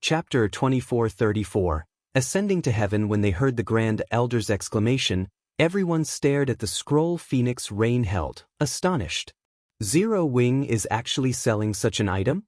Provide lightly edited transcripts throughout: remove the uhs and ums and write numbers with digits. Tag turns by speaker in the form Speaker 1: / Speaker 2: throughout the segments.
Speaker 1: Chapter 2434. Ascending to heaven. When they heard the Grand Elder's exclamation, everyone stared at the scroll Phoenix Rain held, astonished. Zero Wing is actually selling such an item?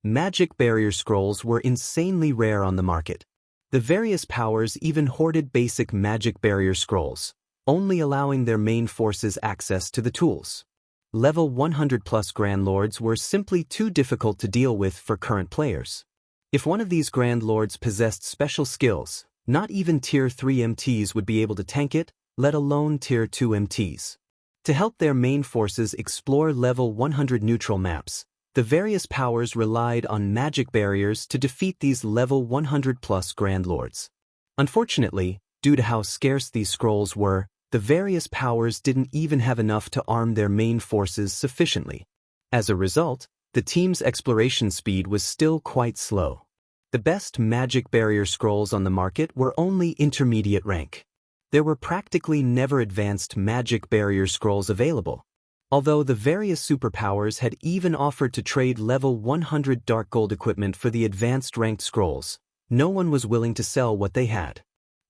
Speaker 1: Magic barrier scrolls were insanely rare on the market. The various powers even hoarded basic magic barrier scrolls, only allowing their main forces access to the tools. Level 100+ Grand Lords were simply too difficult to deal with for current players. If one of these Grand Lords possessed special skills, not even Tier 3 MTs would be able to tank it, let alone Tier 2 MTs. To help their main forces explore level 100 neutral maps, the various powers relied on magic barriers to defeat these level 100+ Grand Lords. Unfortunately, due to how scarce these scrolls were, the various powers didn't even have enough to arm their main forces sufficiently. As a result, the team's exploration speed was still quite slow. The best magic barrier scrolls on the market were only intermediate rank. There were practically never advanced magic barrier scrolls available. Although the various superpowers had even offered to trade level 100 dark gold equipment for the advanced ranked scrolls, no one was willing to sell what they had.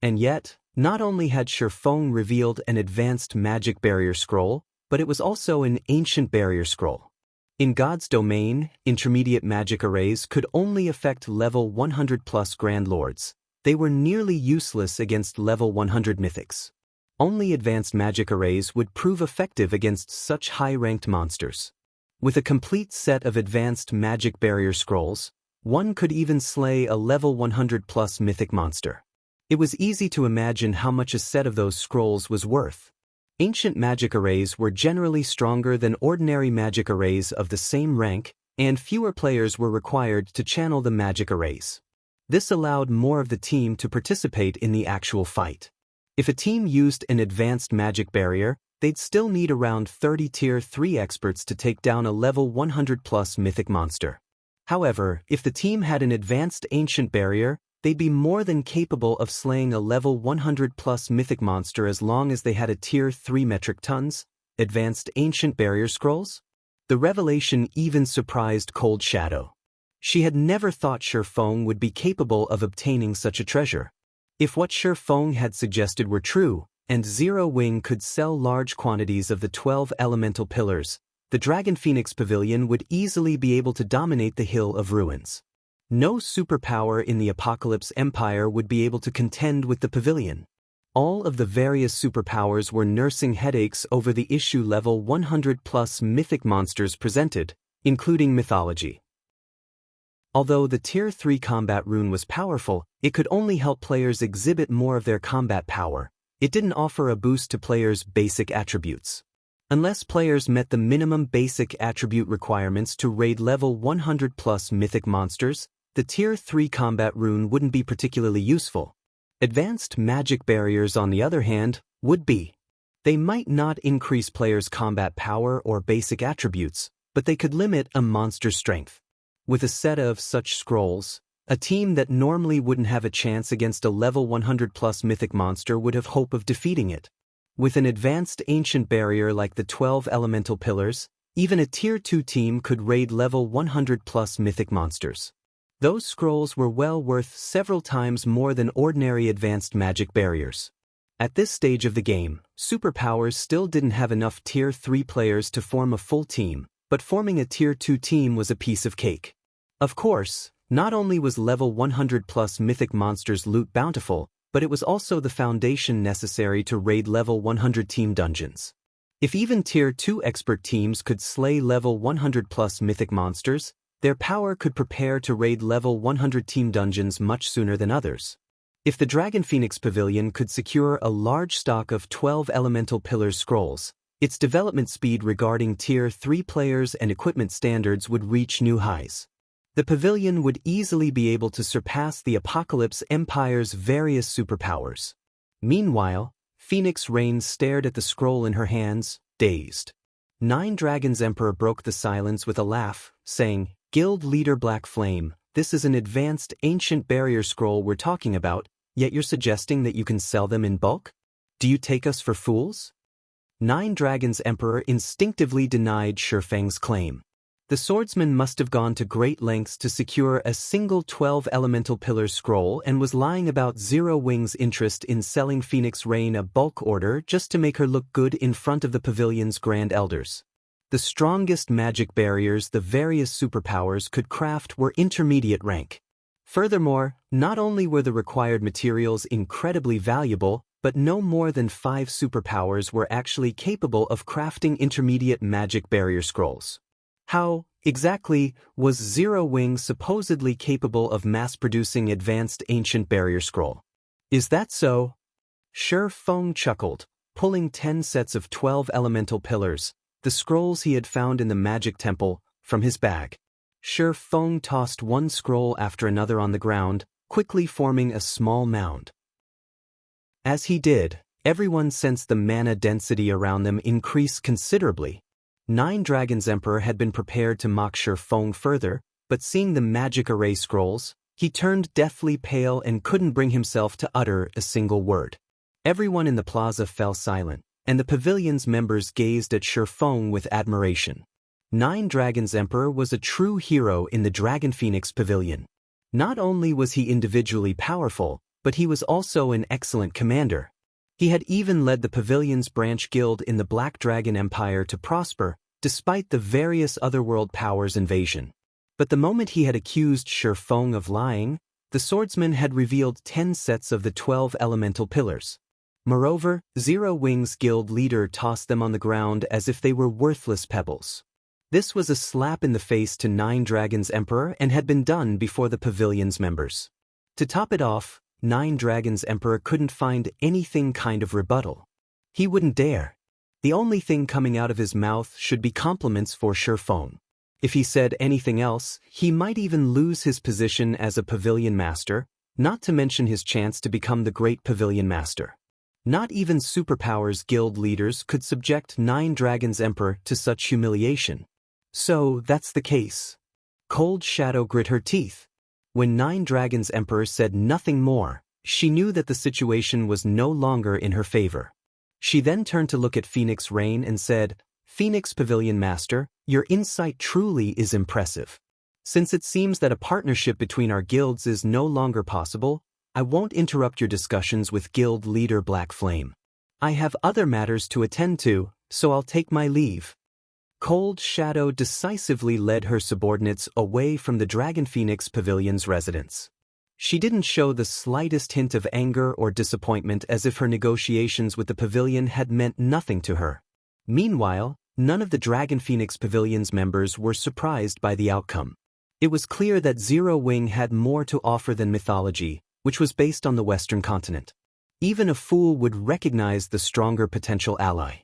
Speaker 1: And yet, not only had Feng revealed an advanced magic barrier scroll, but it was also an ancient barrier scroll. In God's domain, intermediate magic arrays could only affect level 100+ Grand Lords. They were nearly useless against level 100 mythics. Only advanced magic arrays would prove effective against such high-ranked monsters. With a complete set of advanced magic barrier scrolls, one could even slay a level 100+ mythic monster. It was easy to imagine how much a set of those scrolls was worth. Ancient magic arrays were generally stronger than ordinary magic arrays of the same rank, and fewer players were required to channel the magic arrays. This allowed more of the team to participate in the actual fight. If a team used an advanced magic barrier, they'd still need around 30 Tier 3 experts to take down a level 100+ mythic monster. However, if the team had an advanced ancient barrier, they'd be more than capable of slaying a level 100+ mythic monster as long as they had a Tier 3 metric tons, advanced ancient barrier scrolls. The revelation even surprised Cold Shadow. She had never thought Feng would be capable of obtaining such a treasure. If what Feng had suggested were true, and Zero Wing could sell large quantities of the 12 elemental pillars, the Dragon Phoenix Pavilion would easily be able to dominate the Hill of Ruins. No superpower in the Apocalypse Empire would be able to contend with the pavilion. All of the various superpowers were nursing headaches over the issue level 100+ mythic monsters presented, including mythology. Although the Tier 3 combat rune was powerful, it could only help players exhibit more of their combat power. It didn't offer a boost to players' basic attributes. Unless players met the minimum basic attribute requirements to raid level 100+ mythic monsters, the Tier 3 combat rune wouldn't be particularly useful. Advanced magic barriers, on the other hand, would be. They might not increase players' combat power or basic attributes, but they could limit a monster's strength. With a set of such scrolls, a team that normally wouldn't have a chance against a level 100+ mythic monster would have hope of defeating it. With an advanced ancient barrier like the 12 elemental pillars, even a Tier 2 team could raid level 100+ mythic monsters. Those scrolls were well worth several times more than ordinary advanced magic barriers. At this stage of the game, superpowers still didn't have enough Tier 3 players to form a full team, but forming a Tier 2 team was a piece of cake. Of course, not only was level 100+ mythic monsters loot bountiful, but it was also the foundation necessary to raid level 100 team dungeons. If even Tier 2 expert teams could slay level 100+ mythic monsters, their power could prepare to raid level 100 team dungeons much sooner than others. If the Dragon Phoenix Pavilion could secure a large stock of 12 elemental pillars scrolls, its development speed regarding Tier 3 players and equipment standards would reach new highs. The pavilion would easily be able to surpass the Apocalypse Empire's various superpowers. Meanwhile, Phoenix Rain stared at the scroll in her hands, dazed. Nine Dragons Emperor broke the silence with a laugh, saying, "Guild Leader Black Flame, this is an advanced ancient barrier scroll we're talking about, yet you're suggesting that you can sell them in bulk? Do you take us for fools?" Nine Dragons Emperor instinctively denied Feng's claim. The swordsman must have gone to great lengths to secure a single 12 elemental pillar scroll and was lying about Zero Wing's interest in selling Phoenix Rain a bulk order just to make her look good in front of the pavilion's Grand Elders. The strongest magic barriers the various superpowers could craft were intermediate rank. Furthermore, not only were the required materials incredibly valuable, but no more than 5 superpowers were actually capable of crafting intermediate magic barrier scrolls. How, exactly, was Zero Wing supposedly capable of mass-producing advanced ancient barrier scroll? Is that so? Feng chuckled, pulling 10 sets of 12 elemental pillars, the scrolls he had found in the magic temple, from his bag. Feng tossed one scroll after another on the ground, quickly forming a small mound. As he did, everyone sensed the mana density around them increase considerably. 9 Dragons Emperor had been prepared to mock Feng further, but seeing the magic array scrolls, he turned deathly pale and couldn't bring himself to utter a single word. Everyone in the plaza fell silent, and the pavilion's members gazed at Feng with admiration. 9 Dragons Emperor was a true hero in the Dragon Phoenix Pavilion. Not only was he individually powerful, but he was also an excellent commander. He had even led the pavilion's branch guild in the Black Dragon Empire to prosper, despite the various otherworld powers' invasion. But the moment he had accused Feng of lying, the swordsman had revealed 10 sets of the 12 elemental pillars. Moreover, Zero Wing's guild leader tossed them on the ground as if they were worthless pebbles. This was a slap in the face to 9 Dragons Emperor and had been done before the pavilion's members. To top it off, 9 Dragons Emperor couldn't find anything kind of rebuttal. He wouldn't dare. The only thing coming out of his mouth should be compliments for Feng. If he said anything else, he might even lose his position as a pavilion master, not to mention his chance to become the great pavilion master. Not even superpowers guild leaders could subject 9 Dragons Emperor to such humiliation. So, that's the case. Cold Shadow grit her teeth. When 9 Dragons Emperor said nothing more, she knew that the situation was no longer in her favor. She then turned to look at Phoenix Rain and said, "Phoenix Pavilion Master, your insight truly is impressive. Since it seems that a partnership between our guilds is no longer possible, I won't interrupt your discussions with guild leader Black Flame. I have other matters to attend to, so I'll take my leave." Cold Shadow decisively led her subordinates away from the Dragon Phoenix Pavilion's residence. She didn't show the slightest hint of anger or disappointment, as if her negotiations with the pavilion had meant nothing to her. Meanwhile, none of the Dragon Phoenix Pavilion's members were surprised by the outcome. It was clear that Zero Wing had more to offer than mythology, which was based on the Western continent. Even a fool would recognize the stronger potential ally.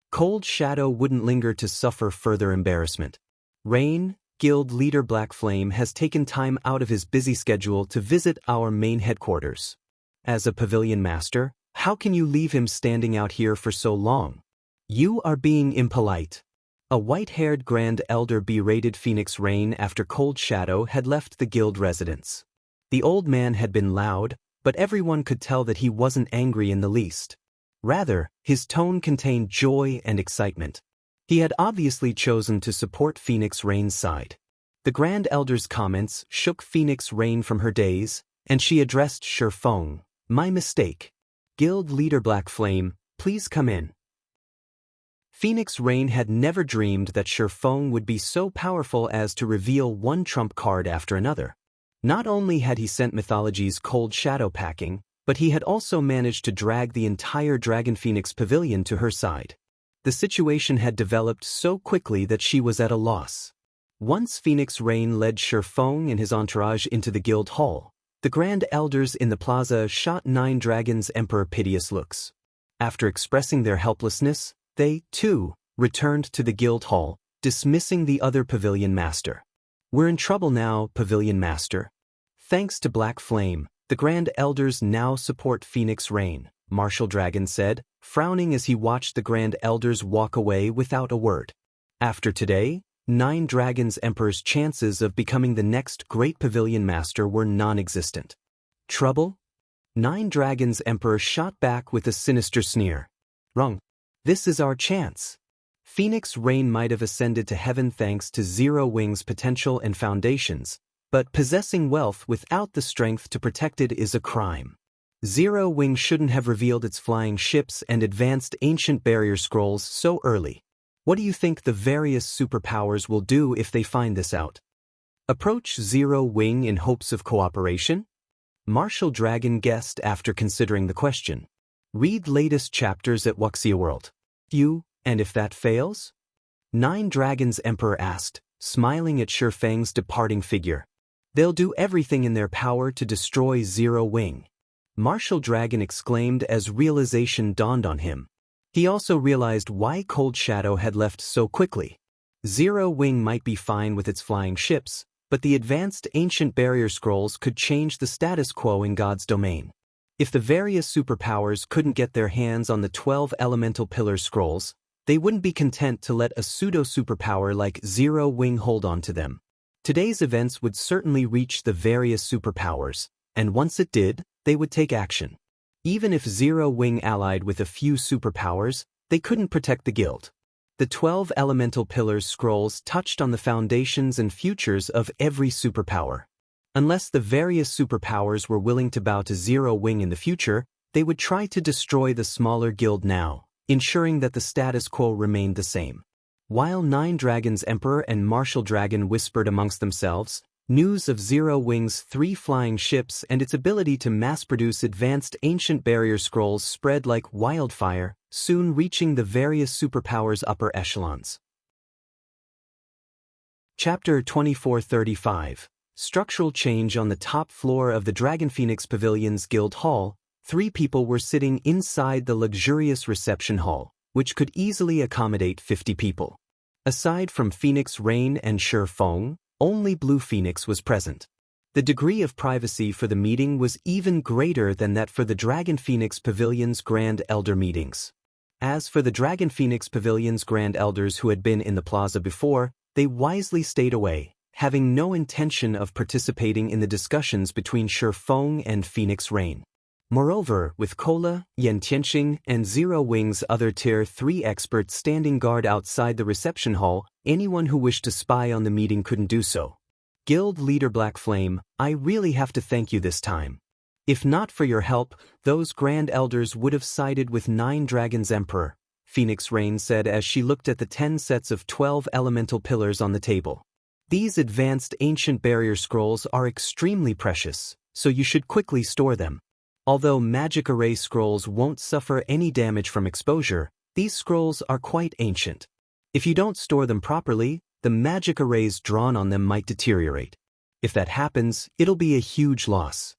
Speaker 1: Cold Shadow wouldn't linger to suffer further embarrassment. Rain, guild leader Black Flame, has taken time out of his busy schedule to visit our main headquarters. As a pavilion master, how can you leave him standing out here for so long? You are being impolite. A white-haired Grand Elder berated Phoenix Rain after Cold Shadow had left the guild residence. The old man had been loud, but everyone could tell that he wasn't angry in the least. Rather, his tone contained joy and excitement. He had obviously chosen to support Phoenix Rain's side. The Grand Elder's comments shook Phoenix Rain from her daze, and she addressed Feng. "My mistake. Guild leader Black Flame, please come in." Phoenix Rain had never dreamed that Feng would be so powerful as to reveal one trump card after another. Not only had he sent mythology's Cold Shadow packing, but he had also managed to drag the entire Dragon Phoenix Pavilion to her side. The situation had developed so quickly that she was at a loss. Once Phoenix Rain led Feng and his entourage into the guild hall, the Grand Elders in the plaza shot 9 Dragons Emperor piteous looks. After expressing their helplessness, they, too, returned to the guild hall, dismissing the other pavilion master. "We're in trouble now, pavilion master. Thanks to Black Flame, the Grand Elders now support Phoenix Rain," Martial Dragon said, frowning as he watched the Grand Elders walk away without a word. After today, 9 Dragons Emperor's chances of becoming the next great pavilion master were non-existent. "Trouble?" 9 Dragons Emperor shot back with a sinister sneer. "Wrong. This is our chance." Phoenix Rain might have ascended to heaven thanks to Zero Wing's potential and foundations, but possessing wealth without the strength to protect it is a crime. Zero Wing shouldn't have revealed its flying ships and advanced ancient barrier scrolls so early. What do you think the various superpowers will do if they find this out? Approach Zero Wing in hopes of cooperation? Martial Dragon guessed after considering the question. Read latest chapters at Wuxia World. And if that fails? Nine Dragons Emperor asked, smiling at Feng's departing figure. They'll do everything in their power to destroy Zero Wing. Martial Dragon exclaimed as realization dawned on him. He also realized why Cold Shadow had left so quickly. Zero Wing might be fine with its flying ships, but the advanced ancient barrier scrolls could change the status quo in God's domain. If the various superpowers couldn't get their hands on the 12 elemental pillar scrolls, they wouldn't be content to let a pseudo-superpower like Zero Wing hold on to them. Today's events would certainly reach the various superpowers, and once it did, they would take action. Even if Zero Wing allied with a few superpowers, they couldn't protect the guild. The 12 elemental pillars scrolls touched on the foundations and futures of every superpower. Unless the various superpowers were willing to bow to Zero Wing in the future, they would try to destroy the smaller guild now, ensuring that the status quo remained the same. While Nine Dragons Emperor and Martial Dragon whispered amongst themselves, news of Zero Wing's 3 flying ships and its ability to mass-produce advanced ancient barrier scrolls spread like wildfire, soon reaching the various superpowers' upper echelons. Chapter 2435. Structural change. On the top floor of the Dragon Phoenix Pavilion's Guild Hall, 3 people were sitting inside the luxurious reception hall, which could easily accommodate 50 people. Aside from Phoenix Rain and Feng, only Blue Phoenix was present. The degree of privacy for the meeting was even greater than that for the Dragon Phoenix Pavilion's Grand Elder meetings. As for the Dragon Phoenix Pavilion's Grand Elders who had been in the plaza before, they wisely stayed away, having no intention of participating in the discussions between Feng and Phoenix Rain. Moreover, with Kola, Tiexin, and Zero Wing's other Tier 3 experts standing guard outside the reception hall, anyone who wished to spy on the meeting couldn't do so. Guild Leader Black Flame, I really have to thank you this time. If not for your help, those Grand Elders would have sided with Nine Dragons Emperor, Phoenix Rain said as she looked at the 10 sets of 12 elemental pillars on the table. These advanced ancient barrier scrolls are extremely precious, so you should quickly store them. Although magic array scrolls won't suffer any damage from exposure, these scrolls are quite ancient. If you don't store them properly, the magic arrays drawn on them might deteriorate. If that happens, it'll be a huge loss.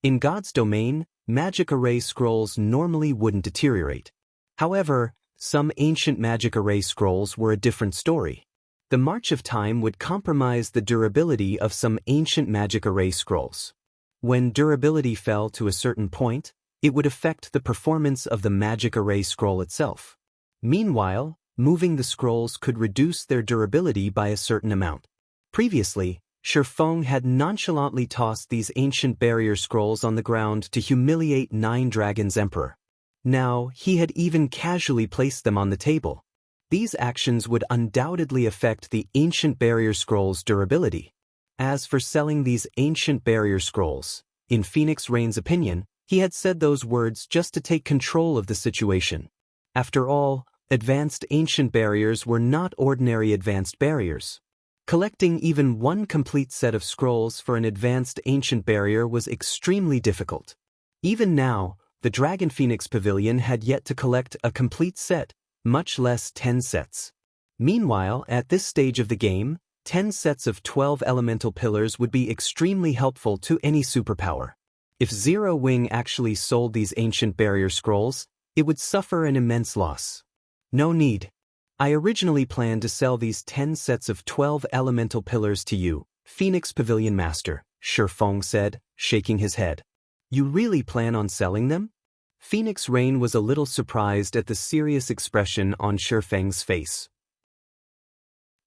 Speaker 1: In God's domain, magic array scrolls normally wouldn't deteriorate. However, some ancient magic array scrolls were a different story. The march of time would compromise the durability of some ancient magic array scrolls. When durability fell to a certain point, it would affect the performance of the magic array scroll itself. Meanwhile, moving the scrolls could reduce their durability by a certain amount. Previously, Feng had nonchalantly tossed these ancient barrier scrolls on the ground to humiliate Nine Dragons Emperor. Now, he had even casually placed them on the table. These actions would undoubtedly affect the ancient barrier scrolls' durability. As for selling these ancient barrier scrolls, in Phoenix Rain's opinion, he had said those words just to take control of the situation. After all, advanced ancient barriers were not ordinary advanced barriers. Collecting even one complete set of scrolls for an advanced ancient barrier was extremely difficult. Even now, the Dragon Phoenix Pavilion had yet to collect a complete set, much less 10 sets. Meanwhile, at this stage of the game, 10 sets of 12 elemental pillars would be extremely helpful to any superpower. If Zero Wing actually sold these ancient barrier scrolls, it would suffer an immense loss. No need. I originally planned to sell these 10 sets of 12 elemental pillars to you, Phoenix Pavilion Master, Feng said, shaking his head. You really plan on selling them? Phoenix Rain was a little surprised at the serious expression on Feng's face.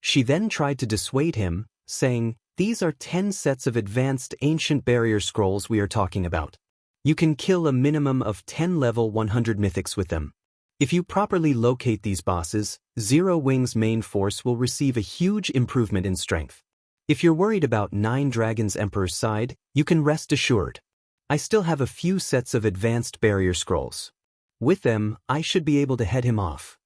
Speaker 1: She then tried to dissuade him, saying, These are 10 sets of advanced ancient barrier scrolls we are talking about. You can kill a minimum of 10 level 100 mythics with them. If you properly locate these bosses, Zero Wing's main force will receive a huge improvement in strength. If you're worried about 9 Dragons Emperor's side, you can rest assured. I still have a few sets of advanced barrier scrolls. With them, I should be able to head him off.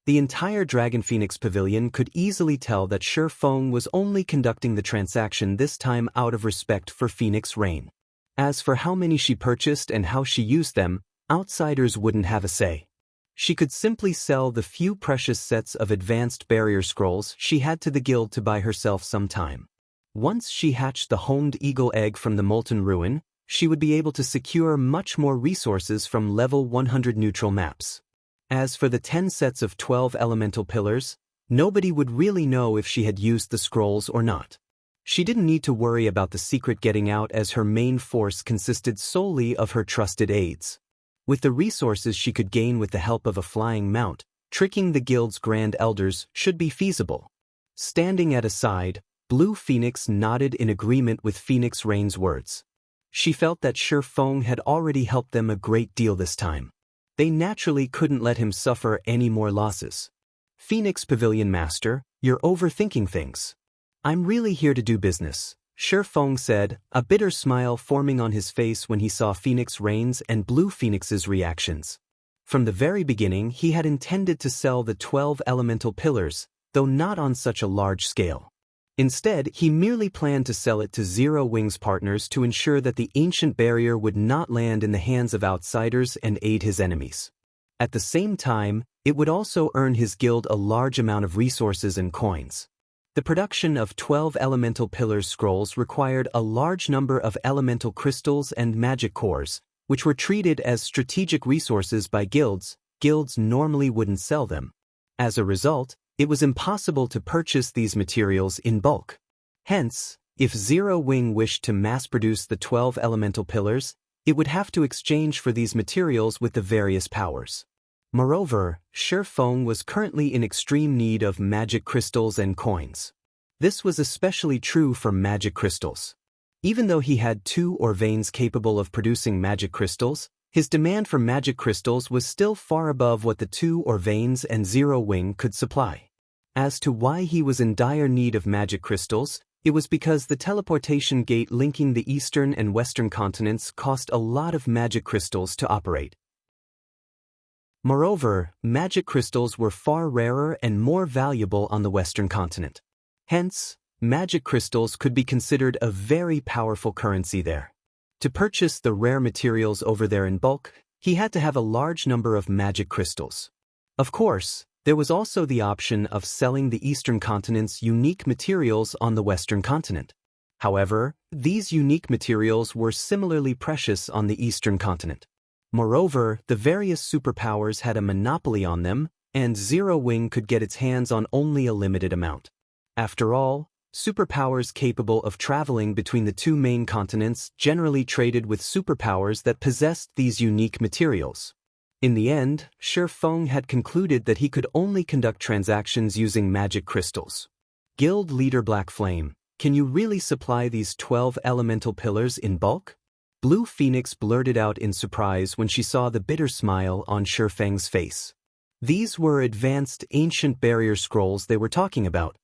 Speaker 1: The entire Dragon Phoenix Pavilion could easily tell that Feng was only conducting the transaction this time out of respect for Phoenix Rain. As for how many she purchased and how she used them, outsiders wouldn't have a say. She could simply sell the few precious sets of advanced barrier scrolls she had to the guild to buy herself some time. Once she hatched the honed eagle egg from the molten ruin, she would be able to secure much more resources from level 100 neutral maps. As for the 10 sets of 12 elemental pillars, nobody would really know if she had used the scrolls or not. She didn't need to worry about the secret getting out as her main force consisted solely of her trusted aides. With the resources she could gain with the help of a flying mount, tricking the guild's grand elders should be feasible. Standing at a side, Blue Phoenix nodded in agreement with Phoenix Rain's words. She felt that Feng had already helped them a great deal this time. They naturally couldn't let him suffer any more losses. Phoenix Pavilion Master, you're overthinking things. I'm really here to do business, Feng said, a bitter smile forming on his face when he saw Phoenix Rain's and Blue Phoenix's reactions. From the very beginning he had intended to sell the 12 elemental pillars, though not on such a large scale. Instead, he merely planned to sell it to Zero Wing's partners to ensure that the ancient barrier would not land in the hands of outsiders and aid his enemies. At the same time, it would also earn his guild a large amount of resources and coins. The production of 12 elemental pillars scrolls required a large number of elemental crystals and magic cores, which were treated as strategic resources by guilds. Guilds normally wouldn't sell them. As a result, it was impossible to purchase these materials in bulk. Hence, if Zero Wing wished to mass-produce the 12 elemental pillars, it would have to exchange for these materials with the various powers. Moreover, Feng was currently in extreme need of magic crystals and coins. This was especially true for magic crystals. Even though he had 2 veins capable of producing magic crystals, his demand for magic crystals was still far above what the 2 veins and Zero Wing could supply. As to why he was in dire need of magic crystals, it was because the teleportation gate linking the eastern and western continents cost a lot of magic crystals to operate. Moreover, magic crystals were far rarer and more valuable on the western continent. Hence, magic crystals could be considered a very powerful currency there. To purchase the rare materials over there in bulk, he had to have a large number of magic crystals. Of course, there was also the option of selling the eastern continent's unique materials on the western continent. However, these unique materials were similarly precious on the eastern continent. Moreover, the various superpowers had a monopoly on them, and Zero Wing could get its hands on only a limited amount. After all, superpowers capable of traveling between the 2 main continents generally traded with superpowers that possessed these unique materials. In the end, Feng had concluded that he could only conduct transactions using magic crystals. Guild leader Black Flame, can you really supply these 12 elemental pillars in bulk? Blue Phoenix blurted out in surprise when she saw the bitter smile on Feng's face. These were advanced ancient barrier scrolls they were talking about.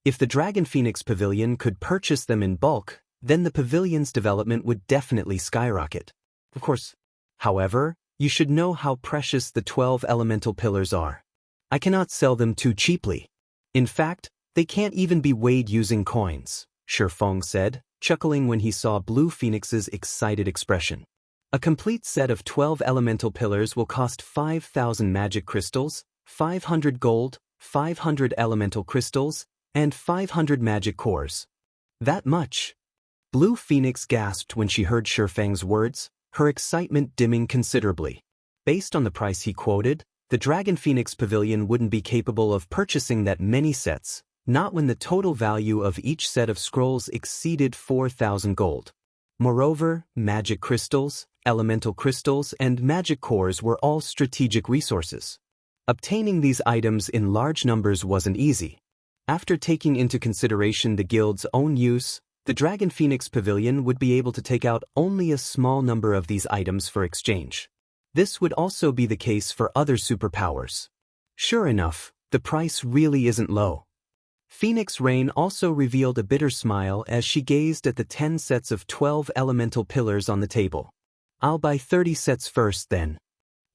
Speaker 1: If the Dragon Phoenix Pavilion could purchase them in bulk, then the pavilion's development would definitely skyrocket. Of course. However, you should know how precious the 12 elemental pillars are. I cannot sell them too cheaply. In fact, they can't even be weighed using coins, Feng said, chuckling when he saw Blue Phoenix's excited expression. A complete set of 12 elemental pillars will cost 5,000 magic crystals, 500 gold, 500 elemental crystals, and 500 magic cores. That much? Blue Phoenix gasped when she heard Feng's words, her excitement dimming considerably. Based on the price he quoted, the Dragon Phoenix Pavilion wouldn't be capable of purchasing that many sets, not when the total value of each set of scrolls exceeded 4,000 gold. Moreover, magic crystals, elemental crystals, and magic cores were all strategic resources. Obtaining these items in large numbers wasn't easy. After taking into consideration the guild's own use, the Dragon Phoenix Pavilion would be able to take out only a small number of these items for exchange. This would also be the case for other superpowers. Sure enough, the price really isn't low. Phoenix Rain also revealed a bitter smile as she gazed at the 10 sets of 12 elemental pillars on the table. I'll buy 30 sets first then.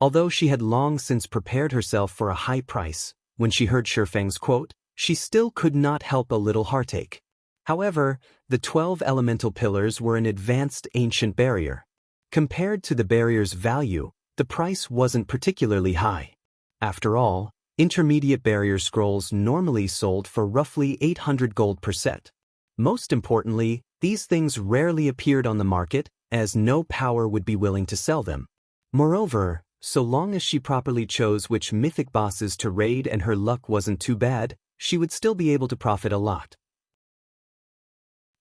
Speaker 1: Although she had long since prepared herself for a high price, when she heard Feng's quote, she still could not help a little heartache. However, the 12 elemental pillars were an advanced ancient barrier. Compared to the barrier's value, the price wasn't particularly high. After all, intermediate barrier scrolls normally sold for roughly 800 gold per set. Most importantly, these things rarely appeared on the market, as no power would be willing to sell them. Moreover, so long as she properly chose which mythic bosses to raid and her luck wasn't too bad, she would still be able to profit a lot.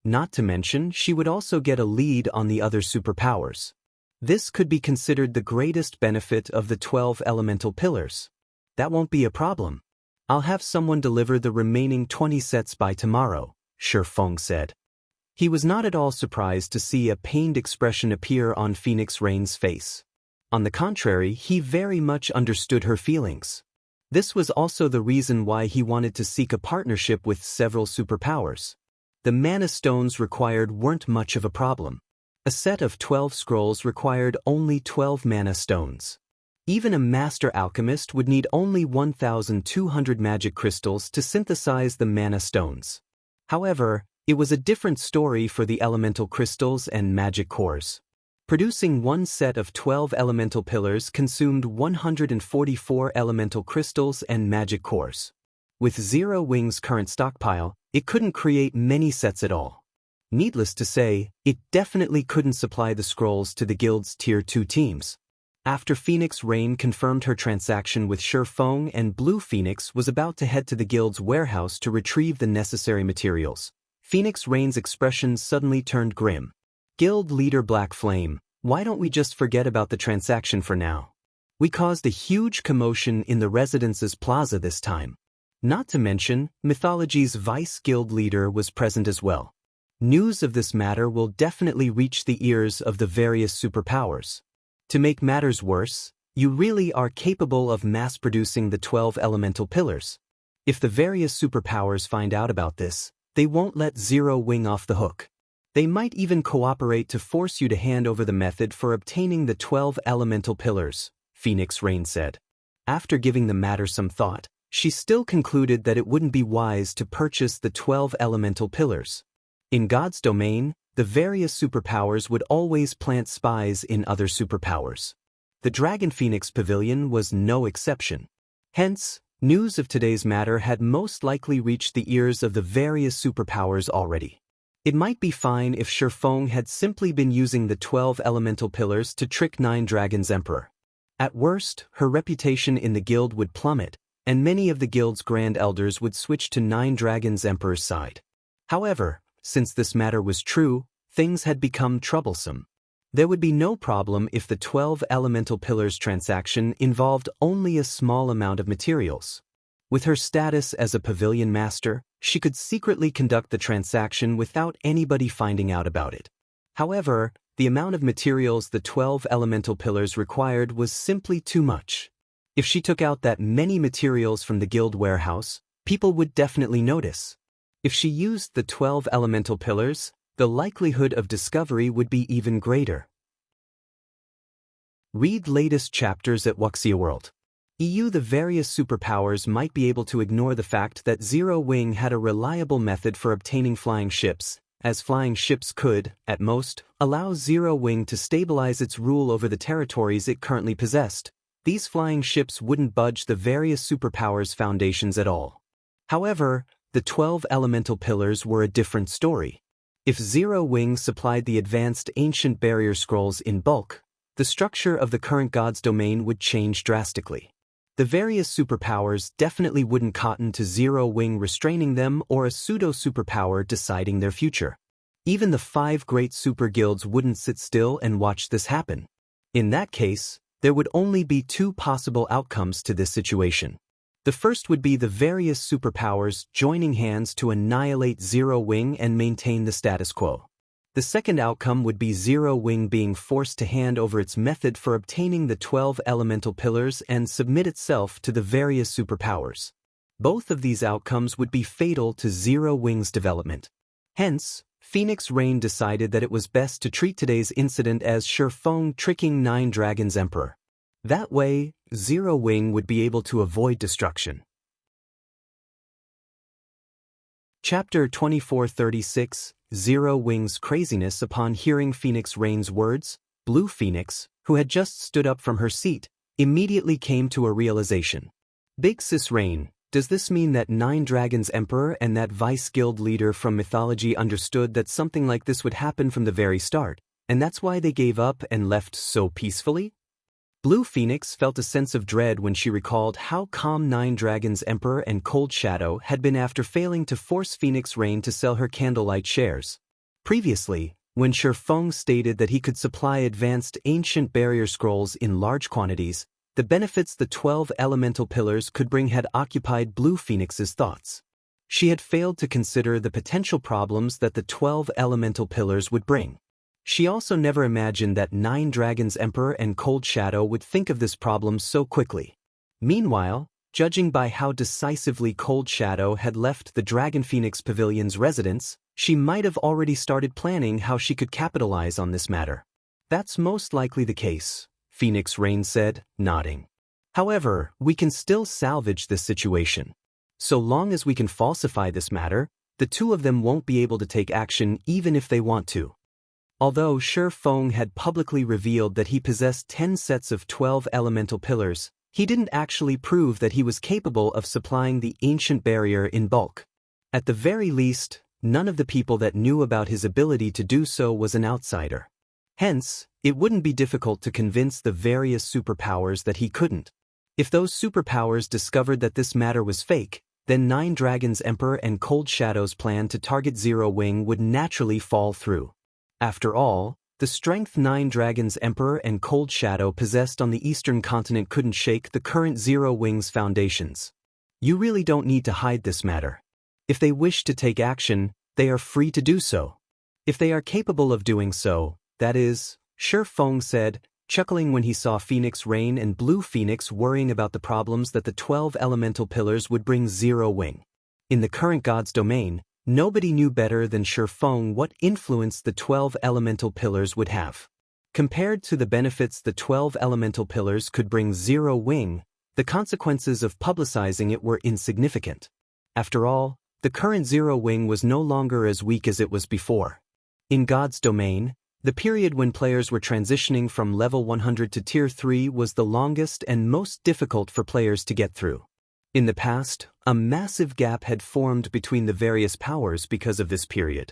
Speaker 1: Not to mention, she would also get a lead on the other superpowers. This could be considered the greatest benefit of the 12 elemental pillars. That won't be a problem. I'll have someone deliver the remaining 20 sets by tomorrow, Feng said. He was not at all surprised to see a pained expression appear on Phoenix Rain's face. On the contrary, he very much understood her feelings. This was also the reason why he wanted to seek a partnership with several superpowers. The mana stones required weren't much of a problem. A set of 12 scrolls required only 12 mana stones. Even a master alchemist would need only 1,200 magic crystals to synthesize the mana stones. However, it was a different story for the elemental crystals and magic cores. Producing one set of 12 elemental pillars consumed 144 elemental crystals and magic cores. With Zero Wing's current stockpile, it couldn't create many sets at all. Needless to say, it definitely couldn't supply the scrolls to the guild's Tier 2 teams. After Phoenix Rain confirmed her transaction with Feng and Blue Phoenix was about to head to the guild's warehouse to retrieve the necessary materials, Phoenix Rain's expression suddenly turned grim. Guild leader Black Flame, why don't we just forget about the transaction for now? We caused a huge commotion in the Residence's plaza this time. Not to mention, Mythology's vice guild leader was present as well. News of this matter will definitely reach the ears of the various superpowers. To make matters worse, you really are capable of mass-producing the 12 elemental pillars. If the various superpowers find out about this, they won't let Zero Wing off the hook. They might even cooperate to force you to hand over the method for obtaining the 12 elemental pillars, Phoenix Rain said. After giving the matter some thought, she still concluded that it wouldn't be wise to purchase the 12 elemental pillars. In God's domain, the various superpowers would always plant spies in other superpowers. The Dragon Phoenix Pavilion was no exception. Hence, news of today's matter had most likely reached the ears of the various superpowers already. It might be fine if Feng had simply been using the 12 elemental pillars to trick Nine Dragons Emperor. At worst, her reputation in the guild would plummet, and many of the guild's grand elders would switch to Nine Dragons Emperor's side. However, since this matter was true, things had become troublesome. There would be no problem if the 12 elemental pillars transaction involved only a small amount of materials. With her status as a pavilion master, she could secretly conduct the transaction without anybody finding out about it. However, the amount of materials the 12 elemental pillars required was simply too much. If she took out that many materials from the guild warehouse, people would definitely notice. If she used the 12 elemental pillars, the likelihood of discovery would be even greater. Read latest chapters at Wuxia World. The various superpowers might be able to ignore the fact that Zero Wing had a reliable method for obtaining flying ships, as flying ships could, at most, allow Zero Wing to stabilize its rule over the territories it currently possessed. These flying ships wouldn't budge the various superpowers' foundations at all. However, the 12 elemental pillars were a different story. If Zero Wing supplied the advanced ancient barrier scrolls in bulk, the structure of the current god's domain would change drastically. The various superpowers definitely wouldn't cotton to Zero Wing restraining them or a pseudo-superpower deciding their future. Even the 5 great super guilds wouldn't sit still and watch this happen. In that case, there would only be 2 possible outcomes to this situation. The first would be the various superpowers joining hands to annihilate Zero Wing and maintain the status quo. The second outcome would be Zero Wing being forced to hand over its method for obtaining the 12 elemental pillars and submit itself to the various superpowers. Both of these outcomes would be fatal to Zero Wing's development. Hence, Phoenix Rain decided that it was best to treat today's incident as Feng tricking Nine Dragons Emperor. That way, Zero Wing would be able to avoid destruction. Chapter 2436, Zero Wing's craziness. Upon hearing Phoenix Rain's words, Blue Phoenix, who had just stood up from her seat, immediately came to a realization. Big Sis Rain, does this mean that Nine Dragons Emperor and that Vice Guild leader from mythology understood that something like this would happen from the very start, and that's why they gave up and left so peacefully? Blue Phoenix felt a sense of dread when she recalled how calm Nine Dragons Emperor and Cold Shadow had been after failing to force Phoenix Rain to sell her Candlelight shares. Previously, when Feng stated that he could supply advanced ancient barrier scrolls in large quantities, the benefits the 12 elemental pillars could bring had occupied Blue Phoenix's thoughts. She had failed to consider the potential problems that the 12 elemental pillars would bring. She also never imagined that Nine Dragons Emperor and Cold Shadow would think of this problem so quickly. Meanwhile, judging by how decisively Cold Shadow had left the Dragon Phoenix Pavilion's residence, she might have already started planning how she could capitalize on this matter. That's most likely the case, Phoenix Rain said, nodding. However, we can still salvage this situation. So long as we can falsify this matter, the two of them won't be able to take action even if they want to. Although Feng had publicly revealed that he possessed 10 sets of 12 elemental pillars, he didn't actually prove that he was capable of supplying the ancient barrier in bulk. At the very least, none of the people that knew about his ability to do so was an outsider. Hence, it wouldn't be difficult to convince the various superpowers that he couldn't. If those superpowers discovered that this matter was fake, then Nine Dragons Emperor and Cold Shadow's plan to target Zero Wing would naturally fall through. After all, the strength Nine Dragons Emperor and Cold Shadow possessed on the eastern continent couldn't shake the current Zero Wing's foundations. You really don't need to hide this matter. If they wish to take action, they are free to do so. If they are capable of doing so, that is, Feng said, chuckling when he saw Phoenix Rain and Blue Phoenix worrying about the problems that the 12 elemental pillars would bring Zero Wing. In the current God's domain, nobody knew better than Feng what influence the 12 elemental pillars would have. Compared to the benefits the 12 elemental pillars could bring Zero Wing, the consequences of publicizing it were insignificant. After all, the current Zero Wing was no longer as weak as it was before. In God's domain, the period when players were transitioning from level 100 to Tier 3 was the longest and most difficult for players to get through. In the past, a massive gap had formed between the various powers because of this period.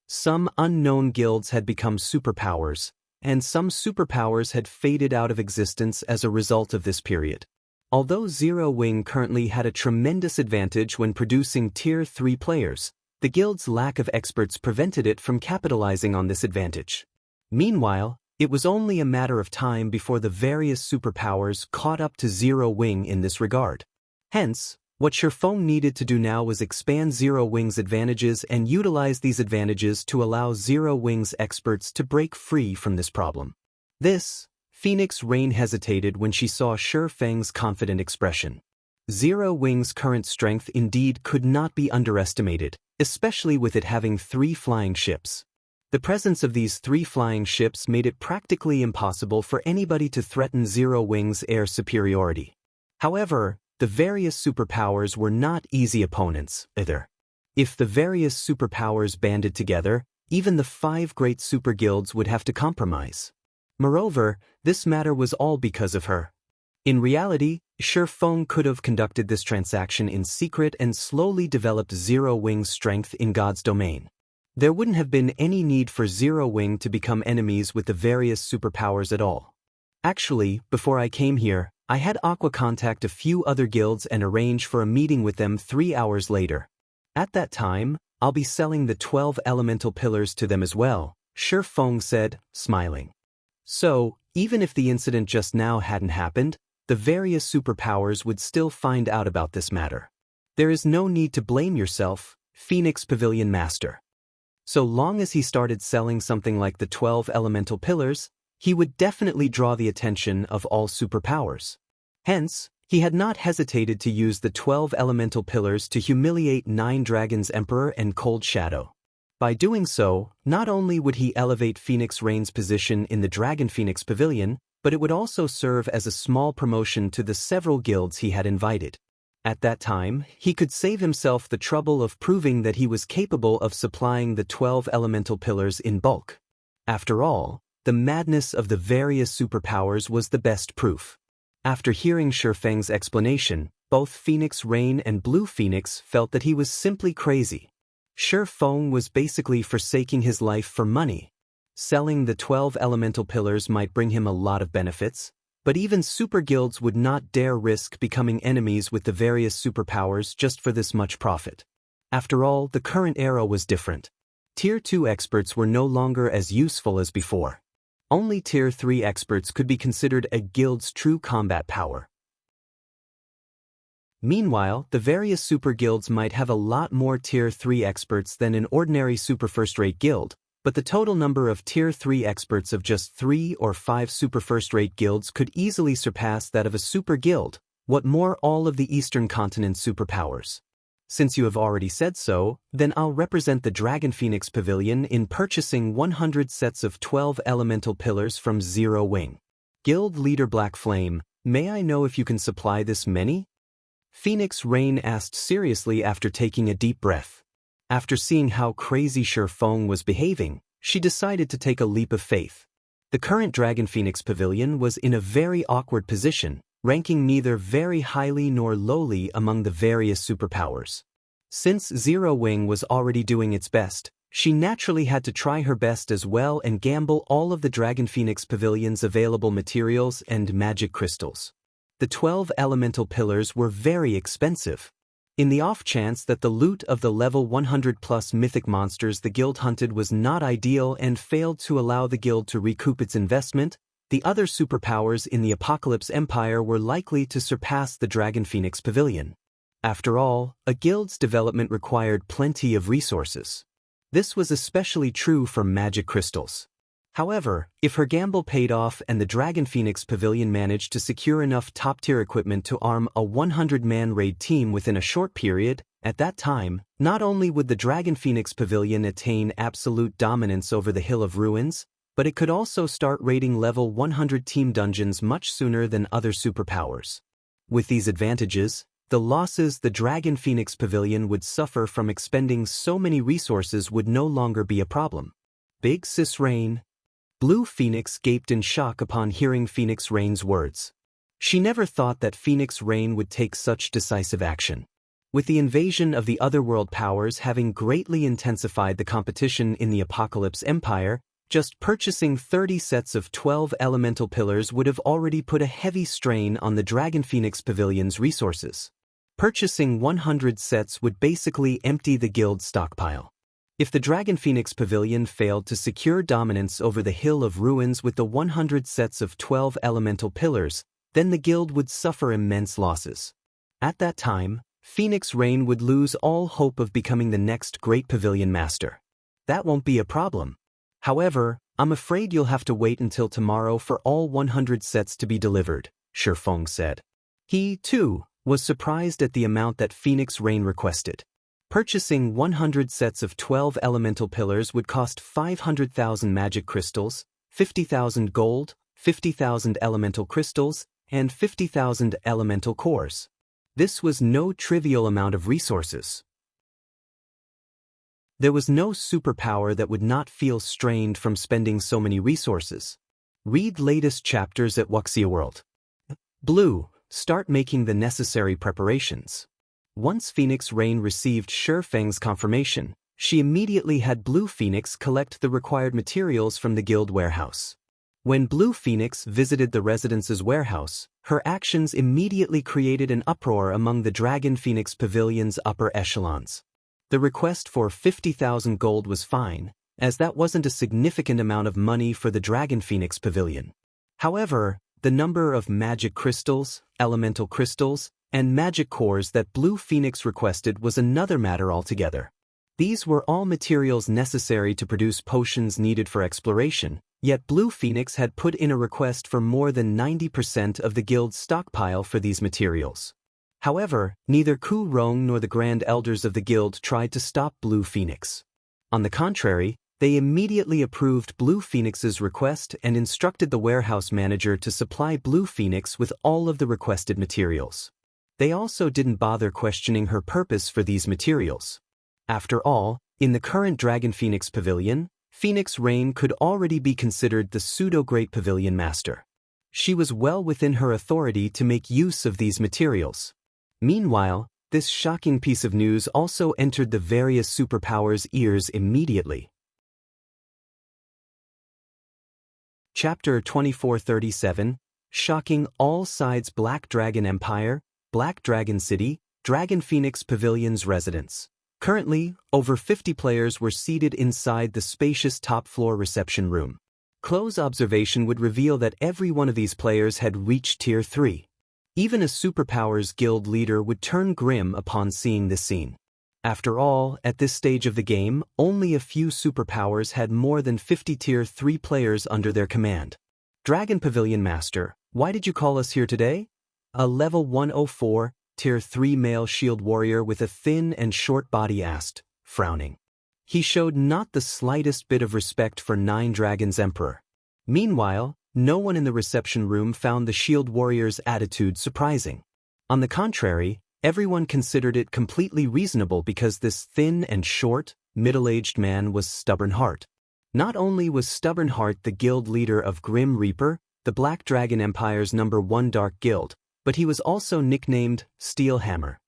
Speaker 1: Some unknown guilds had become superpowers, and some superpowers had faded out of existence as a result of this period. Although Zero Wing currently had a tremendous advantage when producing Tier 3 players, the guild's lack of experts prevented it from capitalizing on this advantage. Meanwhile, it was only a matter of time before the various superpowers caught up to Zero Wing in this regard. Hence, what Feng needed to do now was expand Zero Wing's advantages and utilize these advantages to allow Zero Wing's experts to break free from this problem. Phoenix Rain hesitated when she saw Feng's confident expression. Zero Wing's current strength indeed could not be underestimated, especially with it having 3 flying ships. The presence of these 3 flying ships made it practically impossible for anybody to threaten Zero Wing's air superiority. However, the various superpowers were not easy opponents, either. If the various superpowers banded together, even the 5 great super guilds would have to compromise. Moreover, this matter was all because of her. In reality, Feng could have conducted this transaction in secret and slowly developed Zero Wing's strength in God's domain. There wouldn't have been any need for Zero Wing to become enemies with the various superpowers at all. Actually, before I came here, I had Aqua contact a few other guilds and arrange for a meeting with them 3 hours later. At that time, I'll be selling the 12 elemental pillars to them as well, Feng said, smiling. So, even if the incident just now hadn't happened, the various superpowers would still find out about this matter. There is no need to blame yourself, Phoenix Pavilion Master. So long as he started selling something like the 12 elemental pillars, he would definitely draw the attention of all superpowers. Hence, he had not hesitated to use the 12 elemental pillars to humiliate 9 Dragons Emperor and Cold Shadow. By doing so, not only would he elevate Phoenix Rain's position in the Dragon Phoenix Pavilion, but it would also serve as a small promotion to the several guilds he had invited. At that time, he could save himself the trouble of proving that he was capable of supplying the 12 elemental pillars in bulk. After all, the madness of the various superpowers was the best proof. After hearing Feng's explanation, both Phoenix Rain and Blue Phoenix felt that he was simply crazy. Feng was basically forsaking his life for money. Selling the 12 elemental pillars might bring him a lot of benefits, but even super guilds would not dare risk becoming enemies with the various superpowers just for this much profit. After all, the current era was different. Tier 2 experts were no longer as useful as before. Only Tier 3 experts could be considered a guild's true combat power. Meanwhile, the various super guilds might have a lot more Tier 3 experts than an ordinary super first-rate guild, but the total number of Tier 3 experts of just 3 or 5 super first-rate guilds could easily surpass that of a super guild, what more all of the Eastern Continent's superpowers. Since you have already said so, then I'll represent the Dragon Phoenix Pavilion in purchasing 100 sets of 12 elemental pillars from Zero Wing. Guild Leader Black Flame, may I know if you can supply this many? Phoenix Rain asked seriously after taking a deep breath. After seeing how crazy Feng was behaving, she decided to take a leap of faith. The current Dragon Phoenix Pavilion was in a very awkward position, ranking neither very highly nor lowly among the various superpowers. Since Zero Wing was already doing its best, she naturally had to try her best as well and gamble all of the Dragon Phoenix Pavilion's available materials and magic crystals. The 12 elemental pillars were very expensive. In the off chance that the loot of the level 100+ mythic monsters the guild hunted was not ideal and failed to allow the guild to recoup its investment, the other superpowers in the Apocalypse Empire were likely to surpass the Dragon Phoenix Pavilion. After all, a guild's development required plenty of resources. This was especially true for magic crystals. However, if her gamble paid off and the Dragon Phoenix Pavilion managed to secure enough top-tier equipment to arm a 100-man raid team within a short period, at that time, not only would the Dragon Phoenix Pavilion attain absolute dominance over the Hill of Ruins, but it could also start raiding level 100 team dungeons much sooner than other superpowers. With these advantages, the losses the Dragon Phoenix Pavilion would suffer from expending so many resources would no longer be a problem. Big Sis Rain. Blue Phoenix gaped in shock upon hearing Phoenix Rain's words. She never thought that Phoenix Rain would take such decisive action. With the invasion of the otherworld powers having greatly intensified the competition in the Apocalypse Empire, just purchasing 30 sets of 12 elemental pillars would have already put a heavy strain on the Dragon Phoenix Pavilion's resources. Purchasing 100 sets would basically empty the guild's stockpile. If the Dragon Phoenix Pavilion failed to secure dominance over the Hill of Ruins with the 100 sets of 12 elemental pillars, then the guild would suffer immense losses. At that time, Phoenix Rain would lose all hope of becoming the next great pavilion master. That won't be a problem. However, I'm afraid you'll have to wait until tomorrow for all 100 sets to be delivered, Feng said. He, too, was surprised at the amount that Phoenix Rain requested. Purchasing 100 sets of 12 elemental pillars would cost 500,000 magic crystals, 50,000 gold, 50,000 elemental crystals, and 50,000 elemental cores. This was no trivial amount of resources. There was no superpower that would not feel strained from spending so many resources. Read latest chapters at Wuxia World. Blue, start making the necessary preparations. Once Phoenix Rain received Feng's confirmation, she immediately had Blue Phoenix collect the required materials from the guild warehouse. When Blue Phoenix visited the residence's warehouse, her actions immediately created an uproar among the Dragon Phoenix Pavilion's upper echelons. The request for 50,000 gold was fine, as that wasn't a significant amount of money for the Dragon Phoenix Pavilion. However, the number of magic crystals, elemental crystals, and magic cores that Blue Phoenix requested was another matter altogether. These were all materials necessary to produce potions needed for exploration, yet Blue Phoenix had put in a request for more than 90% of the guild's stockpile for these materials. However, neither Ku Rong nor the Grand Elders of the guild tried to stop Blue Phoenix. On the contrary, they immediately approved Blue Phoenix's request and instructed the warehouse manager to supply Blue Phoenix with all of the requested materials. They also didn't bother questioning her purpose for these materials. After all, in the current Dragon Phoenix Pavilion, Phoenix Rain could already be considered the pseudo-great pavilion master. She was well within her authority to make use of these materials. Meanwhile, this shocking piece of news also entered the various superpowers' ears immediately. Chapter 2437, Shocking All Sides Black Dragon Empire, Black Dragon City, Dragon Phoenix Pavilion's residence. Currently, over 50 players were seated inside the spacious top-floor reception room. Close observation would reveal that every one of these players had reached Tier 3. Even a Superpowers Guild leader would turn grim upon seeing this scene. After all, at this stage of the game, only a few superpowers had more than 50 Tier 3 players under their command. Dragon Pavilion Master, why did you call us here today? A level 104, Tier 3 male shield warrior with a thin and short body asked, frowning. He showed not the slightest bit of respect for Nine Dragons Emperor. Meanwhile, no one in the reception room found the shield warrior's attitude surprising. On the contrary, everyone considered it completely reasonable because this thin and short, middle-aged man was Stubborn Heart. Not only was Stubborn Heart the guild leader of Grim Reaper, the Black Dragon Empire's #1 dark guild, but he was also nicknamed Steel Hammer.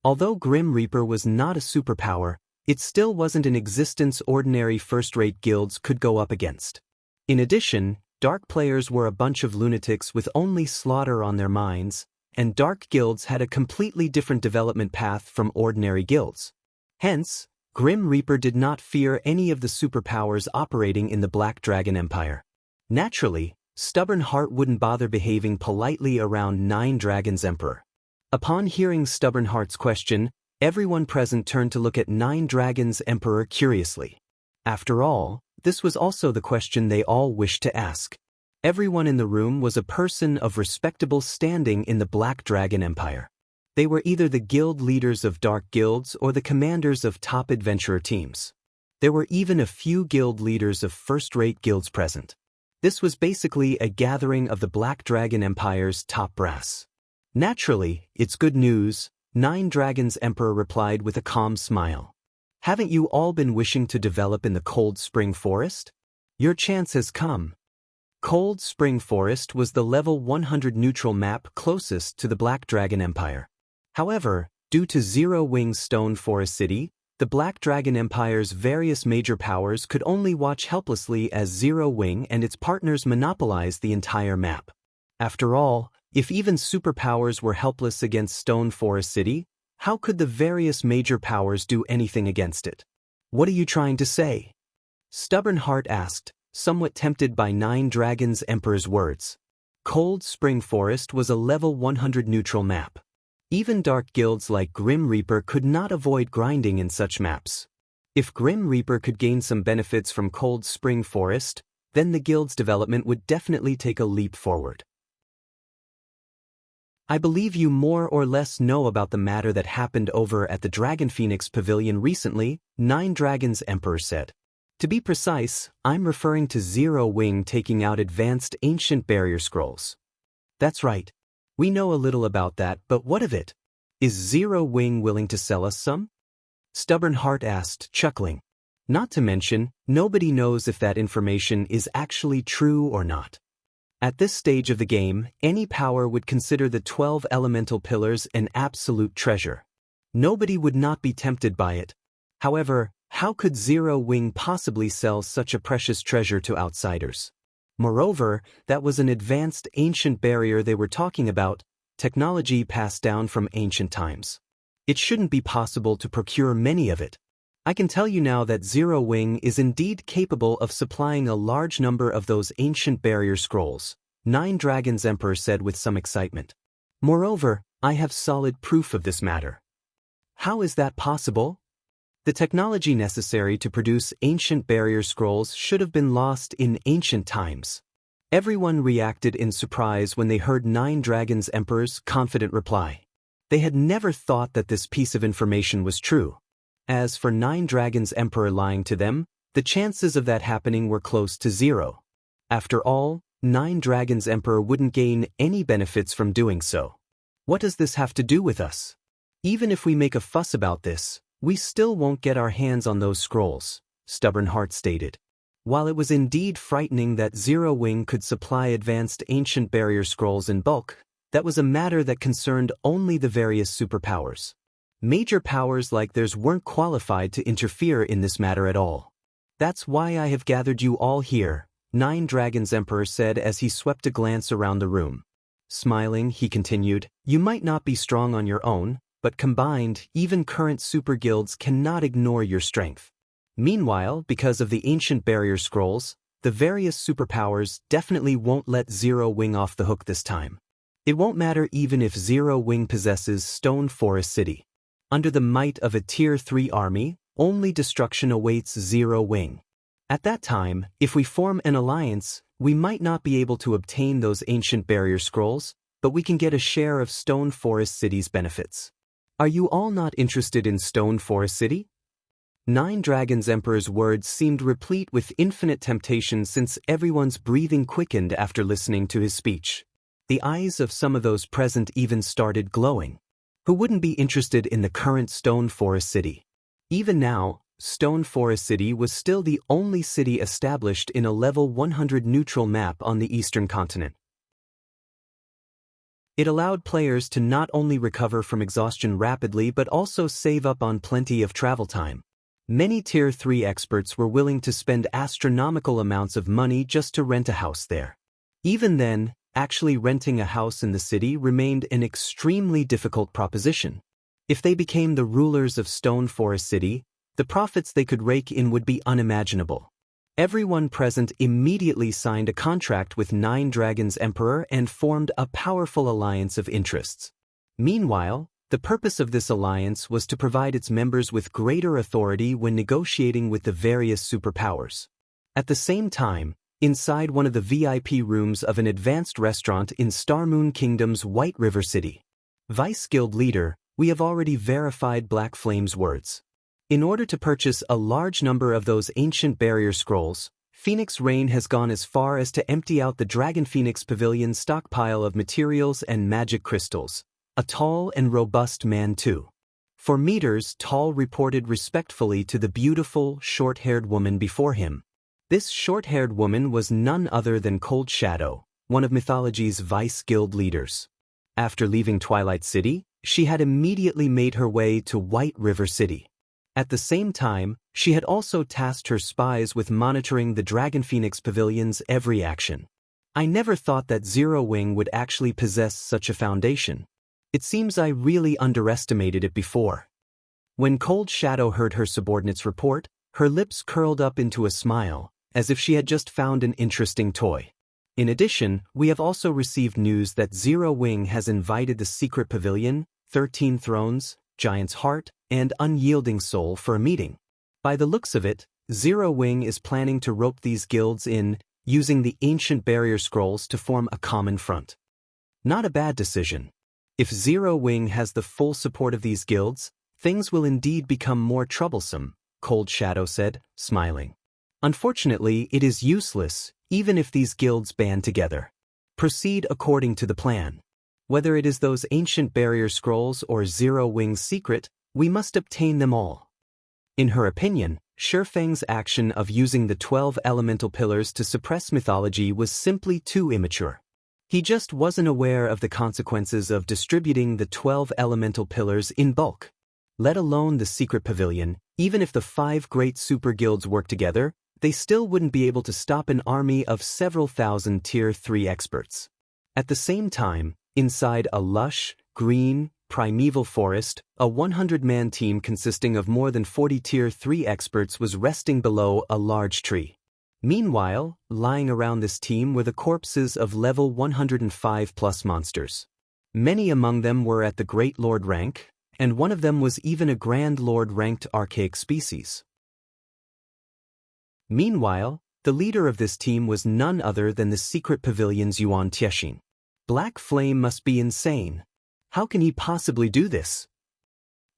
Speaker 1: Although Grim Reaper was not a superpower, it still wasn't an existence ordinary first-rate guilds could go up against. In addition, dark players were a bunch of lunatics with only slaughter on their minds, and dark guilds had a completely different development path from ordinary guilds. Hence, Grim Reaper did not fear any of the superpowers operating in the Black Dragon Empire. Naturally, Stubborn Heart wouldn't bother behaving politely around Nine Dragons Emperor. Upon hearing Stubborn Heart's question, everyone present turned to look at Nine Dragons Emperor curiously. After all, this was also the question they all wished to ask. Everyone in the room was a person of respectable standing in the Black Dragon Empire. They were either the guild leaders of dark guilds or the commanders of top adventurer teams. There were even a few guild leaders of first-rate guilds present. This was basically a gathering of the Black Dragon Empire's top brass. Naturally, it's good news, Nine Dragons Emperor replied with a calm smile. Haven't you all been wishing to develop in the Cold Spring Forest? Your chance has come. Cold Spring Forest was the level 100 neutral map closest to the Black Dragon Empire. However, due to Zero Wing Stone Forest City, the Black Dragon Empire's various major powers could only watch helplessly as Zero Wing and its partners monopolized the entire map. After all, if even superpowers were helpless against Stone Forest City, how could the various major powers do anything against it? What are you trying to say? Stubborn Heart asked, somewhat tempted by Nine Dragons Emperor's words. Cold Spring Forest was a level 100 neutral map. Even dark guilds like Grim Reaper could not avoid grinding in such maps. If Grim Reaper could gain some benefits from Cold Spring Forest, then the guild's development would definitely take a leap forward. I believe you more or less know about the matter that happened over at the Dragon Phoenix Pavilion recently, Nine Dragons Emperor said. To be precise, I'm referring to Zero Wing taking out advanced ancient barrier scrolls. That's right. We know a little about that, but what of it? Is Zero Wing willing to sell us some? Stubborn Heart asked, chuckling. Not to mention, nobody knows if that information is actually true or not. At this stage of the game, any power would consider the 12 elemental pillars an absolute treasure. Nobody would not be tempted by it. However, how could Zero Wing possibly sell such a precious treasure to outsiders? Moreover, that was an advanced ancient barrier they were talking about, technology passed down from ancient times. It shouldn't be possible to procure many of it. I can tell you now that Zero Wing is indeed capable of supplying a large number of those ancient barrier scrolls, Nine Dragons Emperor said with some excitement. Moreover, I have solid proof of this matter. How is that possible? The technology necessary to produce ancient barrier scrolls should have been lost in ancient times. Everyone reacted in surprise when they heard Nine Dragons Emperor's confident reply. They had never thought that this piece of information was true. As for Nine Dragons Emperor lying to them, the chances of that happening were close to zero. After all, Nine Dragons Emperor wouldn't gain any benefits from doing so. What does this have to do with us? Even if we make a fuss about this, we still won't get our hands on those scrolls, Stubborn Heart stated. While it was indeed frightening that Zero Wing could supply advanced ancient barrier scrolls in bulk, that was a matter that concerned only the various superpowers. Major powers like theirs weren't qualified to interfere in this matter at all. That's why I have gathered you all here, Nine Dragons Emperor said as he swept a glance around the room. Smiling, he continued, you might not be strong on your own, but combined, even current super guilds cannot ignore your strength. Meanwhile, because of the ancient barrier scrolls, the various superpowers definitely won't let Zero Wing off the hook this time. It won't matter even if Zero Wing possesses Stone Forest City. Under the might of a Tier 3 army, only destruction awaits Zero Wing. At that time, if we form an alliance, we might not be able to obtain those ancient barrier scrolls, but we can get a share of Stone Forest City's benefits. Are you all not interested in Stone Forest City? Nine Dragons Emperor's words seemed replete with infinite temptation since everyone's breathing quickened after listening to his speech. The eyes of some of those present even started glowing. Who wouldn't be interested in the current Stone Forest City? Even now, Stone Forest City was still the only city established in a level 100 neutral map on the eastern continent. It allowed players to not only recover from exhaustion rapidly but also save up on plenty of travel time. Many Tier 3 experts were willing to spend astronomical amounts of money just to rent a house there. Even then, actually renting a house in the city remained an extremely difficult proposition. If they became the rulers of Stone Forest City, the profits they could rake in would be unimaginable. Everyone present immediately signed a contract with Nine Dragons Emperor and formed a powerful alliance of interests. Meanwhile, the purpose of this alliance was to provide its members with greater authority when negotiating with the various superpowers. At the same time, inside one of the VIP rooms of an advanced restaurant in Starmoon Kingdom's White River City, Vice Guild Leader, we have already verified Black Flame's words. In order to purchase a large number of those ancient barrier scrolls, Phoenix Rain has gone as far as to empty out the Dragon Phoenix Pavilion's stockpile of materials and magic crystals. A tall and robust man too. For meters tall, reported respectfully to the beautiful, short-haired woman before him. This short-haired woman was none other than Cold Shadow, one of mythology's Vice Guild leaders. After leaving Twilight City, she had immediately made her way to White River City. At the same time, she had also tasked her spies with monitoring the Dragon Phoenix Pavilion's every action. I never thought that Zero Wing would actually possess such a foundation. It seems I really underestimated it before. When Cold Shadow heard her subordinate's report, her lips curled up into a smile, as if she had just found an interesting toy. In addition, we have also received news that Zero Wing has invited the Secret Pavilion, 13 Thrones, Giant's Heart, and Unyielding Soul for a meeting. By the looks of it, Zero Wing is planning to rope these guilds in, using the ancient barrier scrolls to form a common front. Not a bad decision. If Zero Wing has the full support of these guilds, things will indeed become more troublesome, Cold Shadow said, smiling. Unfortunately, it is useless, even if these guilds band together. Proceed according to the plan. Whether it is those ancient barrier scrolls or Zero Wing's secret, we must obtain them all. In her opinion, Feng's action of using the 12 elemental pillars to suppress mythology was simply too immature. He just wasn't aware of the consequences of distributing the 12 elemental pillars in bulk. Let alone the secret pavilion, even if the 5 great super guilds work together, they still wouldn't be able to stop an army of several thousand Tier 3 experts. At the same time, inside a lush, green, primeval forest, a 100-man team consisting of more than 40 Tier 3 experts was resting below a large tree. Meanwhile, lying around this team were the corpses of level 105+ monsters. Many among them were at the Great Lord rank, and one of them was even a Grand Lord-ranked archaic species. Meanwhile, the leader of this team was none other than the secret pavilion's Yuan Tiexin. Black Flame must be insane. How can he possibly do this?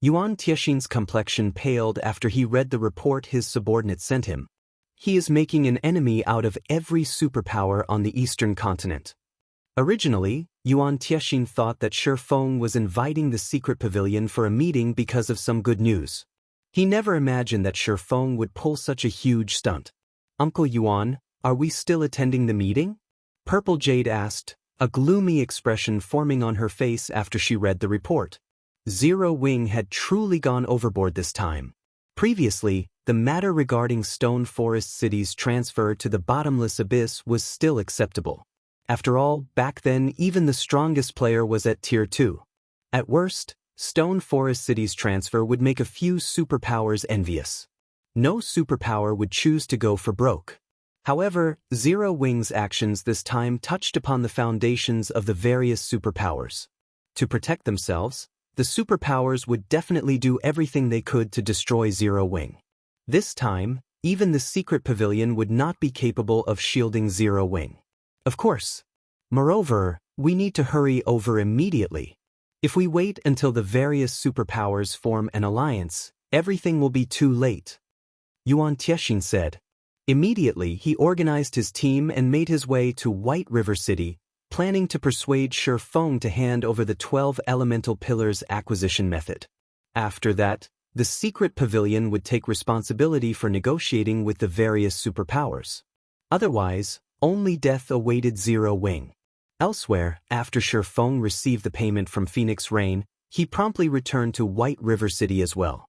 Speaker 1: Yuan Tiexin's complexion paled after he read the report his subordinate sent him. He is making an enemy out of every superpower on the eastern continent. Originally, Yuan Tiexin thought that Feng was inviting the secret pavilion for a meeting because of some good news. He never imagined that Feng would pull such a huge stunt. "Uncle Yuan, are we still attending the meeting?" Purple Jade asked, a gloomy expression forming on her face after she read the report. Zero Wing had truly gone overboard this time. Previously, the matter regarding Stone Forest City's transfer to the bottomless abyss was still acceptable. After all, back then even the strongest player was at Tier 2. At worst, Stone Forest City's transfer would make a few superpowers envious. No superpower would choose to go for broke. However, Zero Wing's actions this time touched upon the foundations of the various superpowers. To protect themselves, the superpowers would definitely do everything they could to destroy Zero Wing. This time, even the secret pavilion would not be capable of shielding Zero Wing. Of course. Moreover, we need to hurry over immediately. If we wait until the various superpowers form an alliance, everything will be too late. Yuan Tiexin said. Immediately he organized his team and made his way to White River City, planning to persuade Feng to hand over the 12 elemental pillars acquisition method. After that, the secret pavilion would take responsibility for negotiating with the various superpowers. Otherwise, only death awaited Zero Wing. Elsewhere, after Feng received the payment from Phoenix Rain, he promptly returned to White River City as well.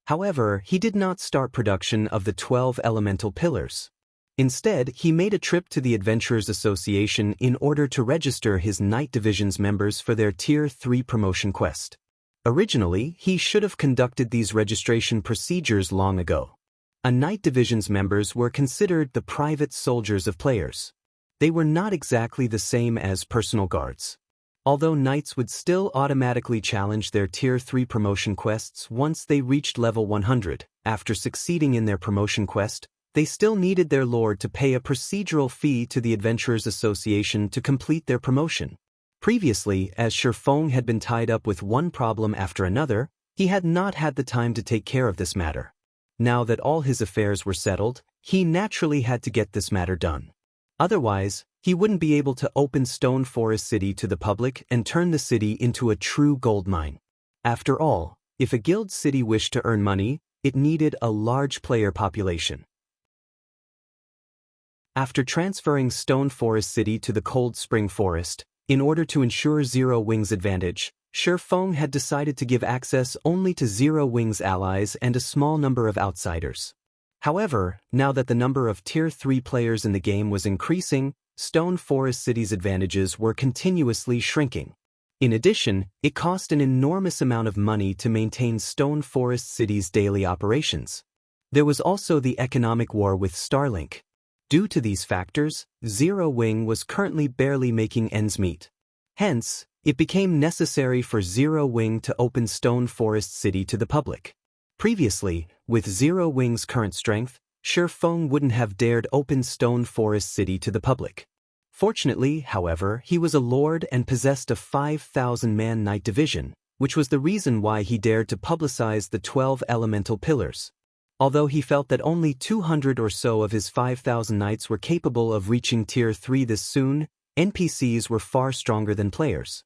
Speaker 1: However, he did not start production of the 12 elemental pillars. Instead, he made a trip to the Adventurers Association in order to register his Night Division's members for their Tier 3 promotion quest. Originally, he should have conducted these registration procedures long ago. A Night Division's members were considered the private soldiers of players. They were not exactly the same as personal guards. Although Knights would still automatically challenge their Tier 3 promotion quests once they reached level 100, after succeeding in their promotion quest, they still needed their lord to pay a procedural fee to the Adventurers Association to complete their promotion. Previously, as Feng had been tied up with one problem after another, he had not had the time to take care of this matter. Now that all his affairs were settled, he naturally had to get this matter done. Otherwise, he wouldn't be able to open Stone Forest City to the public and turn the city into a true gold mine. After all, if a guild city wished to earn money, it needed a large player population. After transferring Stone Forest City to the Cold Spring Forest, in order to ensure Zero Wing's advantage, Feng had decided to give access only to Zero Wing's allies and a small number of outsiders. However, now that the number of Tier 3 players in the game was increasing, Stone Forest City's advantages were continuously shrinking. In addition, it cost an enormous amount of money to maintain Stone Forest City's daily operations. There was also the economic war with Starlink. Due to these factors, Zero Wing was currently barely making ends meet. Hence, it became necessary for Zero Wing to open Stone Forest City to the public. Previously, with Zero Wing's current strength, Feng wouldn't have dared open Stone Forest City to the public. Fortunately, however, he was a lord and possessed a 5,000-man Night Division, which was the reason why he dared to publicize the 12 elemental pillars. Although he felt that only 200 or so of his 5,000 knights were capable of reaching Tier 3 this soon, NPCs were far stronger than players.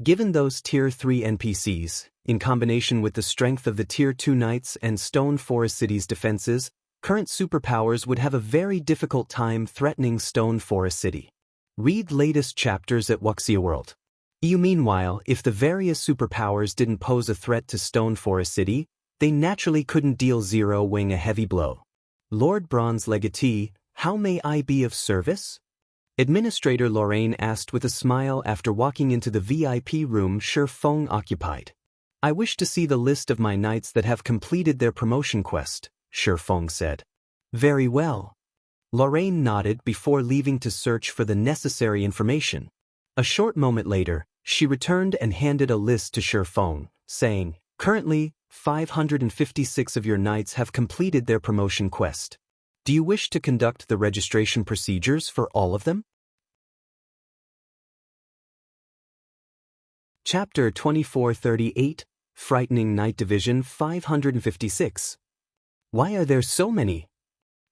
Speaker 1: Given those Tier 3 NPCs, in combination with the strength of the Tier 2 knights and Stone Forest City's defenses, current superpowers would have a very difficult time threatening Stone Forest City. Read latest chapters at Wuxia World. Meanwhile, if the various superpowers didn't pose a threat to Stone Forest City, they naturally couldn't deal Zero Wing a heavy blow. Lord Bronze Legatee, how may I be of service? Administrator Lorraine asked with a smile after walking into the VIP room Feng occupied. I wish to see the list of my knights that have completed their promotion quest, Feng said. Very well. Lorraine nodded before leaving to search for the necessary information. A short moment later, she returned and handed a list to Feng, saying, Currently, 556 of your knights have completed their promotion quest. Do you wish to conduct the registration procedures for all of them? Chapter 2438, Frightening Knight Division 556. Why are there so many?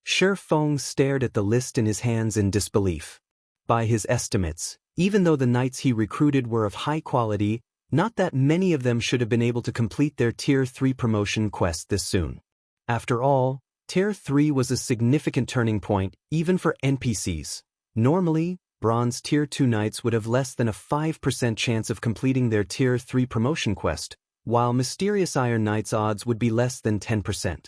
Speaker 1: Feng stared at the list in his hands in disbelief. By his estimates, even though the knights he recruited were of high quality, not that many of them should have been able to complete their Tier 3 promotion quest this soon. After all, Tier 3 was a significant turning point, even for NPCs. Normally, Bronze Tier 2 knights would have less than a 5% chance of completing their Tier 3 promotion quest, while Mysterious Iron Knights' odds would be less than 10%.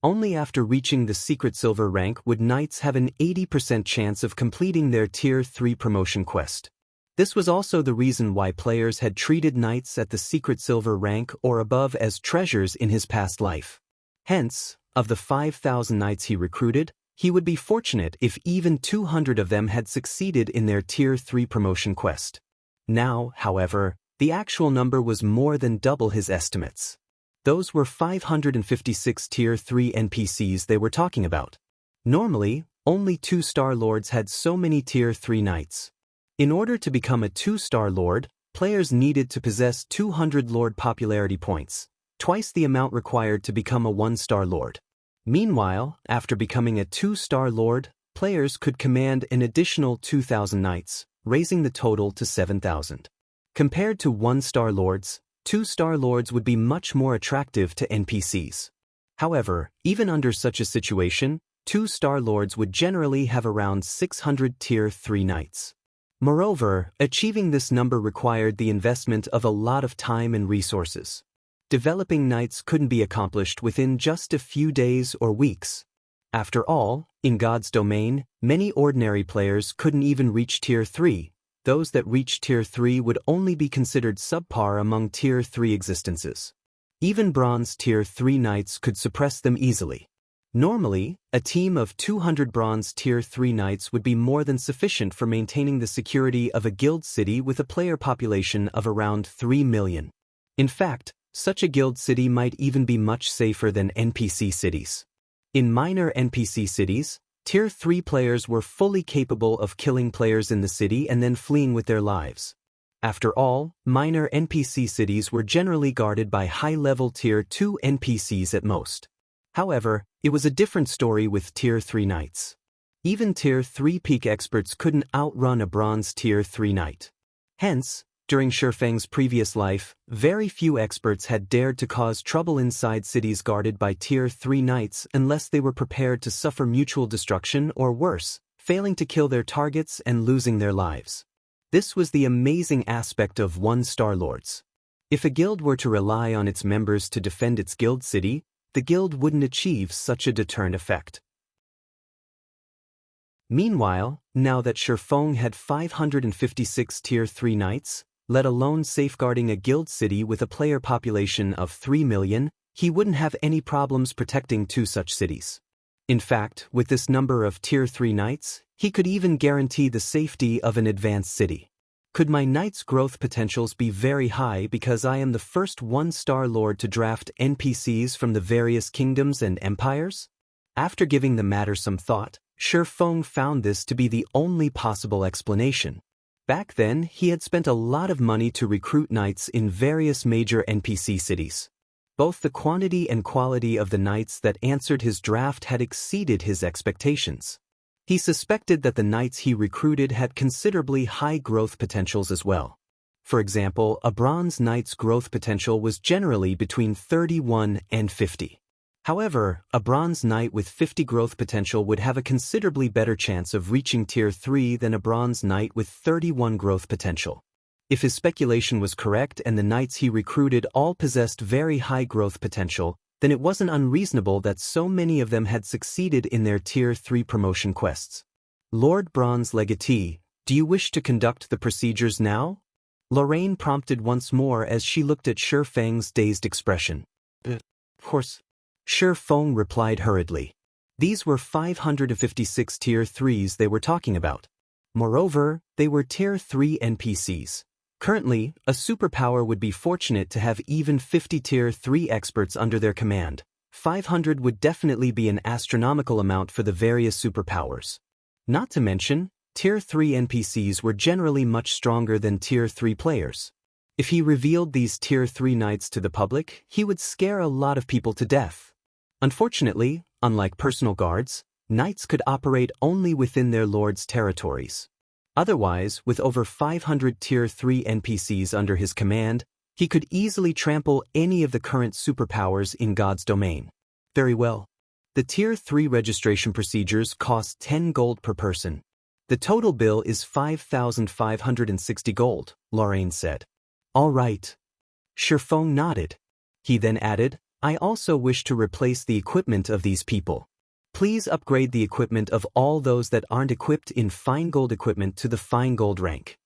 Speaker 1: Only after reaching the Secret Silver rank would knights have an 80% chance of completing their Tier 3 promotion quest. This was also the reason why players had treated knights at the Secret Silver rank or above as treasures in his past life. Hence, of the 5,000 knights he recruited, he would be fortunate if even 200 of them had succeeded in their Tier 3 promotion quest. Now, however, the actual number was more than double his estimates. Those were 556 Tier 3 NPCs they were talking about. Normally, only 2-star lords had so many Tier 3 knights. In order to become a 2-star lord, players needed to possess 200 lord popularity points, twice the amount required to become a 1-star lord. Meanwhile, after becoming a 2-star lord, players could command an additional 2,000 knights, raising the total to 7,000. Compared to 1-star lords, 2-star lords would be much more attractive to NPCs. However, even under such a situation, 2-star lords would generally have around 600 Tier 3 knights. Moreover, achieving this number required the investment of a lot of time and resources. Developing knights couldn't be accomplished within just a few days or weeks. After all, in God's domain, many ordinary players couldn't even reach Tier 3. Those that reached Tier 3 would only be considered subpar among Tier 3 existences. Even Bronze Tier 3 knights could suppress them easily. Normally, a team of 200 Bronze Tier 3 knights would be more than sufficient for maintaining the security of a guild city with a player population of around 3 million. In fact, such a guild city might even be much safer than NPC cities. In minor NPC cities, Tier 3 players were fully capable of killing players in the city and then fleeing with their lives. After all, minor NPC cities were generally guarded by high-level Tier 2 NPCs at most. However, it was a different story with Tier 3 knights. Even Tier 3 peak experts couldn't outrun a Bronze Tier 3 knight. Hence, during Feng's previous life, very few experts had dared to cause trouble inside cities guarded by Tier 3 knights unless they were prepared to suffer mutual destruction or worse, failing to kill their targets and losing their lives. This was the amazing aspect of 1-star lords. If a guild were to rely on its members to defend its guild city, the guild wouldn't achieve such a deterrent effect. Meanwhile, now that Feng had 556 Tier 3 knights, let alone safeguarding a guild city with a player population of 3 million, he wouldn't have any problems protecting 2 such cities. In fact, with this number of Tier 3 knights, he could even guarantee the safety of an advanced city. Could my knight's growth potentials be very high because I am the first 1-star lord to draft NPCs from the various kingdoms and empires? After giving the matter some thought, Feng found this to be the only possible explanation. Back then, he had spent a lot of money to recruit knights in various major NPC cities. Both the quantity and quality of the knights that answered his draft had exceeded his expectations. He suspected that the knights he recruited had considerably high growth potentials as well. For example, a Bronze Knight's growth potential was generally between 31 and 50. However, a Bronze Knight with 50 growth potential would have a considerably better chance of reaching Tier 3 than a Bronze Knight with 31 growth potential. If his speculation was correct and the knights he recruited all possessed very high growth potential, then it wasn't unreasonable that so many of them had succeeded in their Tier 3 promotion quests. Lord Bronze Legatee, do you wish to conduct the procedures now? Lorraine prompted once more as she looked at Feng's dazed expression. Of course. Feng replied hurriedly. These were 556 Tier 3s they were talking about. Moreover, they were Tier 3 NPCs. Currently, a superpower would be fortunate to have even 50 Tier 3 experts under their command. 500 would definitely be an astronomical amount for the various superpowers. Not to mention, Tier 3 NPCs were generally much stronger than Tier 3 players. If he revealed these Tier 3 knights to the public, he would scare a lot of people to death. Unfortunately, unlike personal guards, knights could operate only within their lord's territories. Otherwise, with over 500 Tier 3 NPCs under his command, he could easily trample any of the current superpowers in God's domain. Very well. The Tier 3 registration procedures cost 10 gold per person. The total bill is 5,560 gold, Lorraine said. All right. Feng nodded. He then added, I also wish to replace the equipment of these people. Please upgrade the equipment of all those that aren't equipped in fine gold equipment to the fine gold rank.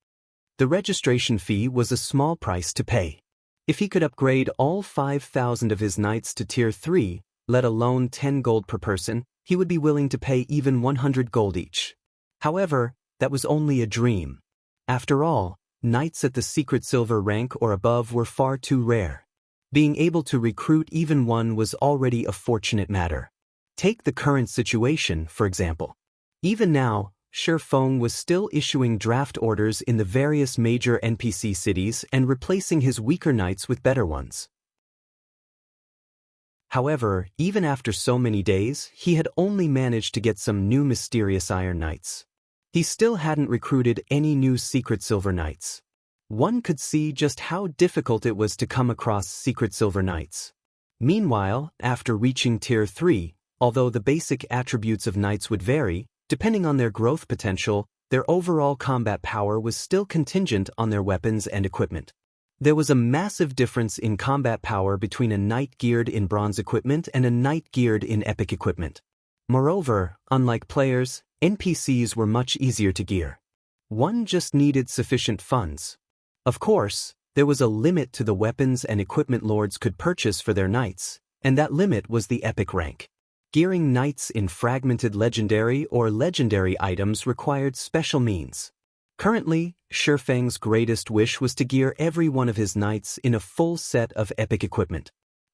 Speaker 1: The registration fee was a small price to pay. If he could upgrade all 5,000 of his knights to Tier 3, let alone 10 gold per person, he would be willing to pay even 100 gold each. However, that was only a dream. After all, knights at the secret silver rank or above were far too rare. Being able to recruit even one was already a fortunate matter. Take the current situation, for example. Even now, Feng was still issuing draft orders in the various major NPC cities and replacing his weaker knights with better ones. However, even after so many days, he had only managed to get some new mysterious Iron Knights. He still hadn't recruited any new secret silver knights. One could see just how difficult it was to come across secret silver knights. Meanwhile, after reaching Tier 3, although the basic attributes of knights would vary, depending on their growth potential, their overall combat power was still contingent on their weapons and equipment. There was a massive difference in combat power between a knight geared in bronze equipment and a knight geared in epic equipment. Moreover, unlike players, NPCs were much easier to gear. One just needed sufficient funds. Of course, there was a limit to the weapons and equipment lords could purchase for their knights, and that limit was the epic rank. Gearing knights in fragmented legendary or legendary items required special means. Currently, Feng's greatest wish was to gear every one of his knights in a full set of epic equipment.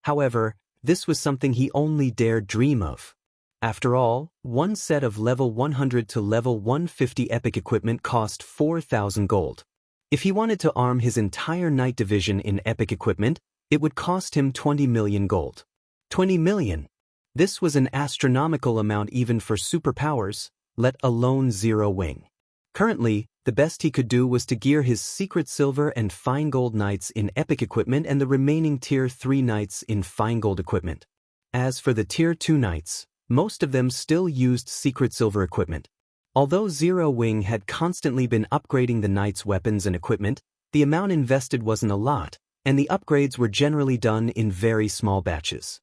Speaker 1: However, this was something he only dared dream of. After all, one set of level 100 to level 150 epic equipment cost 4,000 gold. If he wanted to arm his entire knight division in epic equipment, it would cost him 20 million gold. 20 million! This was an astronomical amount even for superpowers, let alone Zero Wing. Currently, the best he could do was to gear his secret silver and fine gold knights in epic equipment and the remaining Tier 3 knights in fine gold equipment. As for the Tier 2 knights, most of them still used secret silver equipment. Although Zero Wing had constantly been upgrading the knights' weapons and equipment, the amount invested wasn't a lot, and the upgrades were generally done in very small batches.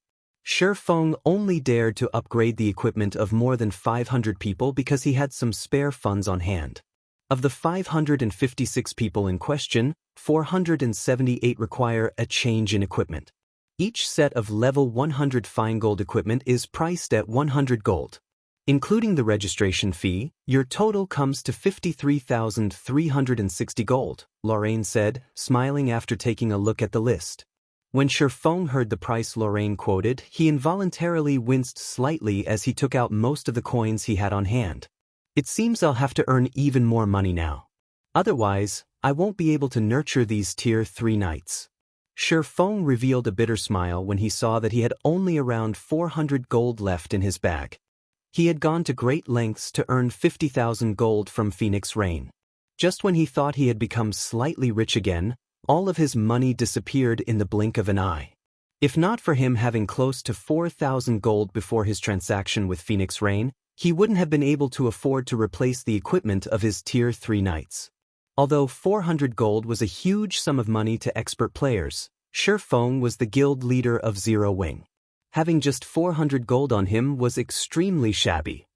Speaker 1: Feng only dared to upgrade the equipment of more than 500 people because he had some spare funds on hand. Of the 556 people in question, 478 require a change in equipment. Each set of level 100 fine gold equipment is priced at 100 gold. Including the registration fee, your total comes to 53,360 gold, Lorraine said, smiling after taking a look at the list. When Feng heard the price Lorraine quoted, he involuntarily winced slightly as he took out most of the coins he had on hand. It seems I'll have to earn even more money now. Otherwise, I won't be able to nurture these Tier 3 knights. Feng revealed a bitter smile when he saw that he had only around 400 gold left in his bag. He had gone to great lengths to earn 50,000 gold from Phoenix Rain. Just when he thought he had become slightly rich again, all of his money disappeared in the blink of an eye. If not for him having close to 4,000 gold before his transaction with Phoenix Rain, he wouldn't have been able to afford to replace the equipment of his Tier 3 knights. Although 400 gold was a huge sum of money to expert players, Feng was the guild leader of Zero Wing. Having just 400 gold on him was extremely shabby.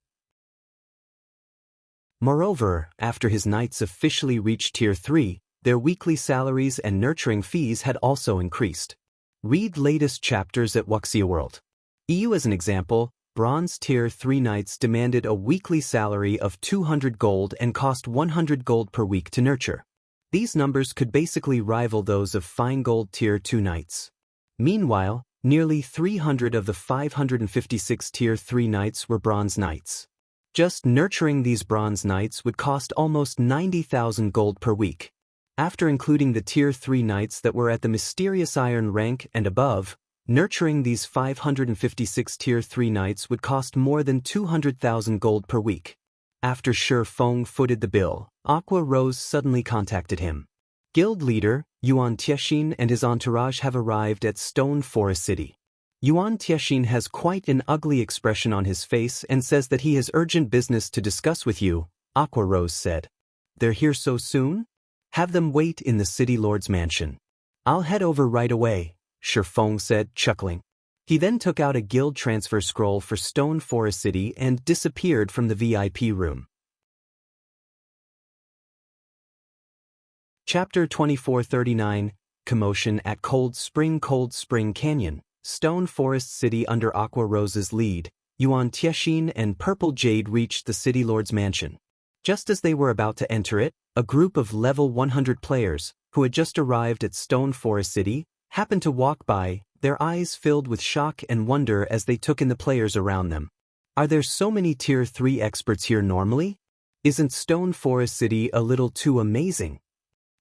Speaker 1: Moreover, after his knights officially reached Tier 3, their weekly salaries and nurturing fees had also increased. Read latest chapters at Wuxia World. EU as an example, Bronze Tier 3 knights demanded a weekly salary of 200 gold and cost 100 gold per week to nurture. These numbers could basically rival those of fine gold Tier 2 knights. Meanwhile, nearly 300 of the 556 Tier 3 knights were bronze knights. Just nurturing these bronze knights would cost almost 90,000 gold per week. After including the Tier 3 knights that were at the mysterious iron rank and above, nurturing these 556 Tier 3 knights would cost more than 200,000 gold per week. After Feng footed the bill, Aqua Rose suddenly contacted him. Guild leader, Yuan Tiexin and his entourage have arrived at Stone Forest City. Yuan Tiexin has quite an ugly expression on his face and says that he has urgent business to discuss with you, Aqua Rose said. They're here so soon? Have them wait in the city lord's mansion. I'll head over right away, Feng said, chuckling. He then took out a guild transfer scroll for Stone Forest City and disappeared from the VIP room. Chapter 2439, Commotion at Cold Spring Canyon, Stone Forest City. Under Aqua Rose's lead, Yuan Tiexin and Purple Jade reached the city lord's mansion. Just as they were about to enter it, a group of level 100 players, who had just arrived at Stone Forest City, happened to walk by, their eyes filled with shock and wonder as they took in the players around them. Are there so many Tier 3 experts here normally? Isn't Stone Forest City a little too amazing?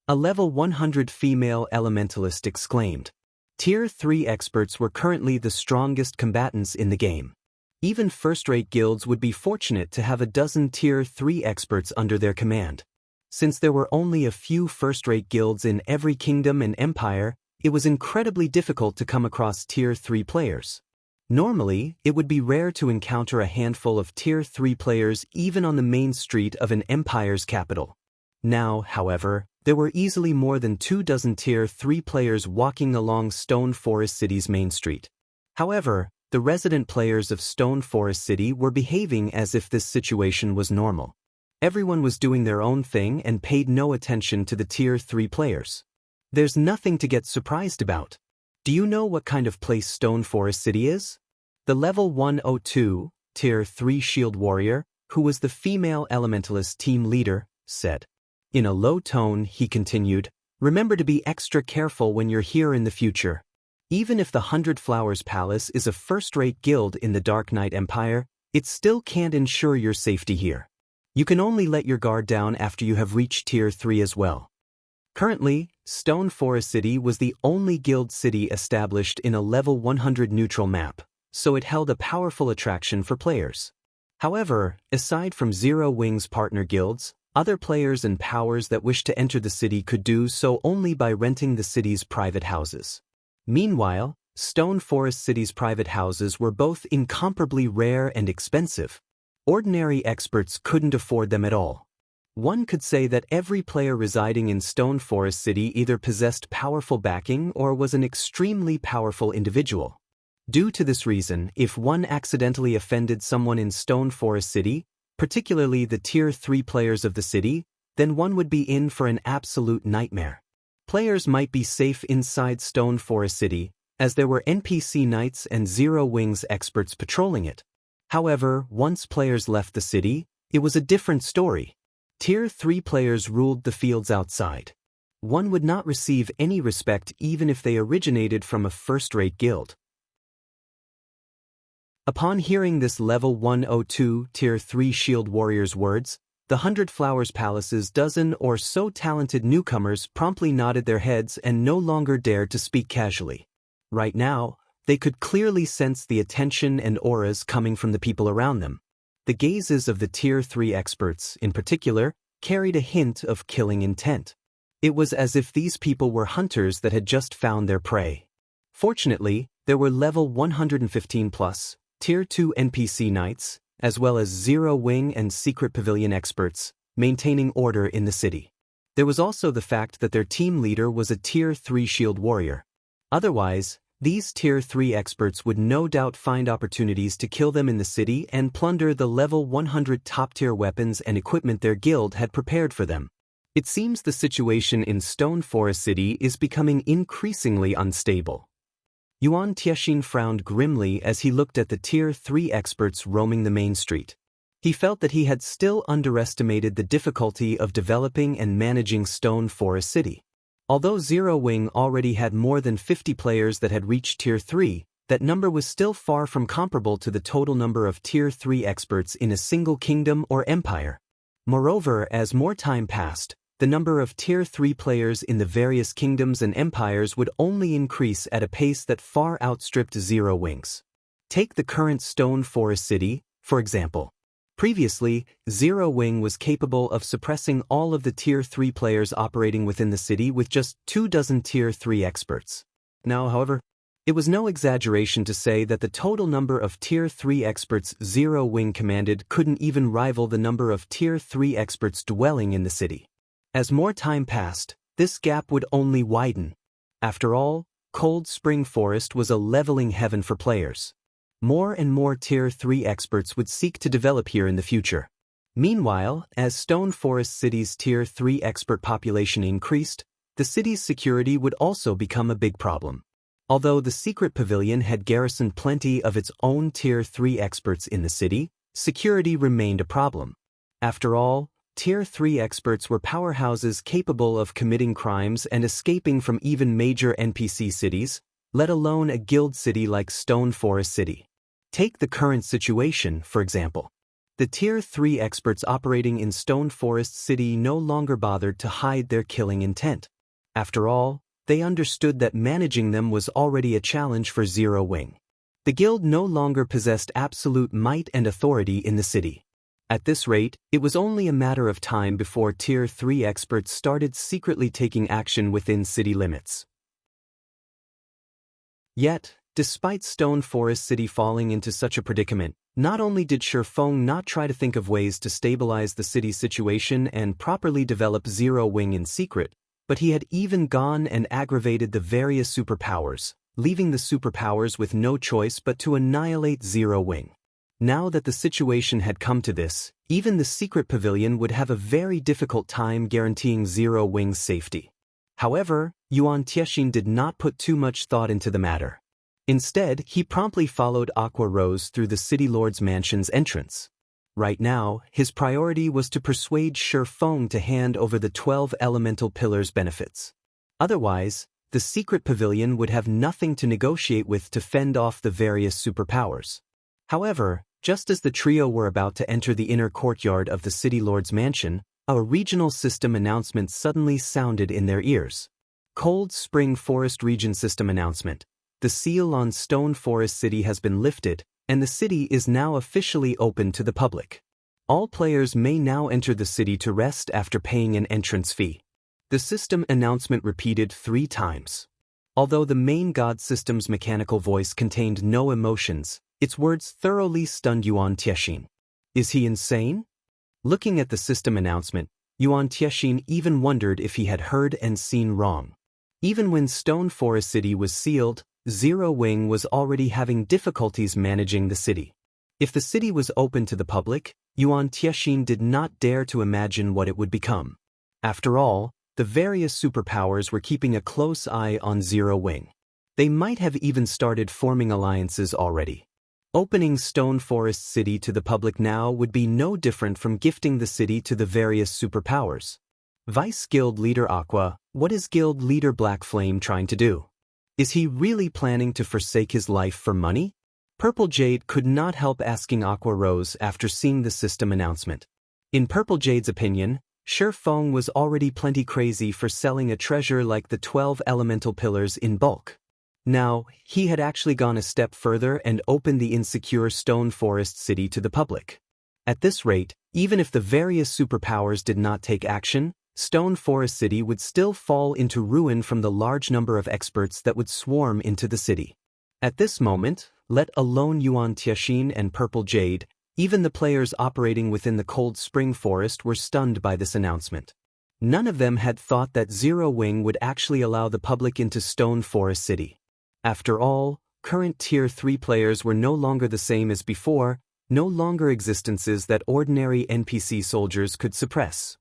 Speaker 1: A level 100 female elementalist exclaimed. Tier 3 experts were currently the strongest combatants in the game. Even first-rate guilds would be fortunate to have a dozen Tier 3 experts under their command. Since there were only a few first-rate guilds in every kingdom and empire, it was incredibly difficult to come across Tier 3 players. Normally, it would be rare to encounter a handful of Tier 3 players even on the main street of an empire's capital. Now, however, there were easily more than 24 Tier 3 players walking along Stone Forest City's main street. However, the resident players of Stone Forest City were behaving as if this situation was normal. Everyone was doing their own thing and paid no attention to the Tier 3 players. There's nothing to get surprised about. Do you know what kind of place Stone Forest City is? The level 102, Tier 3 shield warrior, who was the female elementalist team leader, said. In a low tone, he continued, remember to be extra careful when you're here in the future. Even if the 100 Flowers Palace is a first-rate guild in the Dark Knight Empire, it still can't ensure your safety here. You can only let your guard down after you have reached Tier 3 as well. Currently, Stone Forest City was the only guild city established in a level 100 neutral map, so it held a powerful attraction for players. However, aside from Zero Wing's partner guilds, other players and powers that wished to enter the city could do so only by renting the city's private houses. Meanwhile, Stone Forest City's private houses were both incomparably rare and expensive. Ordinary experts couldn't afford them at all. One could say that every player residing in Stone Forest City either possessed powerful backing or was an extremely powerful individual. Due to this reason, if one accidentally offended someone in Stone Forest City, particularly the Tier 3 players of the city, then one would be in for an absolute nightmare. Players might be safe inside Stone Forest City, as there were NPC knights and Zero Wings experts patrolling it. However, once players left the city, it was a different story. Tier 3 players ruled the fields outside. One would not receive any respect even if they originated from a first-rate guild. Upon hearing this level 102 Tier 3 shield warrior's words, the 100 Flowers Palace's dozen or so talented newcomers promptly nodded their heads and no longer dared to speak casually. Right now, they could clearly sense the attention and auras coming from the people around them. The gazes of the Tier 3 experts, in particular, carried a hint of killing intent. It was as if these people were hunters that had just found their prey. Fortunately, there were level 115 plus, Tier 2 NPC knights, as well as Zero Wing and Secret Pavilion experts, maintaining order in the city. There was also the fact that their team leader was a Tier 3 shield warrior. Otherwise, these Tier 3 experts would no doubt find opportunities to kill them in the city and plunder the level 100 top-tier weapons and equipment their guild had prepared for them. It seems the situation in Stone Forest City is becoming increasingly unstable. Yuan Tiexin frowned grimly as he looked at the Tier 3 experts roaming the main street. He felt that he had still underestimated the difficulty of developing and managing Stone Forest City. Although Zero Wing already had more than 50 players that had reached Tier 3, that number was still far from comparable to the total number of Tier 3 experts in a single kingdom or empire. Moreover, as more time passed, the number of Tier 3 players in the various kingdoms and empires would only increase at a pace that far outstripped Zero Wing's. Take the current Stone Forest City, for example. Previously, Zero Wing was capable of suppressing all of the Tier 3 players operating within the city with just 24 Tier 3 experts. Now, however, it was no exaggeration to say that the total number of Tier 3 experts Zero Wing commanded couldn't even rival the number of Tier 3 experts dwelling in the city. As more time passed, this gap would only widen. After all, Cold Spring Forest was a leveling heaven for players. More and more Tier 3 experts would seek to develop here in the future. Meanwhile, as Stone Forest City's Tier 3 expert population increased, the city's security would also become a big problem. Although the secret pavilion had garrisoned plenty of its own Tier 3 experts in the city, security remained a problem. After all, Tier 3 experts were powerhouses capable of committing crimes and escaping from even major NPC cities, let alone a guild city like Stone Forest City. Take the current situation, for example. The Tier 3 experts operating in Stone Forest City no longer bothered to hide their killing intent. After all, they understood that managing them was already a challenge for Zero Wing. The guild no longer possessed absolute might and authority in the city. At this rate, it was only a matter of time before Tier 3 experts started secretly taking action within city limits. Yet, despite Stone Forest City falling into such a predicament, not only did Feng not try to think of ways to stabilize the city's situation and properly develop Zero Wing in secret, but he had even gone and aggravated the various superpowers, leaving the superpowers with no choice but to annihilate Zero Wing. Now that the situation had come to this, even the secret pavilion would have a very difficult time guaranteeing Zero Wing's safety. However, Yuan Tiexin did not put too much thought into the matter. Instead, he promptly followed Aqua Rose through the City Lord's mansion's entrance. Right now, his priority was to persuade Feng to hand over the 12 elemental pillars' benefits. Otherwise, the secret pavilion would have nothing to negotiate with to fend off the various superpowers. However, just as the trio were about to enter the inner courtyard of the City Lord's mansion, a regional system announcement suddenly sounded in their ears. Cold Spring Forest Region System Announcement. The seal on Stone Forest City has been lifted, and the city is now officially open to the public. All players may now enter the city to rest after paying an entrance fee. The system announcement repeated 3 times. Although the main god system's mechanical voice contained no emotions, its words thoroughly stunned Yuan Tiexin. Is he insane? Looking at the system announcement, Yuan Tiexin even wondered if he had heard and seen wrong. Even when Stone Forest City was sealed, Zero Wing was already having difficulties managing the city. If the city was open to the public, Yuan Tiexin did not dare to imagine what it would become. After all, the various superpowers were keeping a close eye on Zero Wing. They might have even started forming alliances already. Opening Stone Forest City to the public now would be no different from gifting the city to the various superpowers. Vice Guild Leader Aqua, what is Guild Leader Black Flame trying to do? Is he really planning to forsake his life for money? Purple Jade could not help asking Aqua Rose after seeing the system announcement. In Purple Jade's opinion, Feng was already plenty crazy for selling a treasure like the 12 elemental pillars in bulk. Now, he had actually gone a step further and opened the insecure Stone Forest City to the public. At this rate, even if the various superpowers did not take action, Stone Forest City would still fall into ruin from the large number of experts that would swarm into the city. At this moment, let alone Yuan Tiexin and Purple Jade, even the players operating within the Cold Spring Forest were stunned by this announcement. None of them had thought that Zero Wing would actually allow the public into Stone Forest City. After all, current Tier 3 players were no longer the same as before, no longer existences that ordinary NPC soldiers could suppress.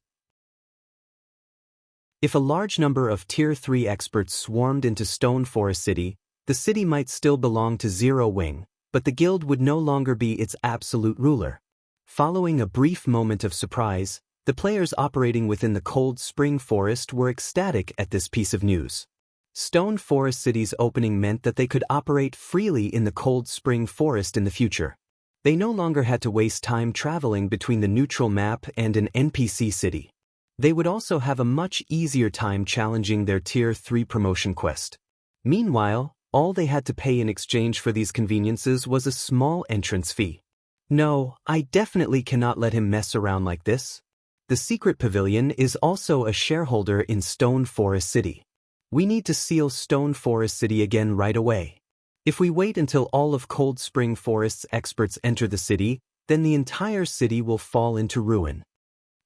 Speaker 1: If a large number of Tier 3 experts swarmed into Stone Forest City, the city might still belong to Zero Wing, but the guild would no longer be its absolute ruler. Following a brief moment of surprise, the players operating within the Cold Spring Forest were ecstatic at this piece of news. Stone Forest City's opening meant that they could operate freely in the Cold Spring Forest in the future. They no longer had to waste time traveling between the neutral map and an NPC city. They would also have a much easier time challenging their Tier 3 promotion quest. Meanwhile, all they had to pay in exchange for these conveniences was a small entrance fee. No, I definitely cannot let him mess around like this. The Secret Pavilion is also a shareholder in Stone Forest City. We need to seal Stone Forest City again right away. If we wait until all of Cold Spring Forest's experts enter the city, then the entire city will fall into ruin.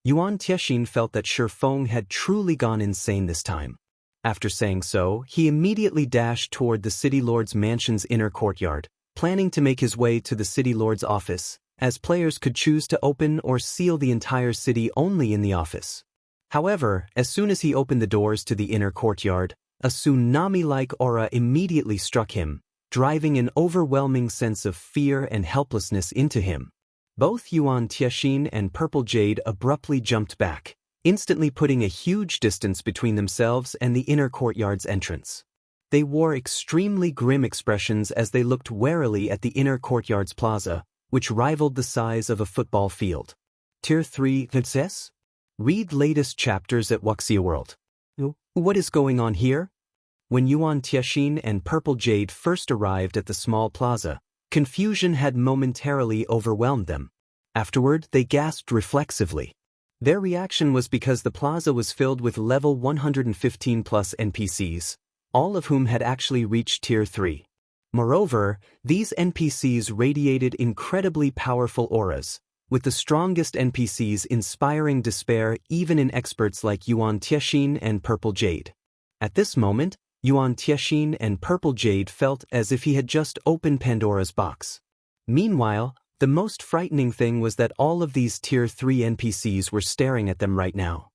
Speaker 1: Yuan Tiexin felt that Feng had truly gone insane this time. After saying so, he immediately dashed toward the City Lord's mansion's inner courtyard, planning to make his way to the City Lord's office, as players could choose to open or seal the entire city only in the office. However, as soon as he opened the doors to the inner courtyard, a tsunami-like aura immediately struck him, driving an overwhelming sense of fear and helplessness into him. Both Yuan Tiexin and Purple Jade abruptly jumped back, instantly putting a huge distance between themselves and the inner courtyard's entrance. They wore extremely grim expressions as they looked warily at the inner courtyard's plaza, which rivaled the size of a football field. Tier 3 Success? Read latest chapters at Wuxia World. What is going on here? When Yuan Tiexin and Purple Jade first arrived at the small plaza, confusion had momentarily overwhelmed them. Afterward, they gasped reflexively. Their reaction was because the plaza was filled with level 115 plus NPCs, all of whom had actually reached Tier 3. Moreover, these NPCs radiated incredibly powerful auras, with the strongest NPCs inspiring despair even in experts like Yuan Tiexin and Purple Jade. At this moment, Yuan Tiexin and Purple Jade felt as if he had just opened Pandora's box. Meanwhile, the most frightening thing was that all of these Tier 3 NPCs were staring at them right now.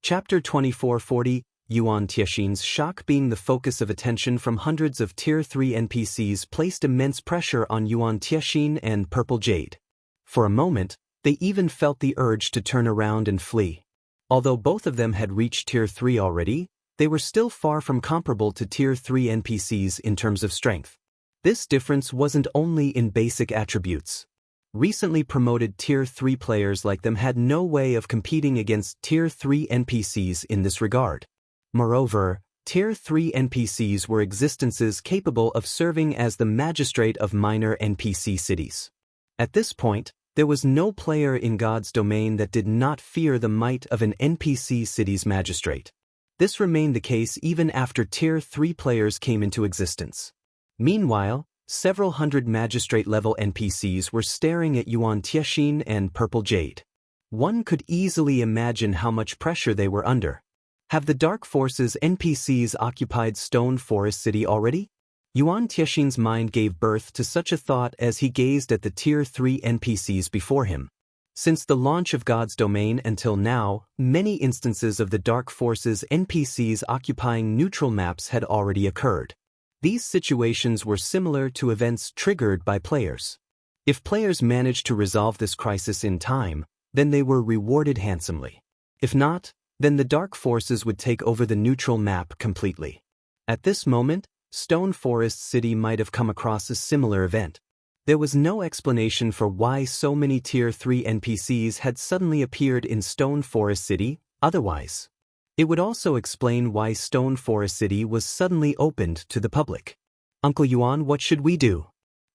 Speaker 1: Chapter 2440, Yuan Tiexin's shock being the focus of attention from hundreds of Tier 3 NPCs placed immense pressure on Yuan Tiexin and Purple Jade. For a moment, they even felt the urge to turn around and flee. Although both of them had reached Tier 3 already, they were still far from comparable to Tier 3 NPCs in terms of strength. This difference wasn't only in basic attributes. Recently promoted Tier 3 players like them had no way of competing against Tier 3 NPCs in this regard. Moreover, Tier 3 NPCs were existences capable of serving as the magistrate of minor NPC cities. At this point, there was no player in God's domain that did not fear the might of an NPC city's magistrate. This remained the case even after Tier 3 players came into existence. Meanwhile, several hundred magistrate-level NPCs were staring at Yuan Tiexin and Purple Jade. One could easily imagine how much pressure they were under. Have the Dark Forces NPCs occupied Stone Forest City already? Yuan Tiexin's mind gave birth to such a thought as he gazed at the Tier 3 NPCs before him. Since the launch of God's Domain until now, many instances of the Dark Forces NPCs occupying neutral maps had already occurred. These situations were similar to events triggered by players. If players managed to resolve this crisis in time, then they were rewarded handsomely. If not, then the Dark Forces would take over the neutral map completely. At this moment, Stone Forest City might have come across a similar event. There was no explanation for why so many Tier 3 NPCs had suddenly appeared in Stone Forest City, otherwise. It would also explain why Stone Forest City was suddenly opened to the public. Uncle Yuan, what should we do?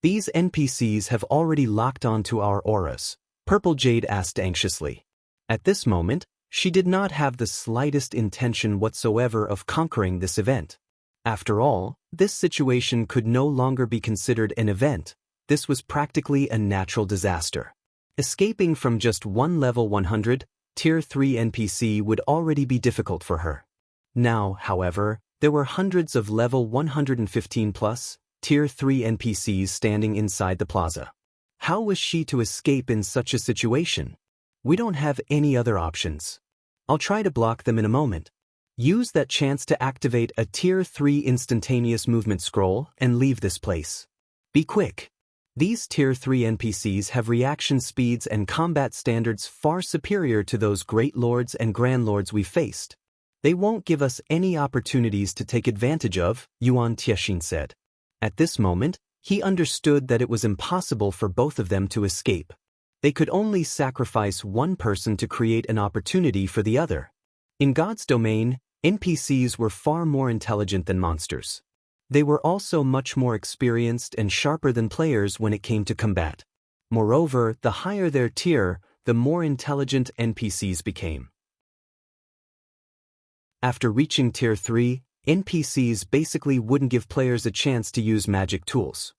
Speaker 1: These NPCs have already locked onto our auras, Purple Jade asked anxiously. At this moment, she did not have the slightest intention whatsoever of conquering this event. After all, this situation could no longer be considered an event. This was practically a natural disaster. Escaping from just one level 100, Tier 3 NPC would already be difficult for her. Now, however, there were hundreds of level 115 plus, Tier 3 NPCs standing inside the plaza. How was she to escape in such a situation? We don't have any other options. I'll try to block them in a moment. Use that chance to activate a Tier 3 instantaneous movement scroll and leave this place. Be quick. These Tier 3 NPCs have reaction speeds and combat standards far superior to those Great Lords and Grand Lords we faced. They won't give us any opportunities to take advantage of, Yuan Tiexin said. At this moment, he understood that it was impossible for both of them to escape. They could only sacrifice one person to create an opportunity for the other. In God's domain, NPCs were far more intelligent than monsters. They were also much more experienced and sharper than players when it came to combat. Moreover, the higher their tier, the more intelligent NPCs became. After reaching Tier 3, NPCs basically wouldn't give players a chance to use magic tools.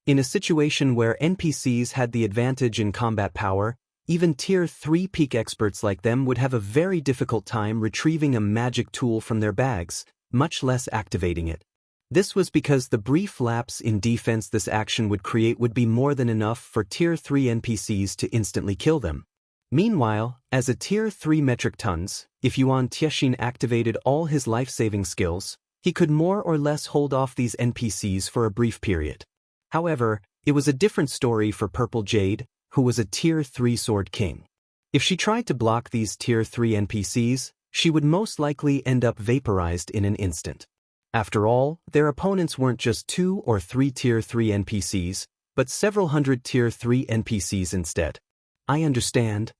Speaker 1: In a situation where NPCs had the advantage in combat power, even Tier 3 peak experts like them would have a very difficult time retrieving a magic tool from their bags, much less activating it. This was because the brief lapse in defense this action would create would be more than enough for Tier 3 NPCs to instantly kill them. Meanwhile, as a Tier 3 metric tons, if Yuan Tiexin activated all his life-saving skills, he could more or less hold off these NPCs for a brief period. However, it was a different story for Purple Jade, who was a Tier 3 Sword King. If she tried to block these Tier 3 NPCs, she would most likely end up vaporized in an instant. After all, their opponents weren't just 2 or 3 Tier 3 NPCs, but several hundred Tier 3 NPCs instead. I understand.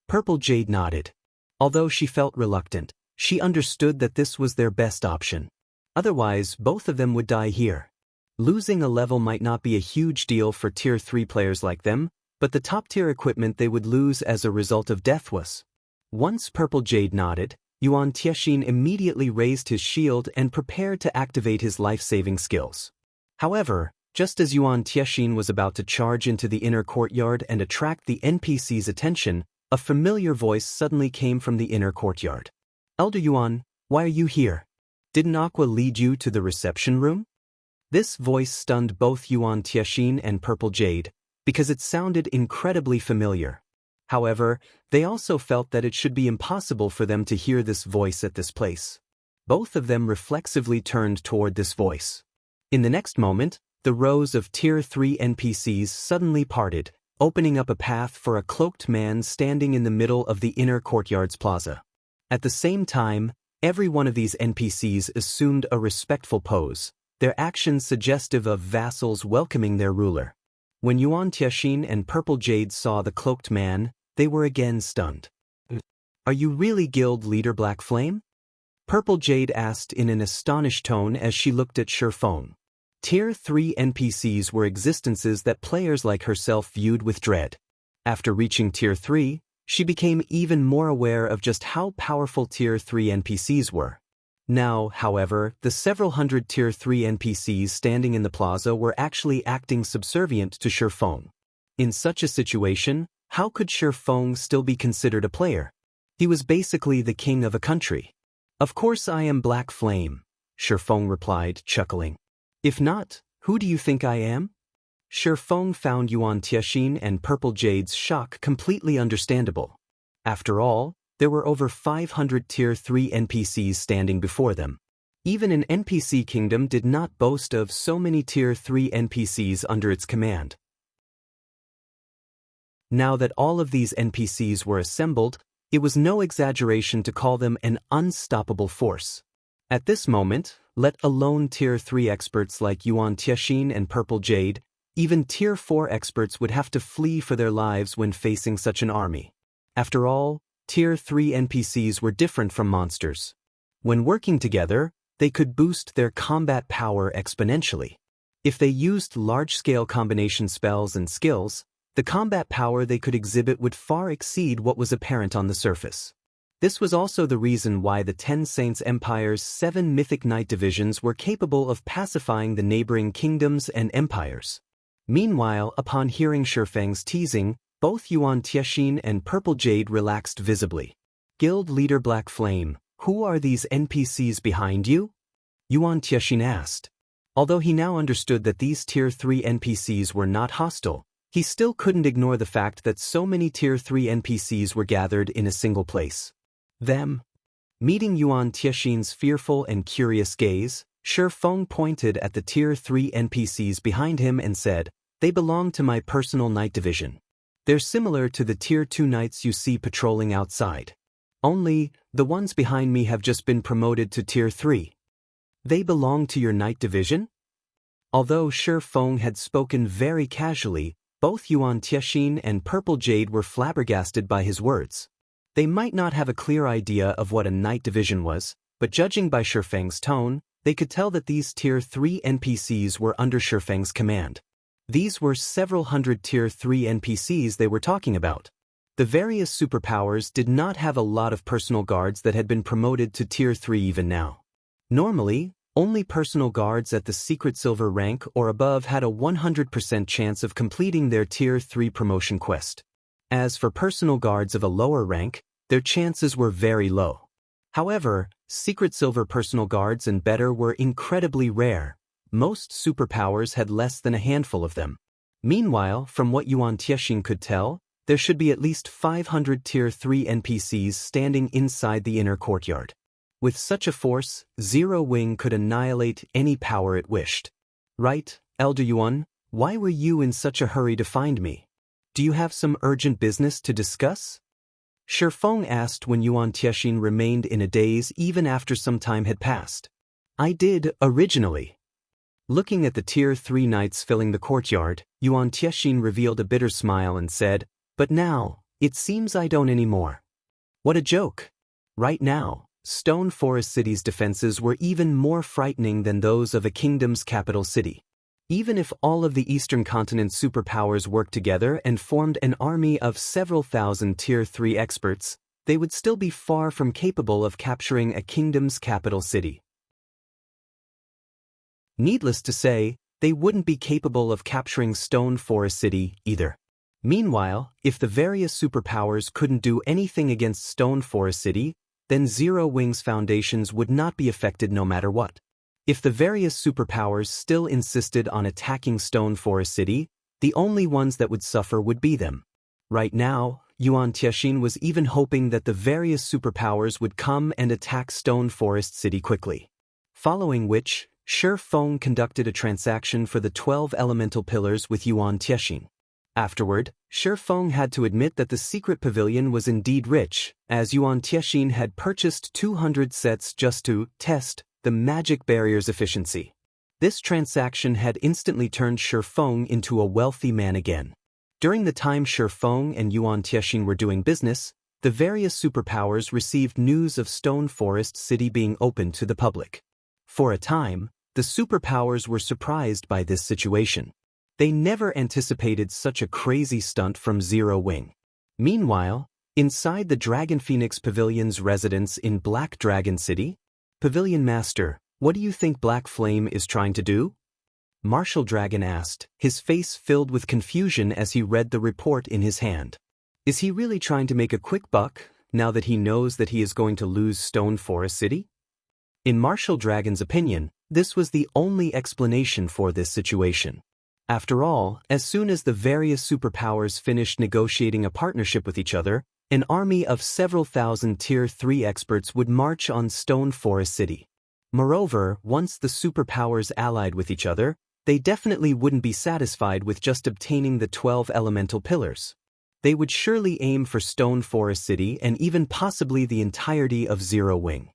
Speaker 1: Purple Jade nodded. Although she felt reluctant, she understood that this was their best option. Otherwise, both of them would die here. Losing a level might not be a huge deal for Tier 3 players like them, but the top-tier equipment they would lose as a result of death was. Once Purple Jade nodded, Yuan Tiexin immediately raised his shield and prepared to activate his life-saving skills. However, just as Yuan Tiexin was about to charge into the inner courtyard and attract the NPC's attention, a familiar voice suddenly came from the inner courtyard. Elder Yuan, why are you here? Didn't Aqua lead you to the reception room? This voice stunned both Yuan Tiexin and Purple Jade, because it sounded incredibly familiar. However, they also felt that it should be impossible for them to hear this voice at this place. Both of them reflexively turned toward this voice. In the next moment, the rows of Tier 3 NPCs suddenly parted, opening up a path for a cloaked man standing in the middle of the inner courtyard's plaza. At the same time, every one of these NPCs assumed a respectful pose, their actions suggestive of vassals welcoming their ruler. When Yuan Tiexin and Purple Jade saw the cloaked man, they were again stunned. Are you really Guild Leader Black Flame? Purple Jade asked in an astonished tone as she looked at Feng. Tier 3 NPCs were existences that players like herself viewed with dread. After reaching Tier 3, she became even more aware of just how powerful Tier 3 NPCs were. Now, however, the several hundred Tier 3 NPCs standing in the plaza were actually acting subservient to Feng. In such a situation, how could Feng still be considered a player? He was basically the king of a country. Of course I am Black Flame, Feng replied, chuckling. If not, who do you think I am? Feng found Yuan Tiexin and Purple Jade's shock completely understandable. After all, there were over 500 Tier 3 NPCs standing before them. Even an NPC kingdom did not boast of so many Tier 3 NPCs under its command. Now that all of these NPCs were assembled, it was no exaggeration to call them an unstoppable force. At this moment, let alone Tier 3 experts like Yuan Tiexin and Purple Jade, even Tier 4 experts would have to flee for their lives when facing such an army. After all, Tier 3 NPCs were different from monsters. When working together, they could boost their combat power exponentially. If they used large-scale combination spells and skills, the combat power they could exhibit would far exceed what was apparent on the surface. This was also the reason why the 10 Saints Empire's 7 Mythic Knight divisions were capable of pacifying the neighboring kingdoms and empires. Meanwhile, upon hearing Feng's teasing, both Yuan Tiexin and Purple Jade relaxed visibly. Guild Leader Black Flame, who are these NPCs behind you? Yuan Tiexin asked. Although he now understood that these Tier 3 NPCs were not hostile, he still couldn't ignore the fact that so many Tier 3 NPCs were gathered in a single place. Them. Meeting Yuan Tiexin's fearful and curious gaze, Feng pointed at the Tier 3 NPCs behind him and said, They belong to my personal night division. They're similar to the Tier 2 knights you see patrolling outside. Only, the ones behind me have just been promoted to Tier 3. They belong to your night division? Although Feng had spoken very casually, both Yuan Tiexin and Purple Jade were flabbergasted by his words. They might not have a clear idea of what a night division was, but judging by Feng's tone, they could tell that these Tier 3 NPCs were under Feng's command. These were several hundred Tier 3 NPCs they were talking about. The various superpowers did not have a lot of personal guards that had been promoted to Tier 3 even now. Normally, only personal guards at the secret silver rank or above had a 100% chance of completing their Tier 3 promotion quest. As for personal guards of a lower rank, their chances were very low. However, secret silver personal guards and better were incredibly rare. Most superpowers had less than a handful of them. Meanwhile, from what Yuan Tiexin could tell, there should be at least 500 Tier 3 NPCs standing inside the inner courtyard. With such a force, Zero Wing could annihilate any power it wished. Right, Elder Yuan, why were you in such a hurry to find me? Do you have some urgent business to discuss? Feng asked when Yuan Tiexin remained in a daze even after some time had passed. I did, originally. Looking at the Tier 3 knights filling the courtyard, Yuan Tiexin revealed a bitter smile and said, but now, it seems I don't anymore. What a joke. Right now, Stone Forest City's defenses were even more frightening than those of a kingdom's capital city. Even if all of the Eastern Continent's superpowers worked together and formed an army of several thousand Tier 3 experts, they would still be far from capable of capturing a kingdom's capital city. Needless to say, they wouldn't be capable of capturing Stone Forest City either. Meanwhile, if the various superpowers couldn't do anything against Stone Forest City, then Zero Wing's foundations would not be affected no matter what. If the various superpowers still insisted on attacking Stone Forest City, the only ones that would suffer would be them. Right now, Yuan Tiexin was even hoping that the various superpowers would come and attack Stone Forest City quickly. Following which, Feng conducted a transaction for the 12 elemental pillars with Yuan Tiexin. Afterward, Feng had to admit that the secret pavilion was indeed rich, as Yuan Tiexin had purchased 200 sets just to test the magic barrier's efficiency. This transaction had instantly turned Feng into a wealthy man again. During the time Feng and Yuan Tiexin were doing business, the various superpowers received news of Stone Forest City being open to the public. For a time, the superpowers were surprised by this situation. They never anticipated such a crazy stunt from Zero Wing. Meanwhile, inside the Dragon Phoenix Pavilion's residence in Black Dragon City, Pavilion Master, what do you think Black Flame is trying to do? Martial Dragon asked, his face filled with confusion as he read the report in his hand. Is he really trying to make a quick buck, now that he knows that he is going to lose Stone Forest City? In Martial Dragon's opinion, this was the only explanation for this situation. After all, as soon as the various superpowers finished negotiating a partnership with each other, an army of several thousand Tier 3 experts would march on Stone Forest City. Moreover, once the superpowers allied with each other, they definitely wouldn't be satisfied with just obtaining the 12 elemental pillars. They would surely aim for Stone Forest City and even possibly the entirety of Zero Wing.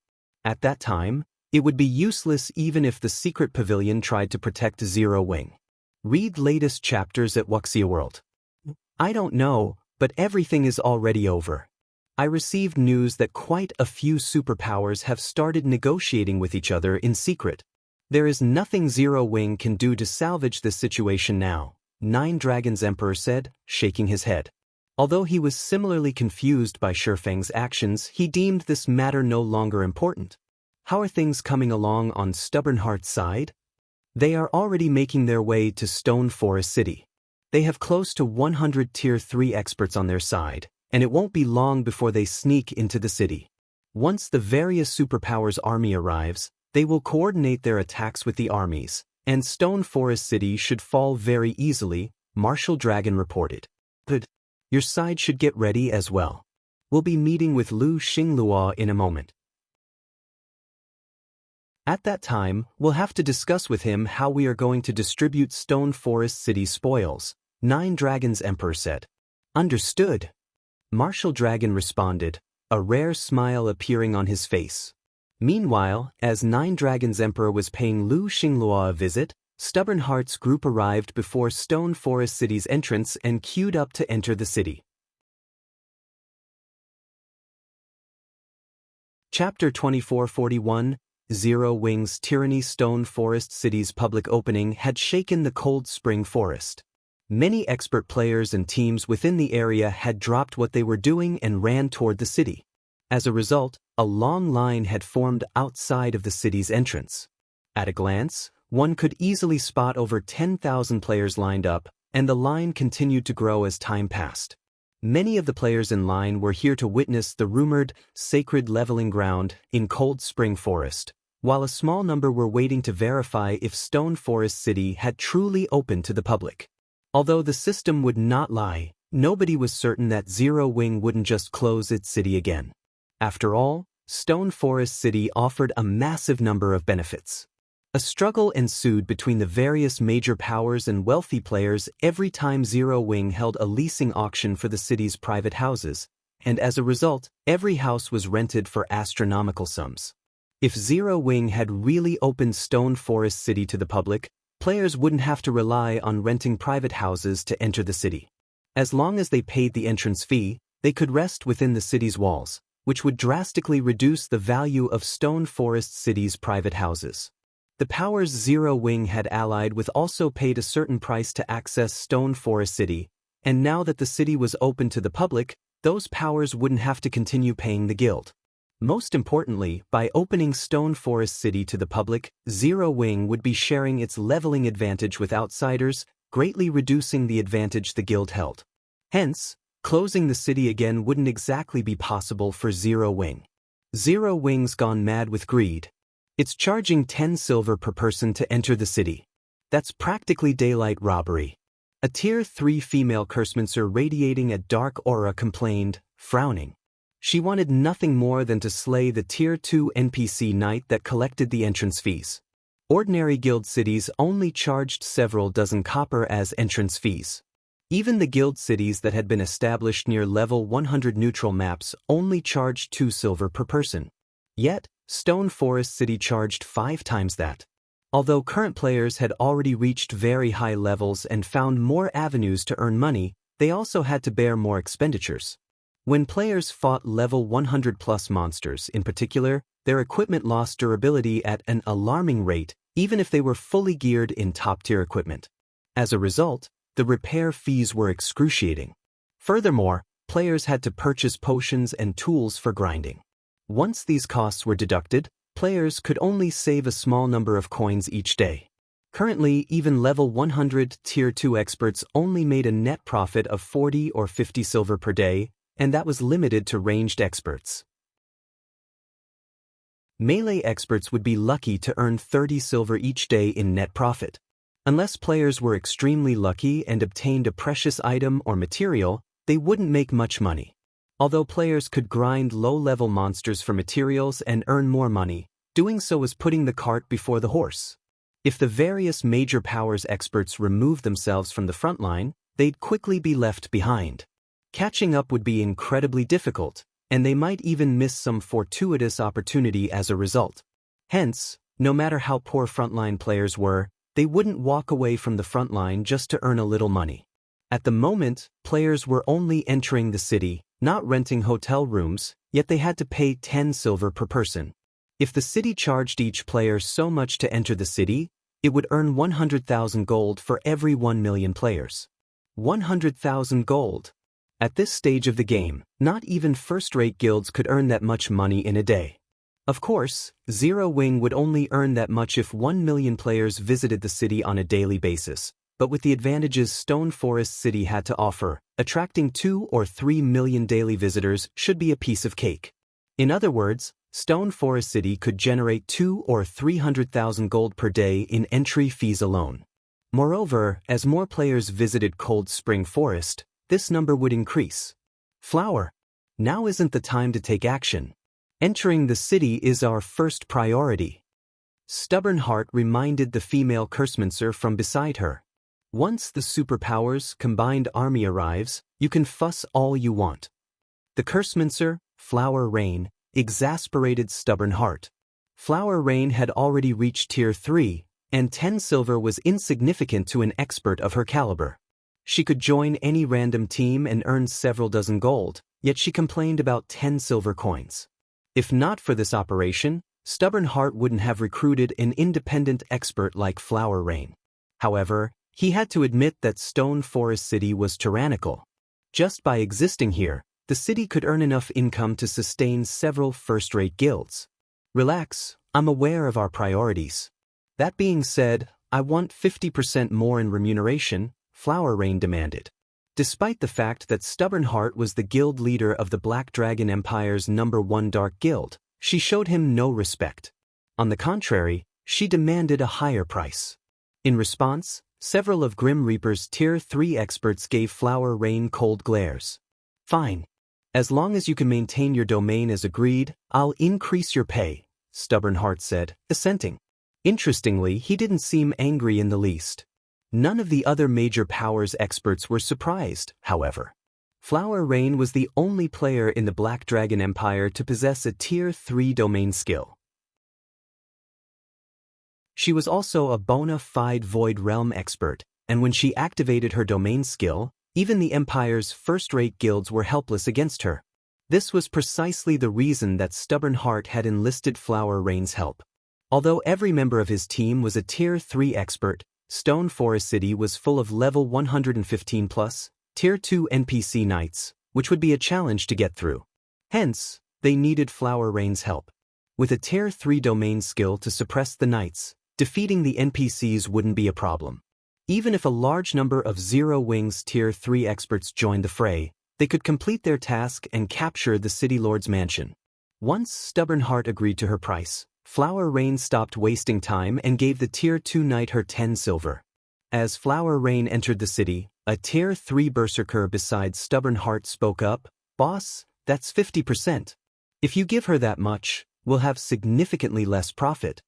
Speaker 1: At that time, it would be useless even if the secret pavilion tried to protect Zero Wing. Read latest chapters at Wuxia World. I don't know, but everything is already over. I received news that quite a few superpowers have started negotiating with each other in secret. There is nothing Zero Wing can do to salvage this situation now, Nine Dragons Emperor said, shaking his head. Although he was similarly confused by Feng's actions, he deemed this matter no longer important. How are things coming along on Stubbornheart's side? They are already making their way to Stone Forest City. They have close to 100 Tier 3 experts on their side, and it won't be long before they sneak into the city. Once the various superpowers' army arrives, they will coordinate their attacks with the armies, and Stone Forest City should fall very easily, Martial Dragon reported. But your side should get ready as well. We'll be meeting with Lu Xinglua in a moment. At that time, we'll have to discuss with him how we are going to distribute Stone Forest City spoils, Nine Dragons Emperor said. Understood. Martial Dragon responded, a rare smile appearing on his face. Meanwhile, as Nine Dragons Emperor was paying Lu Xinglua a visit, Stubborn Heart's group arrived before Stone Forest City's entrance and queued up to enter the city. Chapter 2441, Zero Wings Tyranny. Stone Forest City's public opening had shaken the Cold Spring Forest. Many expert players and teams within the area had dropped what they were doing and ran toward the city. As a result, a long line had formed outside of the city's entrance. At a glance, one could easily spot over 10,000 players lined up, and the line continued to grow as time passed. Many of the players in line were here to witness the rumored sacred leveling ground in Cold Spring Forest, while a small number were waiting to verify if Stone Forest City had truly opened to the public. Although the system would not lie, nobody was certain that Zero Wing wouldn't just close its city again. After all, Stone Forest City offered a massive number of benefits. A struggle ensued between the various major powers and wealthy players every time Zero Wing held a leasing auction for the city's private houses, and as a result, every house was rented for astronomical sums. If Zero Wing had really opened Stone Forest City to the public, players wouldn't have to rely on renting private houses to enter the city. As long as they paid the entrance fee, they could rest within the city's walls, which would drastically reduce the value of Stone Forest City's private houses. The powers Zero Wing had allied with also paid a certain price to access Stone Forest City, and now that the city was open to the public, those powers wouldn't have to continue paying the guild. Most importantly, by opening Stone Forest City to the public, Zero Wing would be sharing its leveling advantage with outsiders, greatly reducing the advantage the guild held. Hence, closing the city again wouldn't exactly be possible for Zero Wing. Zero Wing's gone mad with greed. It's charging 10 silver per person to enter the city. That's practically daylight robbery. A Tier 3 female cursemancer radiating a dark aura complained, frowning. She wanted nothing more than to slay the Tier 2 NPC knight that collected the entrance fees. Ordinary guild cities only charged several dozen copper as entrance fees. Even the guild cities that had been established near level 100 neutral maps only charged 2 silver per person. Yet, Stone Forest City charged 5 times that. Although current players had already reached very high levels and found more avenues to earn money, they also had to bear more expenditures. When players fought level 100 plus monsters in particular, their equipment lost durability at an alarming rate, even if they were fully geared in top-tier equipment. As a result, the repair fees were excruciating. Furthermore, players had to purchase potions and tools for grinding. Once these costs were deducted, players could only save a small number of coins each day. Currently, even level 100 Tier 2 experts only made a net profit of 40 or 50 silver per day, and that was limited to ranged experts. Melee experts would be lucky to earn 30 silver each day in net profit. Unless players were extremely lucky and obtained a precious item or material, they wouldn't make much money. Although players could grind low-level monsters for materials and earn more money, doing so was putting the cart before the horse. If the various major powers experts removed themselves from the front line, they'd quickly be left behind. Catching up would be incredibly difficult, and they might even miss some fortuitous opportunity as a result. Hence, no matter how poor frontline players were, they wouldn't walk away from the front line just to earn a little money. At the moment, players were only entering the city, not renting hotel rooms, yet they had to pay 10 silver per person. If the city charged each player so much to enter the city, it would earn 100,000 gold for every 1 million players. 100,000 gold. At this stage of the game, not even first-rate guilds could earn that much money in a day. Of course, Zero Wing would only earn that much if 1 million players visited the city on a daily basis, but with the advantages Stone Forest City had to offer, attracting 2 or 3 million daily visitors should be a piece of cake. In other words, Stone Forest City could generate 2 or 300,000 gold per day in entry fees alone. Moreover, as more players visited Cold Spring Forest, this number would increase. Flower. Now isn't the time to take action. Entering the city is our first priority. Stubborn Heart reminded the female Cursmancer from beside her. Once the superpowers combined army arrives, you can fuss all you want. The Cursmancer, Flower Rain, exasperated Stubborn Heart. Flower Rain had already reached Tier 3, and 10 silver was insignificant to an expert of her caliber. She could join any random team and earn several dozen gold, yet she complained about 10 silver coins. If not for this operation, Stubborn Heart wouldn't have recruited an independent expert like Flower Rain. However, he had to admit that Stone Forest City was tyrannical. Just by existing here, the city could earn enough income to sustain several first-rate guilds. Relax, I'm aware of our priorities. That being said, I want 50% more in remuneration, Flower Rain demanded. Despite the fact that Stubborn Heart was the guild leader of the Black Dragon Empire's #1 Dark Guild, she showed him no respect. On the contrary, she demanded a higher price. In response, several of Grim Reaper's Tier 3 experts gave Flower Rain cold glares. Fine. As long as you can maintain your domain as agreed, I'll increase your pay, Stubborn Heart said, assenting. Interestingly, he didn't seem angry in the least. None of the other major powers experts were surprised, however. Flower Rain was the only player in the Black Dragon Empire to possess a Tier 3 domain skill. She was also a bona fide Void Realm expert, and when she activated her domain skill, even the Empire's first-rate guilds were helpless against her. This was precisely the reason that Stubborn Heart had enlisted Flower Rain's help. Although every member of his team was a Tier 3 expert, Stone Forest City was full of level 115+, Tier 2 NPC knights, which would be a challenge to get through. Hence, they needed Flower Rain's help. With a Tier 3 domain skill to suppress the knights, defeating the NPCs wouldn't be a problem. Even if a large number of Zero Wings Tier 3 experts joined the fray, they could complete their task and capture the City Lord's mansion. Once Stubborn Heart agreed to her price, Flower Rain stopped wasting time and gave the Tier 2 knight her 10 silver. As Flower Rain entered the city, a Tier 3 berserker beside Stubborn Heart spoke up, "Boss, that's 50%. If you give her that much, we'll have significantly less profit."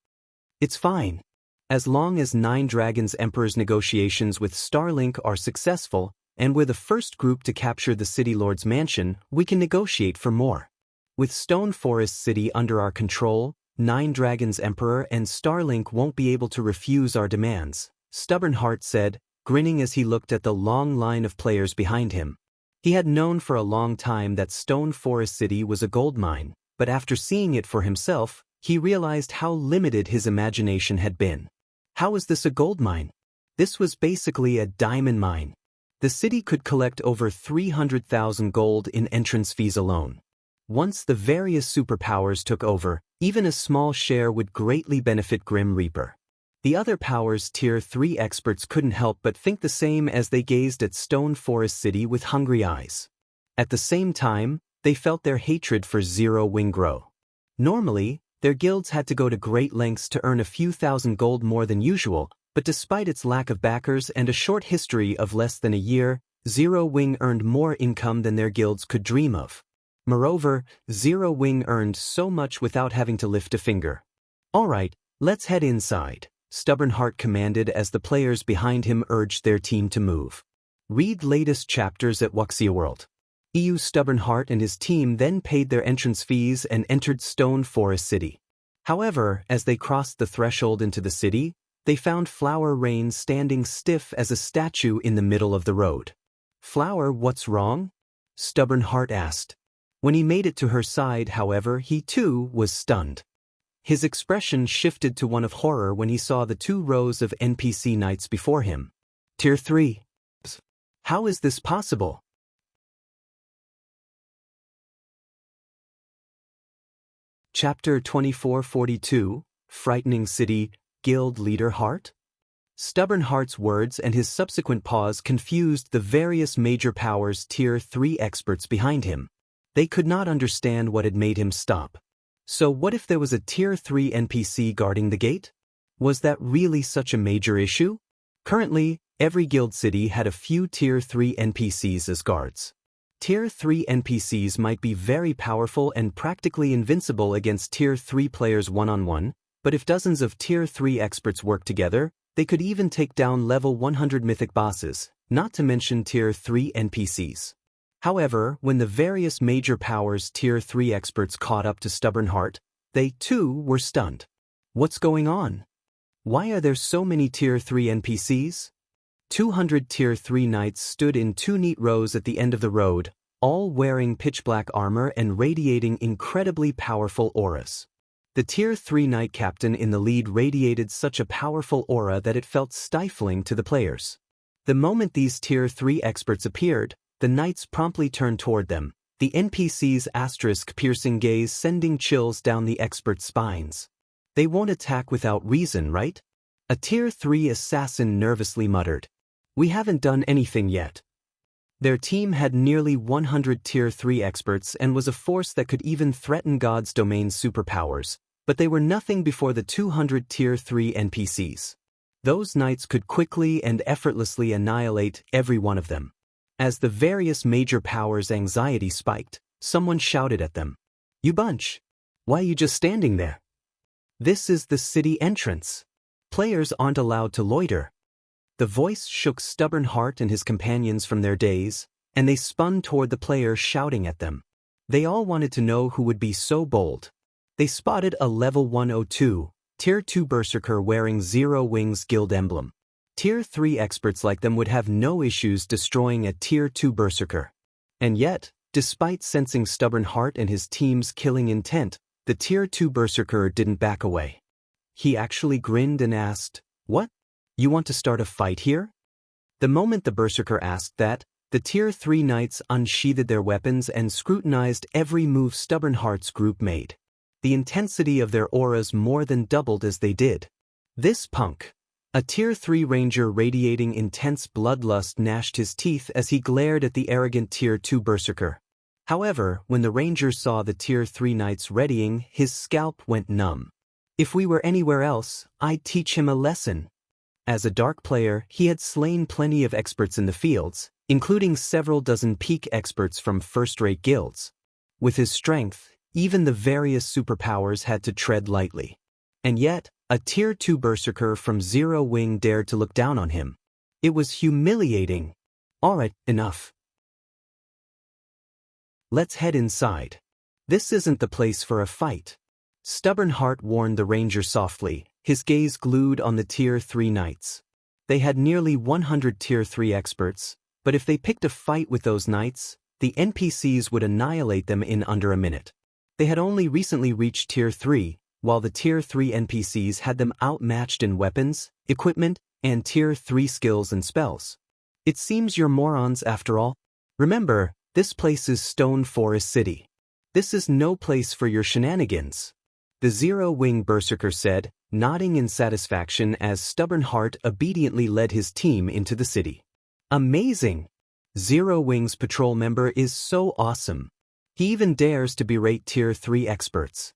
Speaker 1: "It's fine. As long as 9 Dragons Emperor's negotiations with Starlink are successful, and we're the first group to capture the City Lord's mansion, we can negotiate for more. With Stone Forest City under our control, 9 Dragons Emperor and Starlink won't be able to refuse our demands," Stubborn Heart said, grinning as he looked at the long line of players behind him. He had known for a long time that Stone Forest City was a gold mine, but after seeing it for himself, he realized how limited his imagination had been. How was this a gold mine? This was basically a diamond mine. The city could collect over 300,000 gold in entrance fees alone. Once the various superpowers took over, even a small share would greatly benefit Grim Reaper. The other powers Tier 3 experts couldn't help but think the same as they gazed at Stone Forest City with hungry eyes. At the same time, they felt their hatred for Zero Wing grow. Normally, their guilds had to go to great lengths to earn a few thousand gold more than usual, but despite its lack of backers and a short history of less than a year, Zero Wing earned more income than their guilds could dream of. Moreover, Zero Wing earned so much without having to lift a finger. "All right, let's head inside," Stubborn Heart commanded as the players behind him urged their team to move. Read latest chapters at Wuxia World. EU Stubborn Heart and his team then paid their entrance fees and entered Stone Forest City. However, as they crossed the threshold into the city, they found Flower Rain standing stiff as a statue in the middle of the road. "Flower, what's wrong?" Stubborn Heart asked. When he made it to her side, however, he too was stunned. His expression shifted to one of horror when he saw the 2 rows of NPC knights before him. "Tier 3. How is this possible?" Chapter 2442, Frightening City, Guild Leader Heart? Stubborn Heart's words and his subsequent pause confused the various major powers Tier 3 experts behind him. They could not understand what had made him stop. So what if there was a Tier 3 NPC guarding the gate? Was that really such a major issue? Currently, every guild city had a few Tier 3 NPCs as guards. Tier 3 NPCs might be very powerful and practically invincible against Tier 3 players one-on-one, but if dozens of Tier 3 experts worked together, they could even take down level 100 mythic bosses, not to mention Tier 3 NPCs. However, when the various major powers Tier 3 experts caught up to Stubborn Heart, they too were stunned. What's going on? Why are there so many Tier 3 NPCs? 200 Tier 3 knights stood in 2 neat rows at the end of the road, all wearing pitch-black armor and radiating incredibly powerful auras. The Tier 3 knight captain in the lead radiated such a powerful aura that it felt stifling to the players. The moment these Tier 3 experts appeared, the knights promptly turned toward them, the NPC's asterisk-piercing gaze sending chills down the experts' spines. They won't attack without reason, right? A Tier 3 assassin nervously muttered. We haven't done anything yet. Their team had nearly 100 Tier 3 experts and was a force that could even threaten God's domain superpowers, but they were nothing before the 200 Tier 3 NPCs. Those knights could quickly and effortlessly annihilate every one of them. As the various major powers' anxiety spiked, someone shouted at them. You bunch! Why are you just standing there? This is the city entrance. Players aren't allowed to loiter. The voice shook Stubborn Heart and his companions from their daze, and they spun toward the player shouting at them. They all wanted to know who would be so bold. They spotted a level 102, Tier 2 Berserker wearing Zero Wings guild emblem. Tier 3 experts like them would have no issues destroying a Tier 2 Berserker. And yet, despite sensing Stubborn Heart and his team's killing intent, the Tier 2 Berserker didn't back away. He actually grinned and asked, "What? You want to start a fight here?" The moment the Berserker asked that, the Tier 3 knights unsheathed their weapons and scrutinized every move Stubborn Heart's group made. The intensity of their auras more than doubled as they did. This punk! A Tier 3 ranger radiating intense bloodlust gnashed his teeth as he glared at the arrogant Tier 2 Berserker. However, when the ranger saw the Tier 3 knights readying, his scalp went numb. If we were anywhere else, I'd teach him a lesson. As a dark player, he had slain plenty of experts in the fields, including several dozen peak experts from first-rate guilds. With his strength, even the various superpowers had to tread lightly. And yet, a Tier 2 Berserker from Zero Wing dared to look down on him. It was humiliating. Alright, enough. Let's head inside. This isn't the place for a fight. Stubborn Heart warned the ranger softly, his gaze glued on the Tier 3 knights. They had nearly 100 Tier 3 experts, but if they picked a fight with those knights, the NPCs would annihilate them in under a minute. They had only recently reached Tier 3, while the Tier 3 NPCs had them outmatched in weapons, equipment, and Tier 3 skills and spells. It seems you're morons after all. Remember, this place is Stone Forest City. This is no place for your shenanigans. The Zero Wing Berserker said, nodding in satisfaction as Stubborn Heart obediently led his team into the city. Amazing! Zero Wing's patrol member is so awesome. He even dares to berate Tier 3 experts.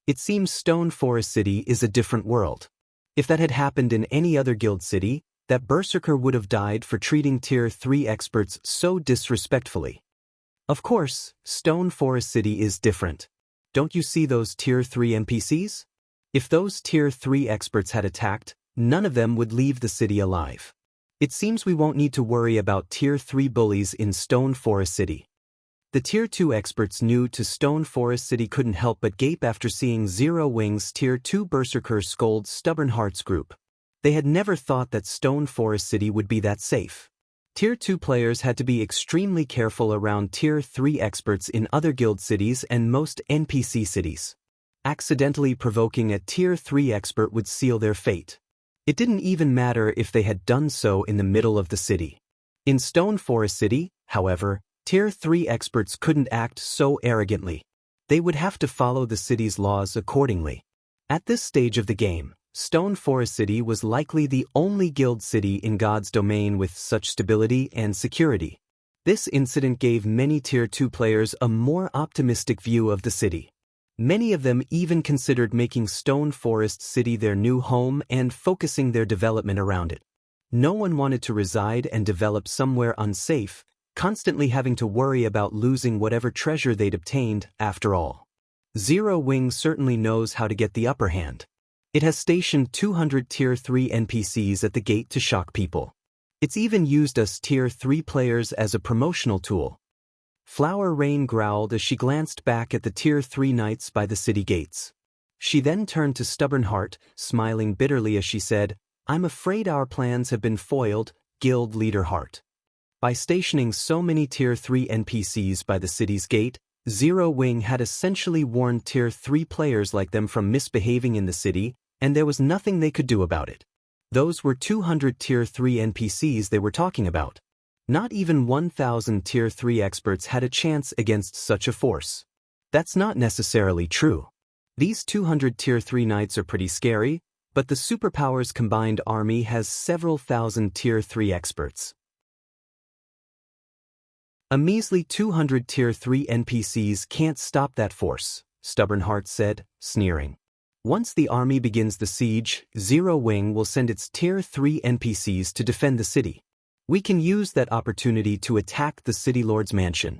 Speaker 1: It seems Stone Forest City is a different world. If that had happened in any other guild city, that Berserker would have died for treating Tier 3 experts so disrespectfully. Of course, Stone Forest City is different. Don't you see those Tier 3 NPCs? If those Tier 3 experts had attacked, none of them would leave the city alive. It seems we won't need to worry about Tier 3 bullies in Stone Forest City. The Tier 2 experts new to Stone Forest City couldn't help but gape after seeing Zero Wing's Tier 2 Berserker scold Stubborn Heart's group. They had never thought that Stone Forest City would be that safe. Tier 2 players had to be extremely careful around Tier 3 experts in other guild cities and most NPC cities. Accidentally provoking a Tier 3 expert would seal their fate. It didn't even matter if they had done so in the middle of the city. In Stone Forest City, however, Tier 3 experts couldn't act so arrogantly. They would have to follow the city's laws accordingly. At this stage of the game, Stone Forest City was likely the only guild city in God's domain with such stability and security. This incident gave many Tier 2 players a more optimistic view of the city. Many of them even considered making Stone Forest City their new home and focusing their development around it. No one wanted to reside and develop somewhere unsafe, constantly having to worry about losing whatever treasure they'd obtained after all. Zero Wing certainly knows how to get the upper hand. It has stationed 200 Tier 3 NPCs at the gate to shock people. It's even used us Tier 3 players as a promotional tool. Flower Rain growled as she glanced back at the Tier 3 knights by the city gates. She then turned to Stubborn Heart, smiling bitterly as she said, "I'm afraid our plans have been foiled, Guild Leader Heart." By stationing so many Tier 3 NPCs by the city's gate, Zero Wing had essentially warned Tier 3 players like them from misbehaving in the city, and there was nothing they could do about it. Those were 200 Tier 3 NPCs they were talking about. Not even 1,000 Tier 3 experts had a chance against such a force. That's not necessarily true. These 200 Tier 3 knights are pretty scary, but the superpowers combined army has several thousand Tier 3 experts. A measly 200 Tier 3 NPCs can't stop that force, Stubborn Heart said, sneering. Once the army begins the siege, Zero Wing will send its Tier 3 NPCs to defend the city. We can use that opportunity to attack the City Lord's mansion.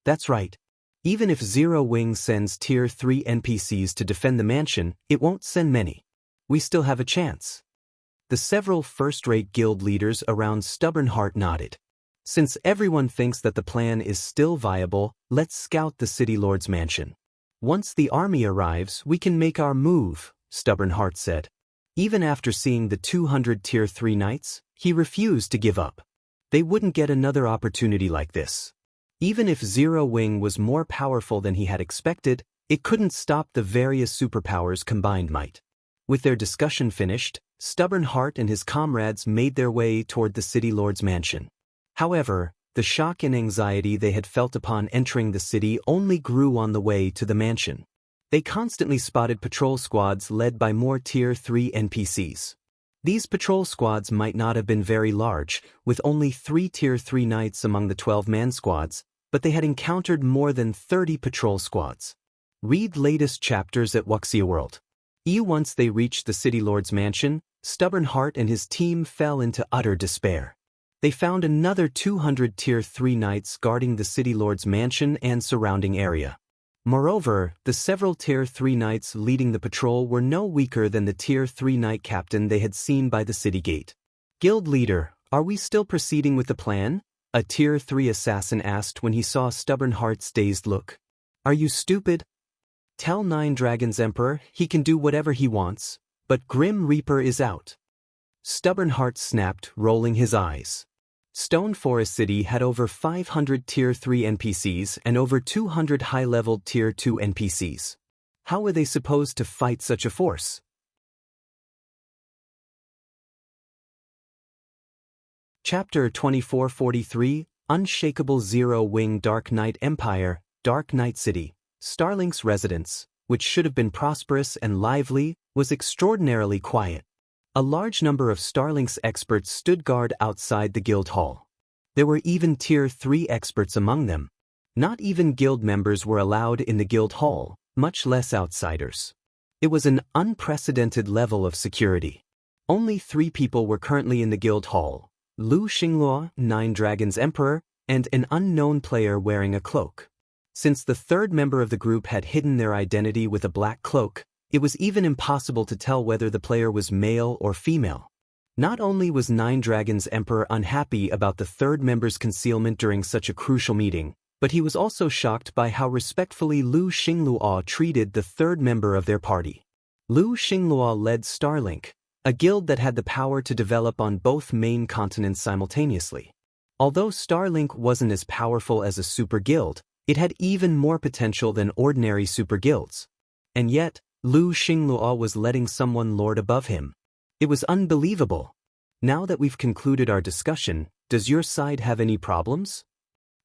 Speaker 1: That's right. Even if Zero Wing sends Tier 3 NPCs to defend the mansion, it won't send many. We still have a chance. The several first-rate guild leaders around Stubborn Heart nodded. Since everyone thinks that the plan is still viable, let's scout the City Lord's mansion. Once the army arrives, we can make our move, Stubborn Heart said. Even after seeing the 200 Tier 3 knights, he refused to give up. They wouldn't get another opportunity like this. Even if Zero Wing was more powerful than he had expected, it couldn't stop the various superpowers' combined might. With their discussion finished, Stubborn Heart and his comrades made their way toward the City Lord's mansion. However, the shock and anxiety they had felt upon entering the city only grew on the way to the mansion. They constantly spotted patrol squads led by more Tier 3 NPCs. These patrol squads might not have been very large, with only 3 Tier 3 knights among the 12-man squads, but they had encountered more than 30 patrol squads. Read latest chapters at Wuxia World. Once they reached the City Lord's mansion, Stubborn Heart and his team fell into utter despair. They found another 200 Tier 3 knights guarding the City Lord's mansion and surrounding area. Moreover, the several Tier 3 knights leading the patrol were no weaker than the Tier 3 knight captain they had seen by the city gate. "Guild leader, are we still proceeding with the plan?" a Tier 3 assassin asked when he saw Stubborn Heart's dazed look. "Are you stupid? Tell Nine Dragons Emperor he can do whatever he wants, but Grim Reaper is out." Stubborn Heart snapped, rolling his eyes. Stone Forest City had over 500 Tier 3 NPCs and over 200 high-leveled Tier 2 NPCs. How were they supposed to fight such a force? Chapter 2443, Unshakable Zero Wing Dark Knight Empire, Dark Knight City. Starlink's residence, which should have been prosperous and lively, was extraordinarily quiet. A large number of Starlink's experts stood guard outside the guild hall. There were even Tier 3 experts among them. Not even guild members were allowed in the guild hall, much less outsiders. It was an unprecedented level of security. Only 3 people were currently in the guild hall: Lu Xingluo, Nine Dragons Emperor, and an unknown player wearing a cloak. Since the third member of the group had hidden their identity with a black cloak, it was even impossible to tell whether the player was male or female. Not only was Nine Dragons Emperor unhappy about the third member's concealment during such a crucial meeting, but he was also shocked by how respectfully Lu Xingluo treated the third member of their party. Lu Xingluo led Starlink, a guild that had the power to develop on both main continents simultaneously. Although Starlink wasn't as powerful as a super guild, it had even more potential than ordinary super guilds. And yet, Lu Xingluo was letting someone lord above him. It was unbelievable. Now that we've concluded our discussion, does your side have any problems?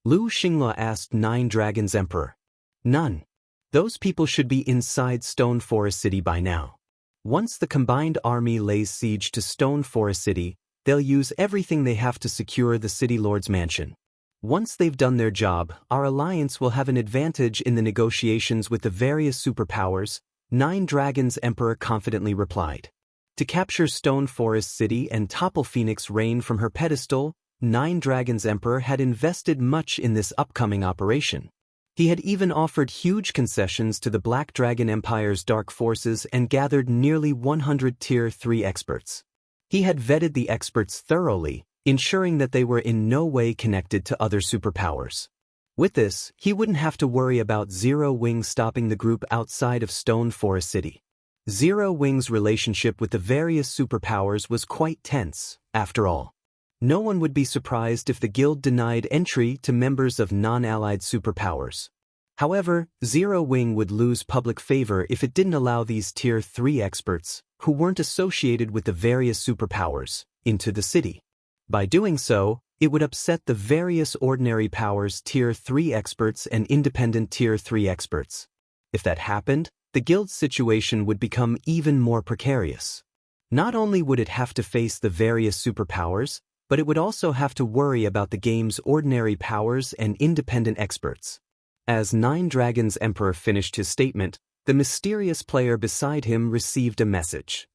Speaker 1: Lu Xingluo asked Nine Dragons Emperor. None. Those people should be inside Stone Forest City by now. Once the combined army lays siege to Stone Forest City, they'll use everything they have to secure the City Lord's mansion. Once they've done their job, our alliance will have an advantage in the negotiations with the various superpowers, Nine Dragons Emperor confidently replied. To capture Stone Forest City and topple Phoenix Reign from her pedestal, Nine Dragons Emperor had invested much in this upcoming operation. He had even offered huge concessions to the Black Dragon Empire's dark forces and gathered nearly 100 Tier 3 experts. He had vetted the experts thoroughly, ensuring that they were in no way connected to other superpowers. With this, he wouldn't have to worry about Zero Wing stopping the group outside of Stone Forest City. Zero Wing's relationship with the various superpowers was quite tense, after all. No one would be surprised if the guild denied entry to members of non-allied superpowers. However, Zero Wing would lose public favor if it didn't allow these Tier 3 experts, who weren't associated with the various superpowers, into the city. By doing so, it would upset the various ordinary powers Tier 3 experts and independent Tier 3 experts. If that happened, the guild's situation would become even more precarious. Not only would it have to face the various superpowers, but it would also have to worry about the game's ordinary powers and independent experts. As Nine Dragons Emperor finished his statement, the mysterious player beside him received a message.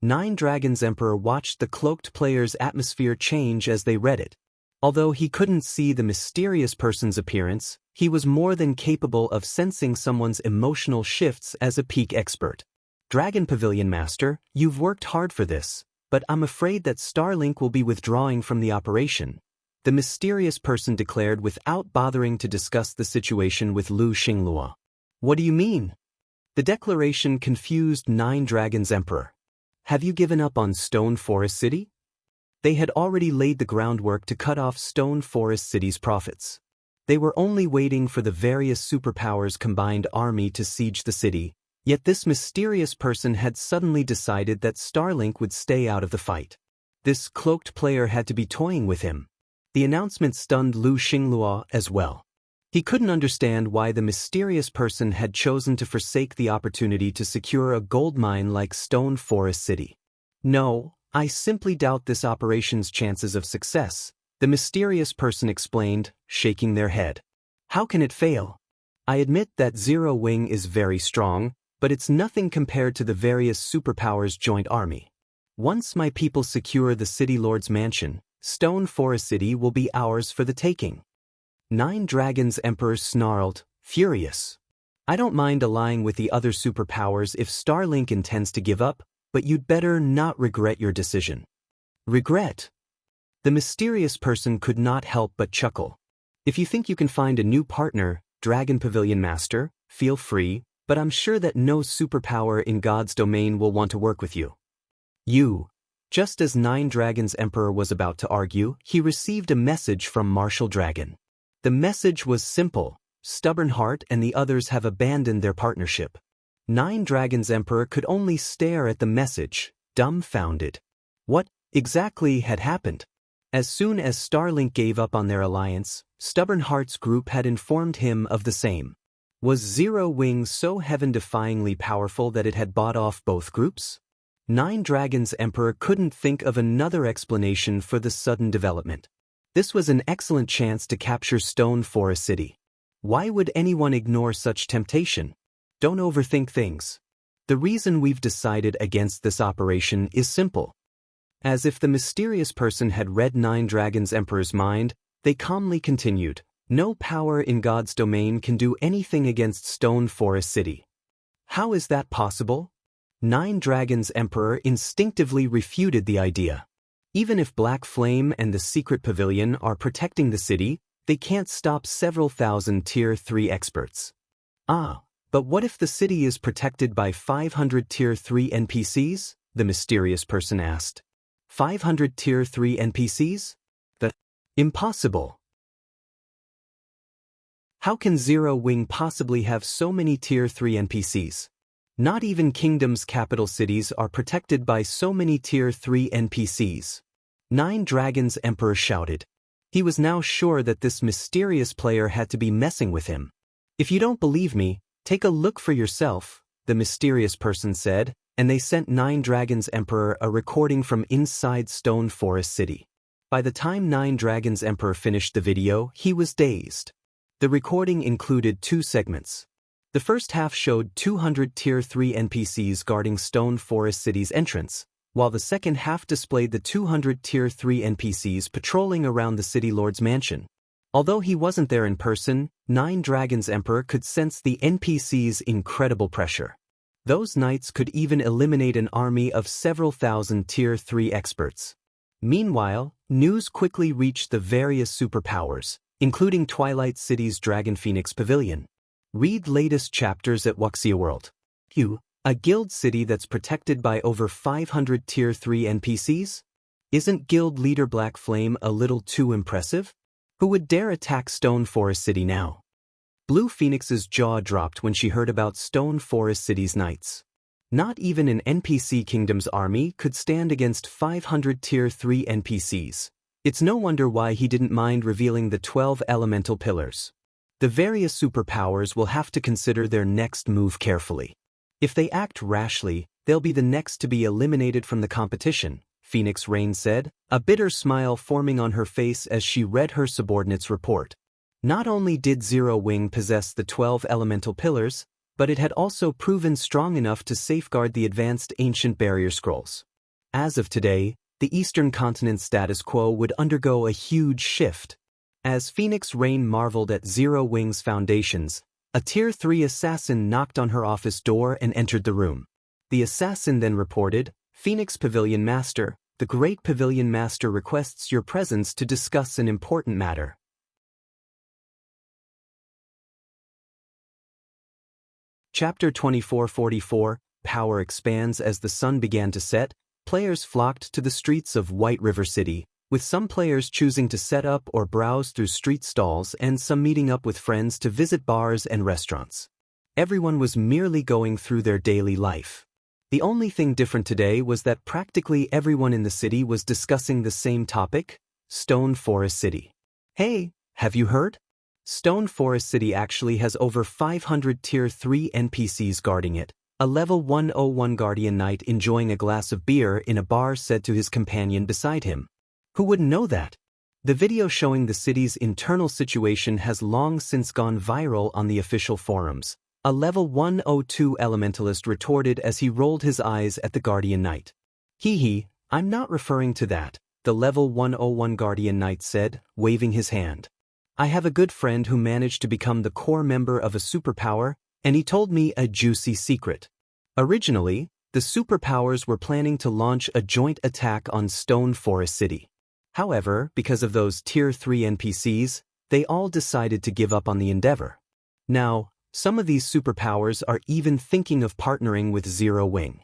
Speaker 1: Nine Dragons Emperor watched the cloaked player's atmosphere change as they read it. Although he couldn't see the mysterious person's appearance, he was more than capable of sensing someone's emotional shifts as a peak expert. Dragon Pavilion Master, you've worked hard for this, but I'm afraid that Starlink will be withdrawing from the operation, the mysterious person declared without bothering to discuss the situation with Lu Xinglua. What do you mean? The declaration confused Nine Dragons Emperor. Have you given up on Stone Forest City? They had already laid the groundwork to cut off Stone Forest City's profits. They were only waiting for the various superpowers' combined army to siege the city, yet this mysterious person had suddenly decided that Starlink would stay out of the fight. This cloaked player had to be toying with him. The announcement stunned Lu Xinglua as well. He couldn't understand why the mysterious person had chosen to forsake the opportunity to secure a gold mine like Stone Forest City. No, I simply doubt this operation's chances of success, the mysterious person explained, shaking their head. How can it fail? I admit that Zero Wing is very strong, but it's nothing compared to the various superpowers' joint army. Once my people secure the City Lord's mansion, Stone Forest City will be ours for the taking. Nine Dragons Emperor snarled, furious. I don't mind allying with the other superpowers if Starlink intends to give up, but you'd better not regret your decision. Regret? The mysterious person could not help but chuckle. If you think you can find a new partner, Dragon Pavilion Master, feel free, but I'm sure that no superpower in God's domain will want to work with you. Just as Nine Dragons Emperor was about to argue, he received a message from Martial Dragon. The message was simple: Stubborn Heart and the others have abandoned their partnership. Nine Dragons Emperor could only stare at the message, dumbfounded. What exactly had happened? As soon as Starlink gave up on their alliance, Stubborn Heart's group had informed him of the same. Was Zero Wing so heaven-defyingly powerful that it had bought off both groups? Nine Dragons Emperor couldn't think of another explanation for the sudden development. This was an excellent chance to capture Stone Forest City. Why would anyone ignore such temptation? Don't overthink things. The reason we've decided against this operation is simple. As if the mysterious person had read Nine Dragons Emperor's mind, they calmly continued, no power in God's domain can do anything against Stone Forest City. How is that possible? Nine Dragons Emperor instinctively refuted the idea. Even if Black Flame and the Secret Pavilion are protecting the city, they can't stop several thousand Tier 3 experts. But what if the city is protected by 500 Tier 3 NPCs? The mysterious person asked. 500 Tier 3 NPCs? Impossible. How can Zero Wing possibly have so many Tier 3 NPCs? Not even Kingdom's capital cities are protected by so many Tier 3 NPCs. Nine Dragons Emperor shouted. He was now sure that this mysterious player had to be messing with him. If you don't believe me, take a look for yourself, the mysterious person said, and they sent Nine Dragons Emperor a recording from inside Stone Forest City. By the time Nine Dragons Emperor finished the video, he was dazed. The recording included 2 segments. The first half showed 200 Tier 3 NPCs guarding Stone Forest City's entrance, while the second half displayed the 200 Tier 3 NPCs patrolling around the City Lord's mansion. Although he wasn't there in person, Nine Dragons Emperor could sense the NPC's incredible pressure. Those knights could even eliminate an army of several thousand Tier 3 experts. Meanwhile, news quickly reached the various superpowers, including Twilight City's Dragon Phoenix Pavilion. Read latest chapters at Wuxia World. A guild city that's protected by over 500 Tier 3 NPCs? Isn't guild leader Black Flame a little too impressive? Who would dare attack Stone Forest City now? Blue Phoenix's jaw dropped when she heard about Stone Forest City's knights. Not even an NPC kingdom's army could stand against 500 Tier 3 NPCs. It's no wonder why he didn't mind revealing the 12 elemental pillars. The various superpowers will have to consider their next move carefully. If they act rashly, they'll be the next to be eliminated from the competition, Phoenix Rain said, a bitter smile forming on her face as she read her subordinate's report. Not only did Zero Wing possess the 12 elemental pillars, but it had also proven strong enough to safeguard the advanced ancient barrier scrolls. As of today, the Eastern Continent's status quo would undergo a huge shift. As Phoenix Rain marveled at Zero Wing's foundations, a Tier 3 assassin knocked on her office door and entered the room. The assassin then reported, "Phoenix Pavilion Master, the Great Pavilion Master requests your presence to discuss an important matter." Chapter 2444, Power expands. As the sun began to set, players flocked to the streets of White River City, with some players choosing to set up or browse through street stalls and some meeting up with friends to visit bars and restaurants. Everyone was merely going through their daily life. The only thing different today was that practically everyone in the city was discussing the same topic: Stone Forest City. Hey, have you heard? Stone Forest City actually has over 500 Tier 3 NPCs guarding it, a level 101 Guardian Knight enjoying a glass of beer in a bar said to his companion beside him. Who wouldn't know that? The video showing the city's internal situation has long since gone viral on the official forums. A level 102 elementalist retorted as he rolled his eyes at the Guardian Knight. Hee, I'm not referring to that, the level 101 Guardian Knight said, waving his hand. I have a good friend who managed to become the core member of a superpower, and he told me a juicy secret. Originally, the superpowers were planning to launch a joint attack on Stone Forest City. However, because of those Tier 3 NPCs, they all decided to give up on the endeavor. Now, some of these superpowers are even thinking of partnering with Zero Wing.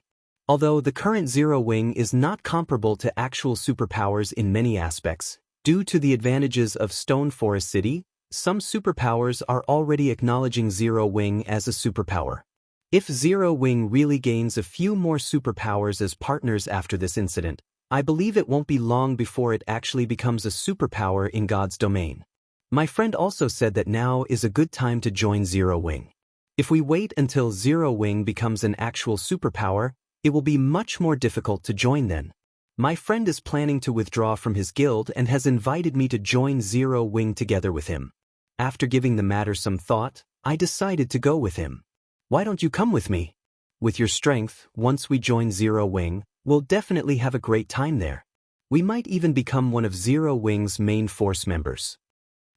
Speaker 1: Although the current Zero Wing is not comparable to actual superpowers in many aspects, due to the advantages of Stone Forest City, some superpowers are already acknowledging Zero Wing as a superpower. If Zero Wing really gains a few more superpowers as partners after this incident, I believe it won't be long before it actually becomes a superpower in God's domain. My friend also said that now is a good time to join Zero Wing. If we wait until Zero Wing becomes an actual superpower, it will be much more difficult to join then. My friend is planning to withdraw from his guild and has invited me to join Zero Wing together with him. After giving the matter some thought, I decided to go with him. Why don't you come with me? With your strength, once we join Zero Wing, we'll definitely have a great time there. We might even become one of Zero Wing's main force members.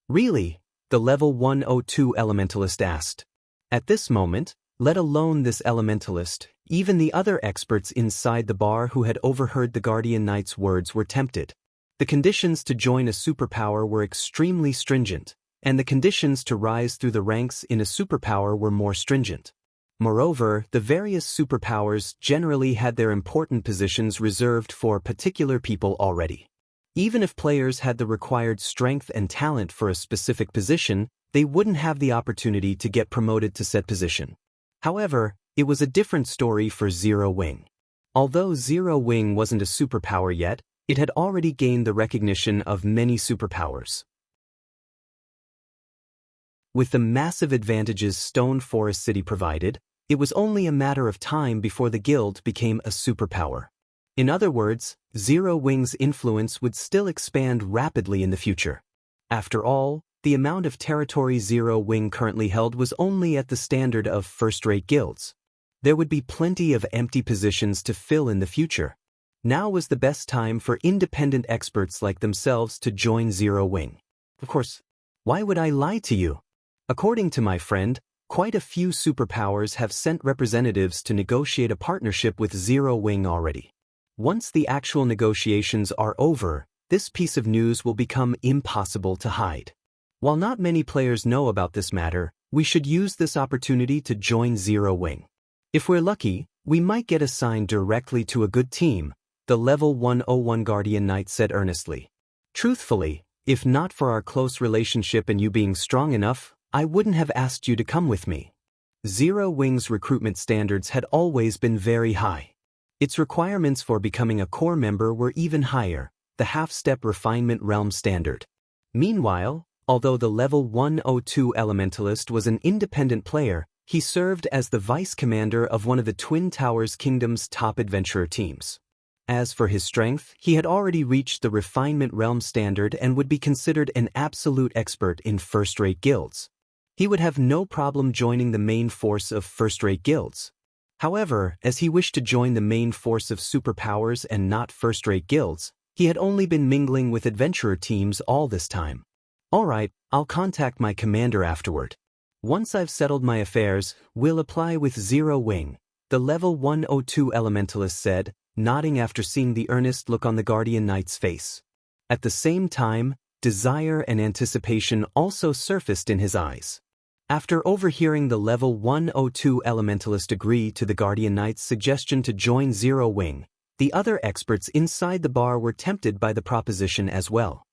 Speaker 1: Really? The level 102 elementalist asked. At this moment, let alone this elementalist, even the other experts inside the bar who had overheard the Guardian Knight's words were tempted. The conditions to join a superpower were extremely stringent, and the conditions to rise through the ranks in a superpower were more stringent. Moreover, the various superpowers generally had their important positions reserved for particular people already. Even if players had the required strength and talent for a specific position, they wouldn't have the opportunity to get promoted to said position. However, it was a different story for Zero Wing. Although Zero Wing wasn't a superpower yet, it had already gained the recognition of many superpowers. With the massive advantages Stone Forest City provided, it was only a matter of time before the guild became a superpower. In other words, Zero Wing's influence would still expand rapidly in the future. After all, the amount of territory Zero Wing currently held was only at the standard of first-rate guilds. There would be plenty of empty positions to fill in the future. Now was the best time for independent experts like themselves to join Zero Wing. Of course, Why would I lie to you? According to my friend, quite a few superpowers have sent representatives to negotiate a partnership with Zero Wing already. Once the actual negotiations are over, this piece of news will become impossible to hide. While not many players know about this matter, we should use this opportunity to join Zero Wing. If we're lucky, we might get assigned directly to a good team, the level 101 Guardian Knight said earnestly. Truthfully, if not for our close relationship and you being strong enough, I wouldn't have asked you to come with me. Zero Wing's recruitment standards had always been very high. Its requirements for becoming a core member were even higher, the half-step refinement realm standard. Meanwhile, although the level 102 Elementalist was an independent player, he served as the vice commander of one of the Twin Towers Kingdom's top adventurer teams. As for his strength, he had already reached the refinement realm standard and would be considered an absolute expert in first-rate guilds. He would have no problem joining the main force of first-rate guilds. However, as he wished to join the main force of superpowers and not first-rate guilds, he had only been mingling with adventurer teams all this time. Alright, I'll contact my commander afterward. Once I've settled my affairs, we'll apply with Zero Wing, the level 102 Elementalist said, nodding after seeing the earnest look on the Guardian Knight's face. At the same time, desire and anticipation also surfaced in his eyes. After overhearing the level 102 Elementalist agree to the Guardian Knight's suggestion to join Zero Wing, the other experts inside the bar were tempted by the proposition as well.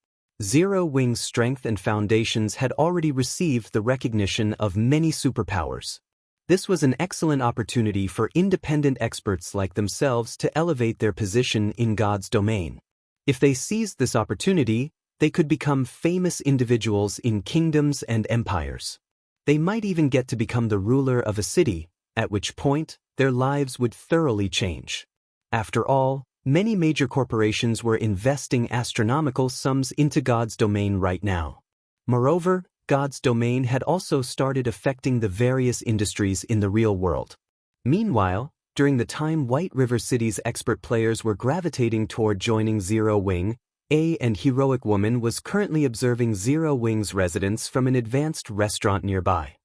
Speaker 1: Zero Wing's strength and foundations had already received the recognition of many superpowers. This was an excellent opportunity for independent experts like themselves to elevate their position in God's domain. If they seized this opportunity, they could become famous individuals in kingdoms and empires. They might even get to become the ruler of a city, at which point, their lives would thoroughly change. After all, many major corporations were investing astronomical sums into God's domain right now. Moreover, God's domain had also started affecting the various industries in the real world. Meanwhile, during the time White River City's expert players were gravitating toward joining Zero Wing, and Heroic Woman was currently observing Zero Wing's residence from an advanced restaurant nearby.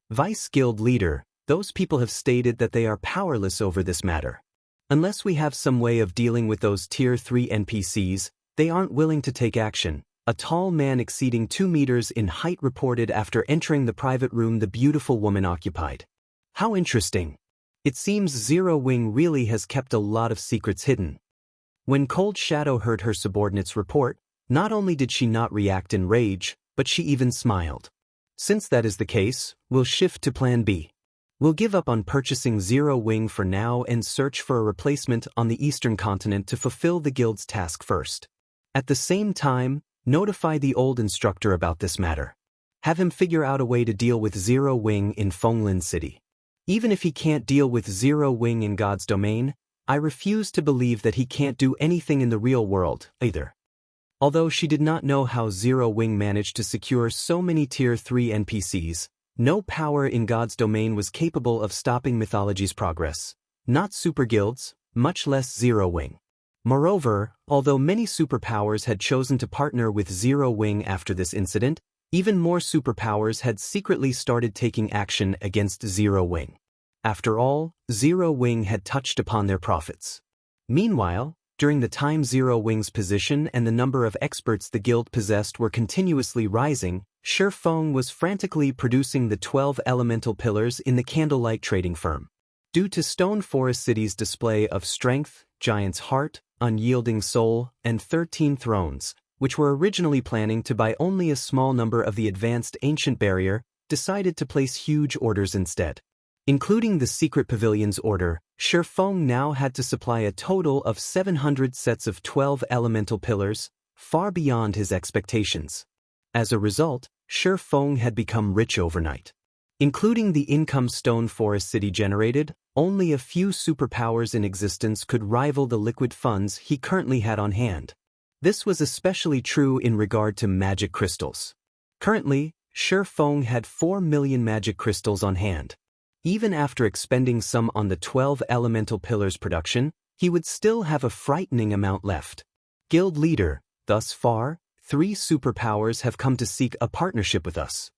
Speaker 1: Vice Guild Leader, those people have stated that they are powerless over this matter. Unless we have some way of dealing with those Tier 3 NPCs, they aren't willing to take action, a tall man exceeding 2 meters in height reported after entering the private room the beautiful woman occupied. How interesting. It seems Zero Wing really has kept a lot of secrets hidden. When Cold Shadow heard her subordinate's report, not only did she not react in rage, but she even smiled. Since that is the case, we'll shift to Plan B. We'll give up on purchasing Zero Wing for now and search for a replacement on the Eastern continent to fulfill the guild's task first. At the same time, notify the old instructor about this matter. Have him figure out a way to deal with Zero Wing in Fenglin City. Even if he can't deal with Zero Wing in God's domain, I refuse to believe that he can't do anything in the real world, either. Although she did not know how Zero Wing managed to secure so many Tier 3 NPCs, no power in God's domain was capable of stopping mythology's progress. Not super guilds, much less Zero Wing. Moreover, although many superpowers had chosen to partner with Zero Wing after this incident, even more superpowers had secretly started taking action against Zero Wing. After all, Zero Wing had touched upon their profits. Meanwhile, during the time Zero Wing's position and the number of experts the guild possessed were continuously rising, Feng was frantically producing the 12 elemental pillars in the candlelight trading firm. Due to Stone Forest City's display of strength, Giant's Heart, Unyielding Soul, and 13 Thrones, which were originally planning to buy only a small number of the advanced Ancient Barrier, decided to place huge orders instead. Including the Secret Pavilion's order, Feng now had to supply a total of 700 sets of 12 elemental pillars, far beyond his expectations. As a result, Feng had become rich overnight. Including the income Stone Forest City generated, only a few superpowers in existence could rival the liquid funds he currently had on hand. This was especially true in regard to magic crystals. Currently, Feng had 4 million magic crystals on hand. Even after expending some on the 12 elemental pillars production, he would still have a frightening amount left. Guild Leader, thus far, 3 superpowers have come to seek a partnership with us.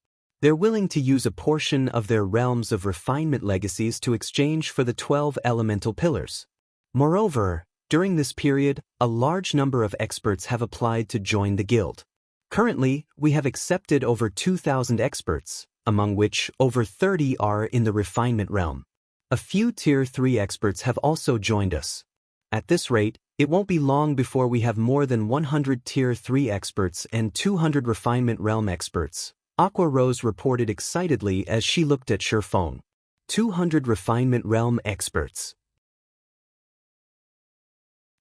Speaker 1: They're willing to use a portion of their realms of refinement legacies to exchange for the 12 elemental pillars. Moreover, during this period, a large number of experts have applied to join the guild. Currently, we have accepted over 2,000 experts, among which over 30 are in the refinement realm. A few Tier 3 experts have also joined us. At this rate, it won't be long before we have more than 100 Tier 3 experts and 200 refinement realm experts, Aqua Rose reported excitedly as she looked at Feng. 200 refinement realm experts.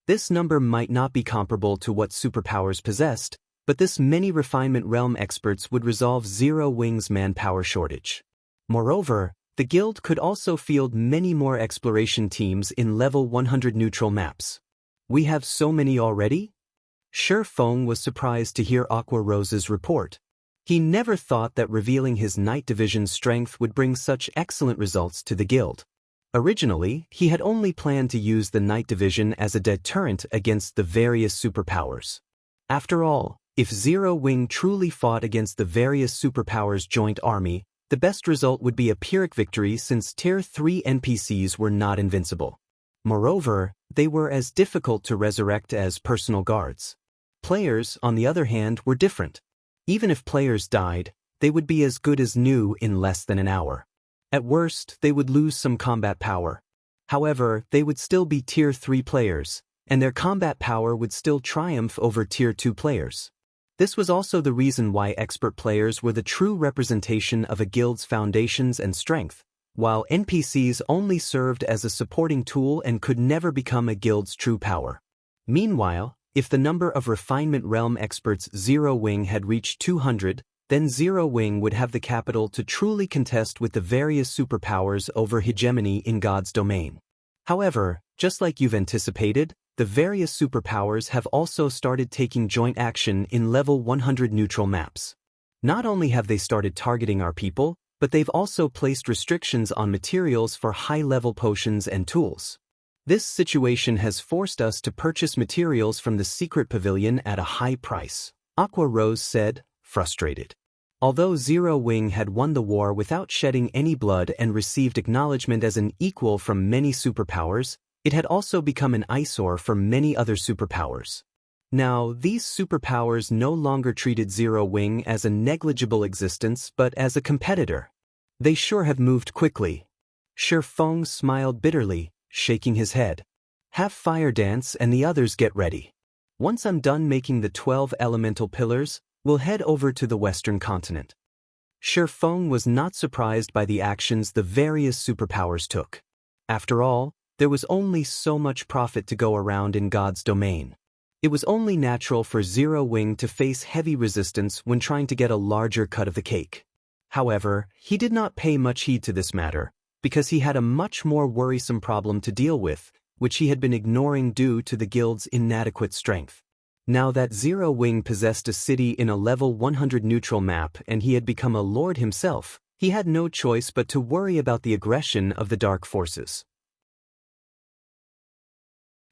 Speaker 1: This number might not be comparable to what superpowers possessed, but this many refinement realm experts would resolve Zero Wing's manpower shortage. Moreover, the guild could also field many more exploration teams in level 100 neutral maps. We have so many already? Feng was surprised to hear Aqua Rose's report. He never thought that revealing his Night Division's strength would bring such excellent results to the guild. Originally, he had only planned to use the Night Division as a deterrent against the various superpowers. After all, if Zero Wing truly fought against the various superpowers' joint army, the best result would be a Pyrrhic victory since Tier 3 NPCs were not invincible. Moreover, they were as difficult to resurrect as personal guards. Players, on the other hand, were different. Even if players died, they would be as good as new in less than an hour. At worst, they would lose some combat power. However, they would still be Tier 3 players, and their combat power would still triumph over Tier 2 players. This was also the reason why expert players were the true representation of a guild's foundations and strength, while NPCs only served as a supporting tool and could never become a guild's true power. Meanwhile, if the number of refinement realm experts Zero Wing had reached 200, then Zero Wing would have the capital to truly contest with the various superpowers over hegemony in God's domain. However, just like you've anticipated, the various superpowers have also started taking joint action in level 100 neutral maps. Not only have they started targeting our people, but they've also placed restrictions on materials for high-level potions and tools. This situation has forced us to purchase materials from the secret pavilion at a high price, Aqua Rose said, frustrated. Although Zero Wing had won the war without shedding any blood and received acknowledgement as an equal from many superpowers, it had also become an eyesore for many other superpowers. Now, these superpowers no longer treated Zero Wing as a negligible existence but as a competitor. They sure have moved quickly. Feng smiled bitterly, shaking his head. Have Fire Dance and the others get ready. Once I'm done making the 12 elemental pillars, we'll head over to the Western continent. Feng was not surprised by the actions the various superpowers took. After all, there was only so much profit to go around in God's domain. It was only natural for Zero Wing to face heavy resistance when trying to get a larger cut of the cake. However, he did not pay much heed to this matter, because he had a much more worrisome problem to deal with, which he had been ignoring due to the guild's inadequate strength. Now that Zero Wing possessed a city in a level 100 neutral map and he had become a lord himself, he had no choice but to worry about the aggression of the dark forces.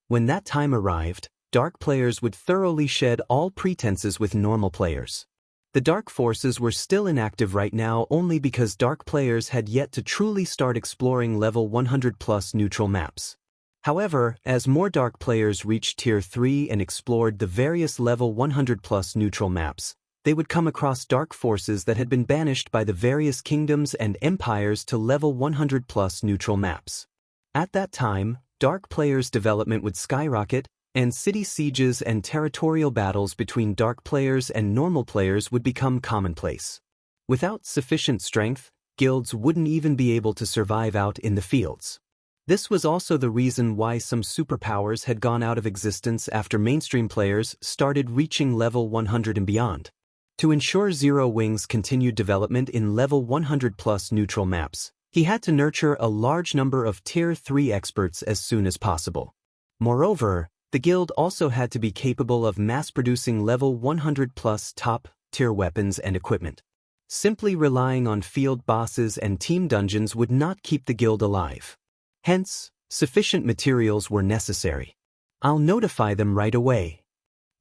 Speaker 1: When that time arrived, dark players would thoroughly shed all pretenses with normal players. The dark forces were still inactive right now only because dark players had yet to truly start exploring level 100+ neutral maps. However, as more dark players reached Tier 3 and explored the various level 100+ neutral maps, they would come across dark forces that had been banished by the various kingdoms and empires to level 100+ neutral maps. At that time, dark players' development would skyrocket, and city sieges and territorial battles between dark players and normal players would become commonplace. Without sufficient strength, guilds wouldn't even be able to survive out in the fields. This was also the reason why some superpowers had gone out of existence after mainstream players started reaching level 100 and beyond. To ensure Zero Wing's continued development in level 100+ neutral maps, he had to nurture a large number of Tier 3 experts as soon as possible. Moreover, the guild also had to be capable of mass-producing level 100+ top-tier weapons and equipment. Simply relying on field bosses and team dungeons would not keep the guild alive. Hence, sufficient materials were necessary. I'll notify them right away.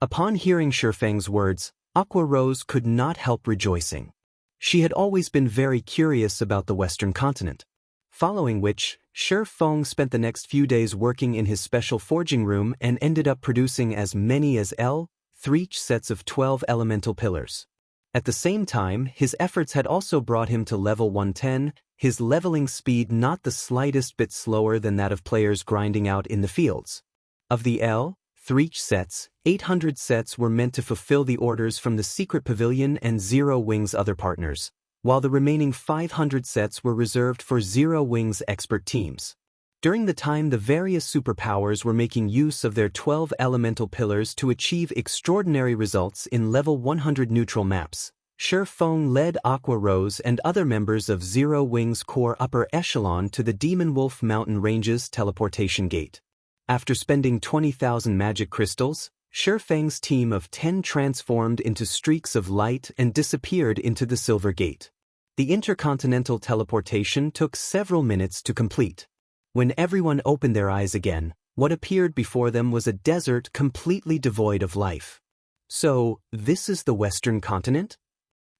Speaker 1: Upon hearing Feng's words, Aqua Rose could not help rejoicing. She had always been very curious about the Western continent. Following which, Feng spent the next few days working in his special forging room and ended up producing as many as 3 sets of 12 elemental pillars. At the same time, his efforts had also brought him to level 110, his leveling speed not the slightest bit slower than that of players grinding out in the fields. Of the 3 sets, 800 sets were meant to fulfill the orders from the Secret Pavilion and Zero Wing's other partners, while the remaining 500 sets were reserved for Zero Wing's expert teams. During the time the various superpowers were making use of their 12 elemental pillars to achieve extraordinary results in level 100 neutral maps, Feng led Aqua Rose and other members of Zero Wing's core upper echelon to the Demon Wolf Mountain Range's teleportation gate. After spending 20,000 magic crystals, Feng's team of 10 transformed into streaks of light and disappeared into the Silver Gate. The intercontinental teleportation took several minutes to complete. When everyone opened their eyes again, what appeared before them was a desert completely devoid of life. So, this is the Western continent?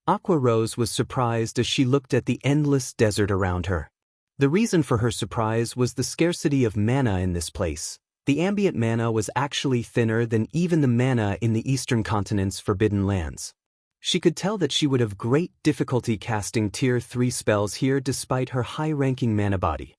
Speaker 1: Aqua Rose was surprised as she looked at the endless desert around her. The reason for her surprise was the scarcity of mana in this place. The ambient mana was actually thinner than even the mana in the Eastern Continent's Forbidden Lands. She could tell that she would have great difficulty casting Tier 3 spells here despite her high-ranking mana body.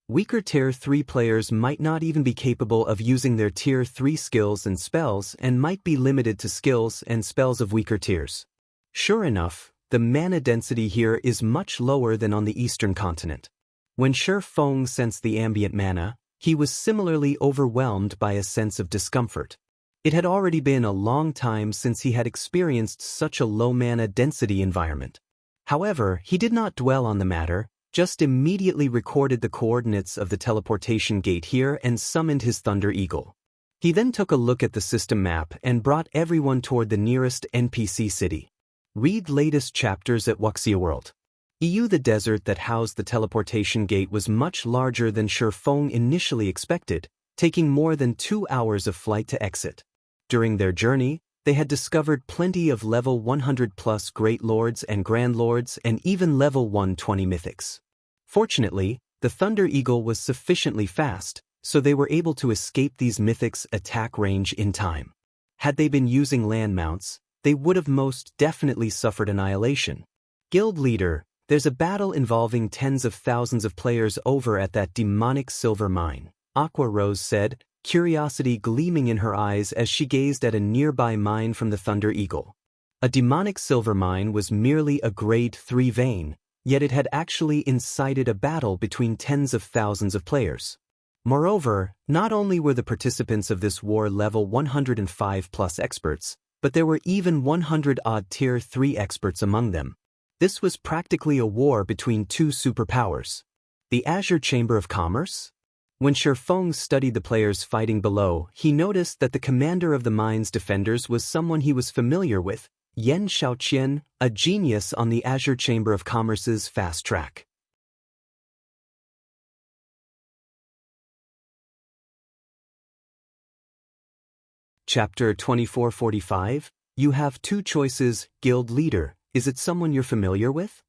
Speaker 1: Weaker Tier 3 players might not even be capable of using their Tier 3 skills and spells and might be limited to skills and spells of weaker tiers. Sure enough, the mana density here is much lower than on the Eastern Continent. When Feng sensed the ambient mana, he was similarly overwhelmed by a sense of discomfort. It had already been a long time since he had experienced such a low mana density environment. However, he did not dwell on the matter, just immediately recorded the coordinates of the teleportation gate here and summoned his Thunder Eagle. He then took a look at the system map and brought everyone toward the nearest NPC city. Read latest chapters at Wuxia World. The desert that housed the teleportation gate was much larger than Feng initially expected, taking more than 2 hours of flight to exit. During their journey, they had discovered plenty of level 100+ Great Lords and Grand Lords and even level 120 mythics. Fortunately, the Thunder Eagle was sufficiently fast, so they were able to escape these mythics' attack range in time. Had they been using land mounts, they would have most definitely suffered annihilation. Guild leader, there's a battle involving tens of thousands of players over at that demonic silver mine, Aqua Rose said, curiosity gleaming in her eyes as she gazed at a nearby mine from the Thunder Eagle. A demonic silver mine was merely a grade 3 vein, yet it had actually incited a battle between tens of thousands of players. Moreover, not only were the participants of this war level 105+ experts, but there were even 100-odd Tier 3 experts among them. This was practically a war between two superpowers. The Azure Chamber of Commerce? When Feng studied the players fighting below, he noticed that the commander of the mine's defenders was someone he was familiar with, Yan Shaoqian, a genius on the Azure Chamber of Commerce's fast track. Chapter 2445, You have two choices, Guild Leader. Is it someone you're familiar with?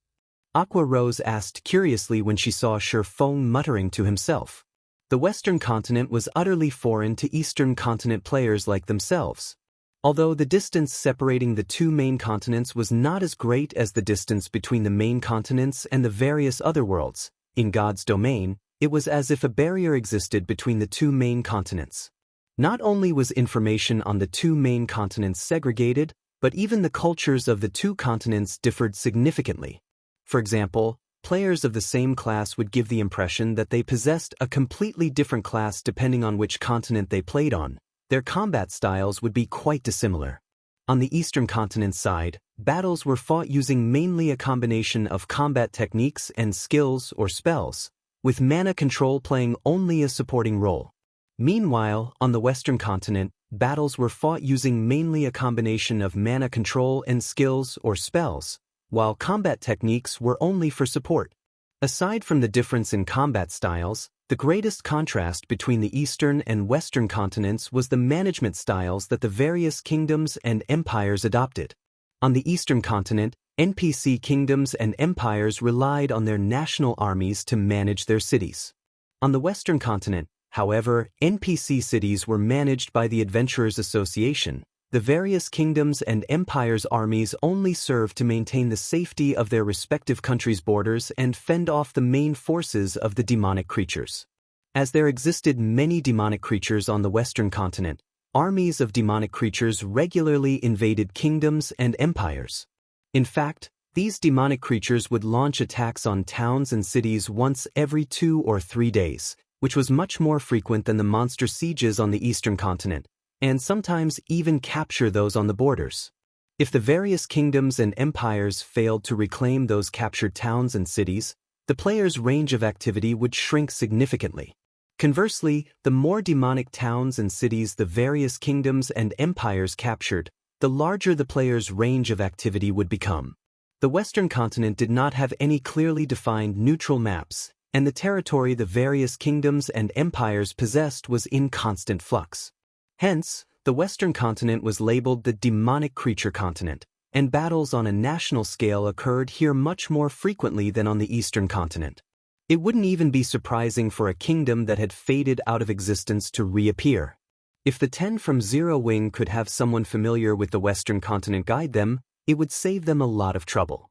Speaker 1: Aqua Rose asked curiously when she saw Feng muttering to himself. The Western continent was utterly foreign to Eastern continent players like themselves. Although the distance separating the two main continents was not as great as the distance between the main continents and the various other worlds, in God's domain, it was as if a barrier existed between the two main continents. Not only was information on the two main continents segregated, but even the cultures of the two continents differed significantly. For example, players of the same class would give the impression that they possessed a completely different class depending on which continent they played on. Their combat styles would be quite dissimilar. On the Eastern continent side, battles were fought using mainly a combination of combat techniques and skills or spells, with mana control playing only a supporting role. Meanwhile, on the Western continent, battles were fought using mainly a combination of mana control and skills or spells, while combat techniques were only for support. Aside from the difference in combat styles, The greatest contrast between the Eastern and Western continents was the management styles that the various kingdoms and empires adopted. On the Eastern continent, NPC kingdoms and empires relied on their national armies to manage their cities. On the Western continent, however, NPC cities were managed by the Adventurers Association. The various kingdoms and empires' armies only served to maintain the safety of their respective countries' borders and fend off the main forces of the demonic creatures. As there existed many demonic creatures on the Western continent, armies of demonic creatures regularly invaded kingdoms and empires. In fact, these demonic creatures would launch attacks on towns and cities once every 2 or 3 days, which was much more frequent than the monster sieges on the Eastern continent, and sometimes even capture those on the borders. If the various kingdoms and empires failed to reclaim those captured towns and cities, the player's range of activity would shrink significantly. Conversely, the more demonic towns and cities the various kingdoms and empires captured, the larger the player's range of activity would become. The Western continent did not have any clearly defined neutral maps, and the territory the various kingdoms and empires possessed was in constant flux. Hence, the Western continent was labeled the demonic creature continent, and battles on a national scale occurred here much more frequently than on the Eastern continent. It wouldn't even be surprising for a kingdom that had faded out of existence to reappear. If the 10 from Zero Wing could have someone familiar with the Western continent guide them, it would save them a lot of trouble.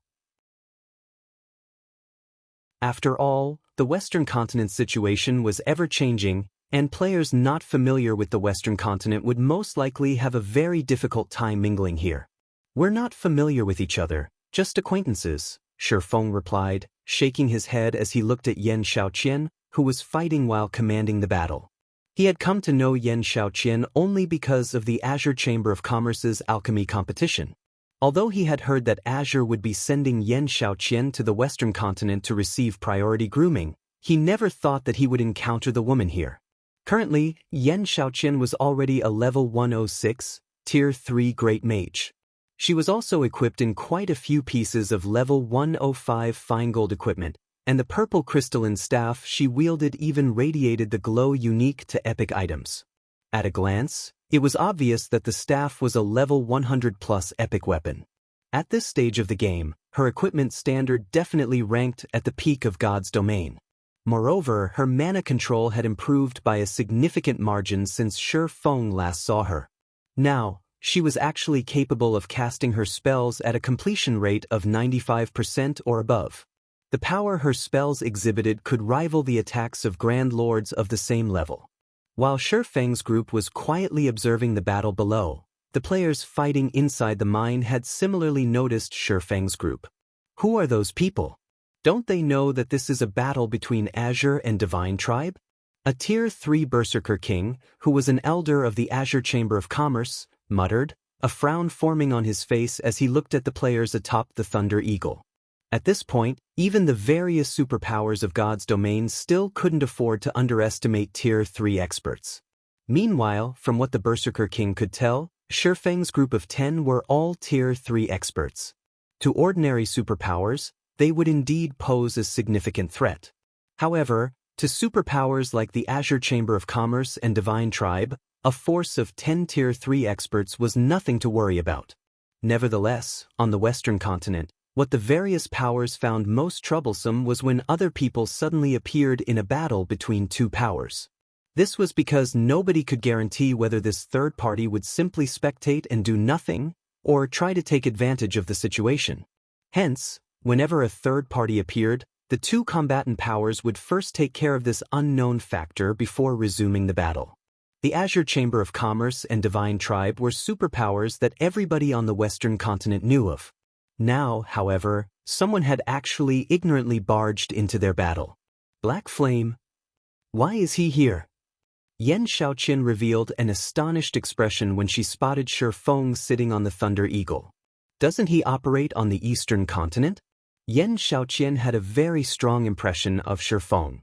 Speaker 1: After all, the Western continent's situation was ever-changing, and players not familiar with the Western continent would most likely have a very difficult time mingling here. "We're not familiar with each other, just acquaintances," Feng replied, shaking his head as he looked at Yan Shaoqian, who was fighting while commanding the battle. He had come to know Yan Shaoqian only because of the Azure Chamber of Commerce's alchemy competition. Although he had heard that Azure would be sending Yan Shaoqian to the Western continent to receive priority grooming, he never thought that he would encounter the woman here. Currently, Yan Shaoqian was already a level 106, Tier 3 Great Mage. She was also equipped in quite a few pieces of level 105 fine gold equipment, and the purple crystalline staff she wielded even radiated the glow unique to epic items. At a glance, it was obvious that the staff was a level 100+ epic weapon. At this stage of the game, her equipment standard definitely ranked at the peak of God's domain. Moreover, her mana control had improved by a significant margin since Feng last saw her. Now, she was actually capable of casting her spells at a completion rate of 95% or above. The power her spells exhibited could rival the attacks of Grand Lords of the same level. While Feng's group was quietly observing the battle below, the players fighting inside the mine had similarly noticed Feng's group. Who are those people? Don't they know that this is a battle between Azure and Divine Tribe? A Tier 3 Berserker King, who was an elder of the Azure Chamber of Commerce, muttered, a frown forming on his face as he looked at the players atop the Thunder Eagle. At this point, even the various superpowers of God's domain still couldn't afford to underestimate Tier 3 experts. Meanwhile, from what the Berserker King could tell, Feng's group of 10 were all Tier 3 experts. To ordinary superpowers, they would indeed pose a significant threat. However, to superpowers like the Azure Chamber of Commerce and Divine Tribe, a force of 10 Tier 3 experts was nothing to worry about. Nevertheless, on the Western continent, what the various powers found most troublesome was when other people suddenly appeared in a battle between two powers. This was because nobody could guarantee whether this third party would simply spectate and do nothing, or try to take advantage of the situation. Hence, whenever a third party appeared, the two combatant powers would first take care of this unknown factor before resuming the battle. The Azure Chamber of Commerce and Divine Tribe were superpowers that everybody on the Western continent knew of. Now, however, someone had actually ignorantly barged into their battle. Black Flame? Why is he here? Yan Shaoqian revealed an astonished expression when she spotted Feng sitting on the Thunder Eagle. Doesn't he operate on the Eastern continent? Yan Shaoqian had a very strong impression of Feng.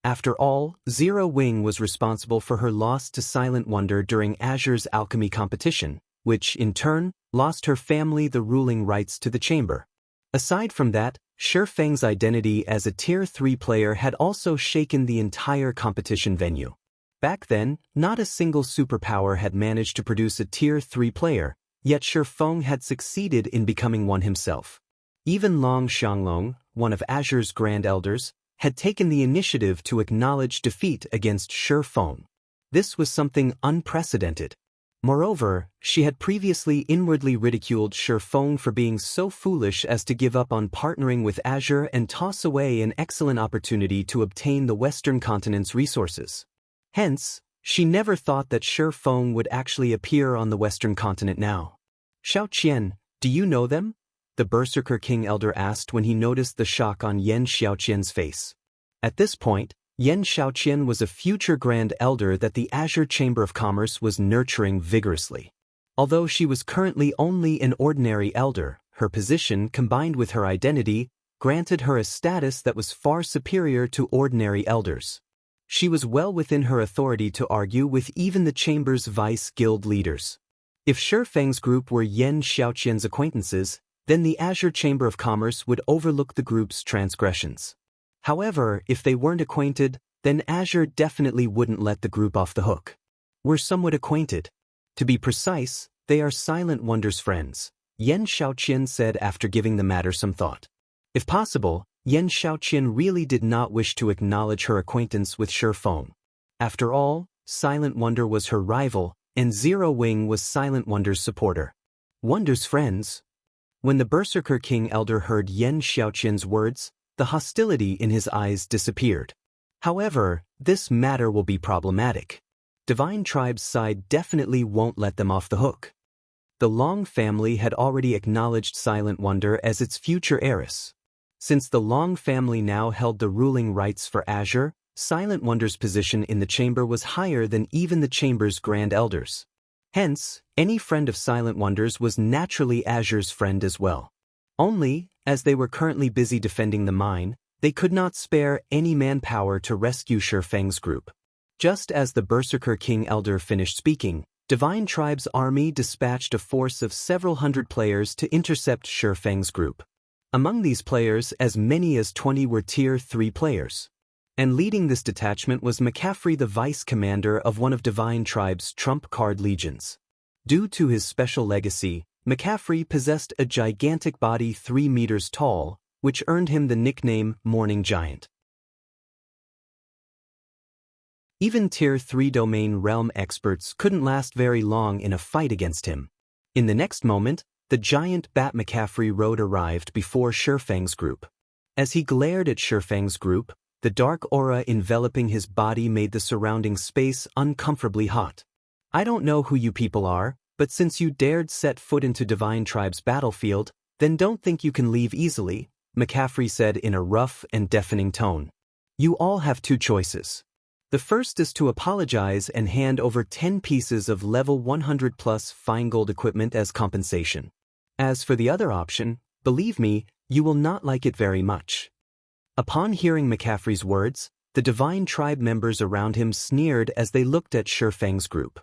Speaker 1: After all, Zero Wing was responsible for her loss to Silent Wonder during Azure's alchemy competition, which, in turn, lost her family the ruling rights to the chamber. Aside from that, Shi Feng's identity as a Tier 3 player had also shaken the entire competition venue. Back then, not a single superpower had managed to produce a Tier 3 player, yet Shi Feng had succeeded in becoming one himself. Even Long Xianglong, one of Azure's Grand Elders, had taken the initiative to acknowledge defeat against Shi Feng. This was something unprecedented. Moreover, she had previously inwardly ridiculed Shi Feng for being so foolish as to give up on partnering with Azure and toss away an excellent opportunity to obtain the Western continent's resources. Hence, she never thought that Shi Feng would actually appear on the Western continent now. Xiao Qian, do you know them? The Berserker King Elder asked when he noticed the shock on Yan Xiaoqian's face. At this point, Yan Xiaoqian was a future Grand Elder that the Azure Chamber of Commerce was nurturing vigorously. Although she was currently only an ordinary elder, her position combined with her identity granted her a status that was far superior to ordinary elders. She was well within her authority to argue with even the chamber's vice guild leaders. If Shi Feng's group were Yan Xiaoqian's acquaintances, then the Azure Chamber of Commerce would overlook the group's transgressions. However, if they weren't acquainted, then Azure definitely wouldn't let the group off the hook. We're somewhat acquainted. To be precise, they are Silent Wonder's friends, Yan Xiaoqian said after giving the matter some thought. If possible, Yan Xiaoqian really did not wish to acknowledge her acquaintance with Shi Feng. After all, Silent Wonder was her rival, and Zero Wing was Silent Wonder's supporter. Wonder's friends? When the Berserker King Elder heard Yan Xiaoqian's words, the hostility in his eyes disappeared. However, this matter will be problematic. Divine Tribe's side definitely won't let them off the hook. The Long family had already acknowledged Silent Wonder as its future heiress. Since the Long family now held the ruling rights for Azure, Silent Wonder's position in the chamber was higher than even the chamber's Grand Elders. Hence, any friend of Silent Wonder's was naturally Azure's friend as well. Only, as they were currently busy defending the mine, they could not spare any manpower to rescue Shi Feng's group. Just as the Berserker King Elder finished speaking, Divine Tribe's army dispatched a force of several hundred players to intercept Shi Feng's group. Among these players, as many as 20 were Tier 3 players. And leading this detachment was McCaffrey, the vice commander of one of Divine Tribe's trump card legions. Due to his special legacy, McCaffrey possessed a gigantic body 3 meters tall, which earned him the nickname Morning Giant. Even Tier 3 domain realm experts couldn't last very long in a fight against him. In the next moment, the giant bat McCaffrey rode arrived before Shi Feng's group. As he glared at Shi Feng's group, the dark aura enveloping his body made the surrounding space uncomfortably hot. I don't know who you people are, but since you dared set foot into Divine Tribe's battlefield, then don't think you can leave easily, McCaffrey said in a rough and deafening tone. You all have 2 choices. The first is to apologize and hand over 10 pieces of level 100 plus fine gold equipment as compensation. As for the other option, believe me, you will not like it very much. Upon hearing McCaffrey's words, the Divine Tribe members around him sneered as they looked at Shi Feng's group.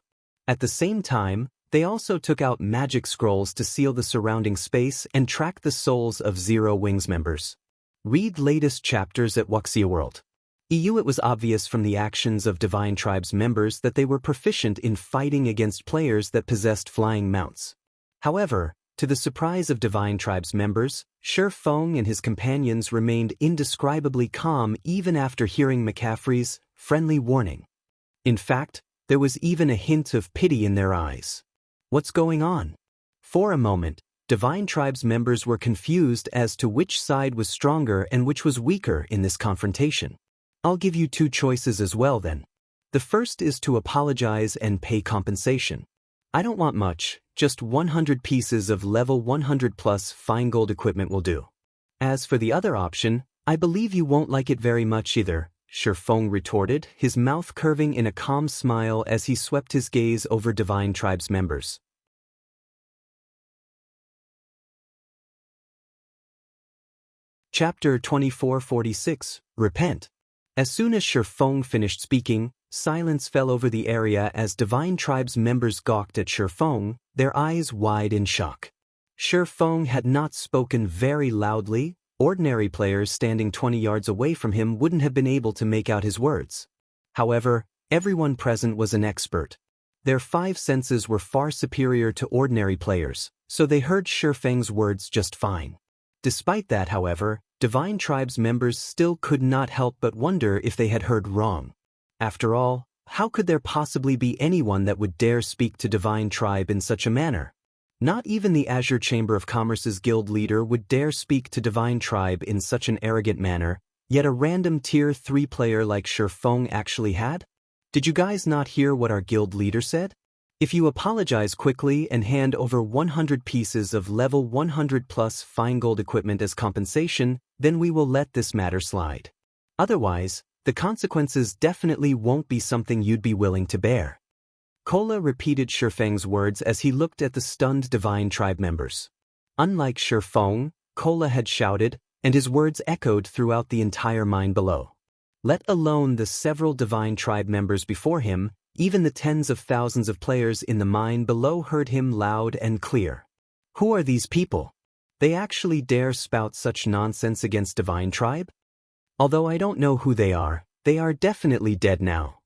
Speaker 1: At the same time, they also took out magic scrolls to seal the surrounding space and track the souls of Zero Wing's members. Read latest chapters at Wuxia World. It was obvious from the actions of Divine Tribe's members that they were proficient in fighting against players that possessed flying mounts. However, to the surprise of Divine Tribe's members, Shi Feng and his companions remained indescribably calm even after hearing McCaffrey's friendly warning. In fact, there was even a hint of pity in their eyes. What's going on? For a moment, Divine Tribe's members were confused as to which side was stronger and which was weaker in this confrontation. I'll give you 2 choices as well then. The first is to apologize and pay compensation. I don't want much, just 100 pieces of level 100 plus fine gold equipment will do. As for the other option, I believe you won't like it very much either, Shi Feng retorted, his mouth curving in a calm smile as he swept his gaze over Divine Tribe's members. Chapter 2446, Repent. As soon as Shi Feng finished speaking, silence fell over the area as Divine Tribe's members gawked at Shi Feng, their eyes wide in shock. Shi Feng had not spoken very loudly, Ordinary players standing 20 yards away from him wouldn't have been able to make out his words. However, everyone present was an expert. Their 5 senses were far superior to ordinary players, so they heard Feng's words just fine. Despite that, however, Divine Tribe's members still could not help but wonder if they had heard wrong. After all, how could there possibly be anyone that would dare speak to Divine Tribe in such a manner? Not even the Azure Chamber of Commerce's guild leader would dare speak to Divine Tribe in such an arrogant manner, yet a random Tier 3 player like Feng actually had? Did you guys not hear what our guild leader said? If you apologize quickly and hand over 100 pieces of level 100 plus fine gold equipment as compensation, then we will let this matter slide. Otherwise, the consequences definitely won't be something you'd be willing to bear. Kola repeated Feng's words as he looked at the stunned Divine Tribe members. Unlike Feng, Kola had shouted, and his words echoed throughout the entire mine below. Let alone the several Divine Tribe members before him, even the tens of thousands of players in the mine below heard him loud and clear. Who are these people? They actually dare spout such nonsense against Divine Tribe? Although I don't know who they are definitely dead now.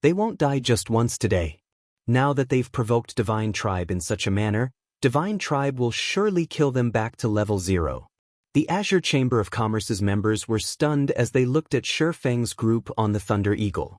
Speaker 1: They won't die just once today. Now that they've provoked Divine Tribe in such a manner, Divine Tribe will surely kill them back to level 0. The Azure Chamber of Commerce's members were stunned as they looked at Feng's group on the Thunder Eagle.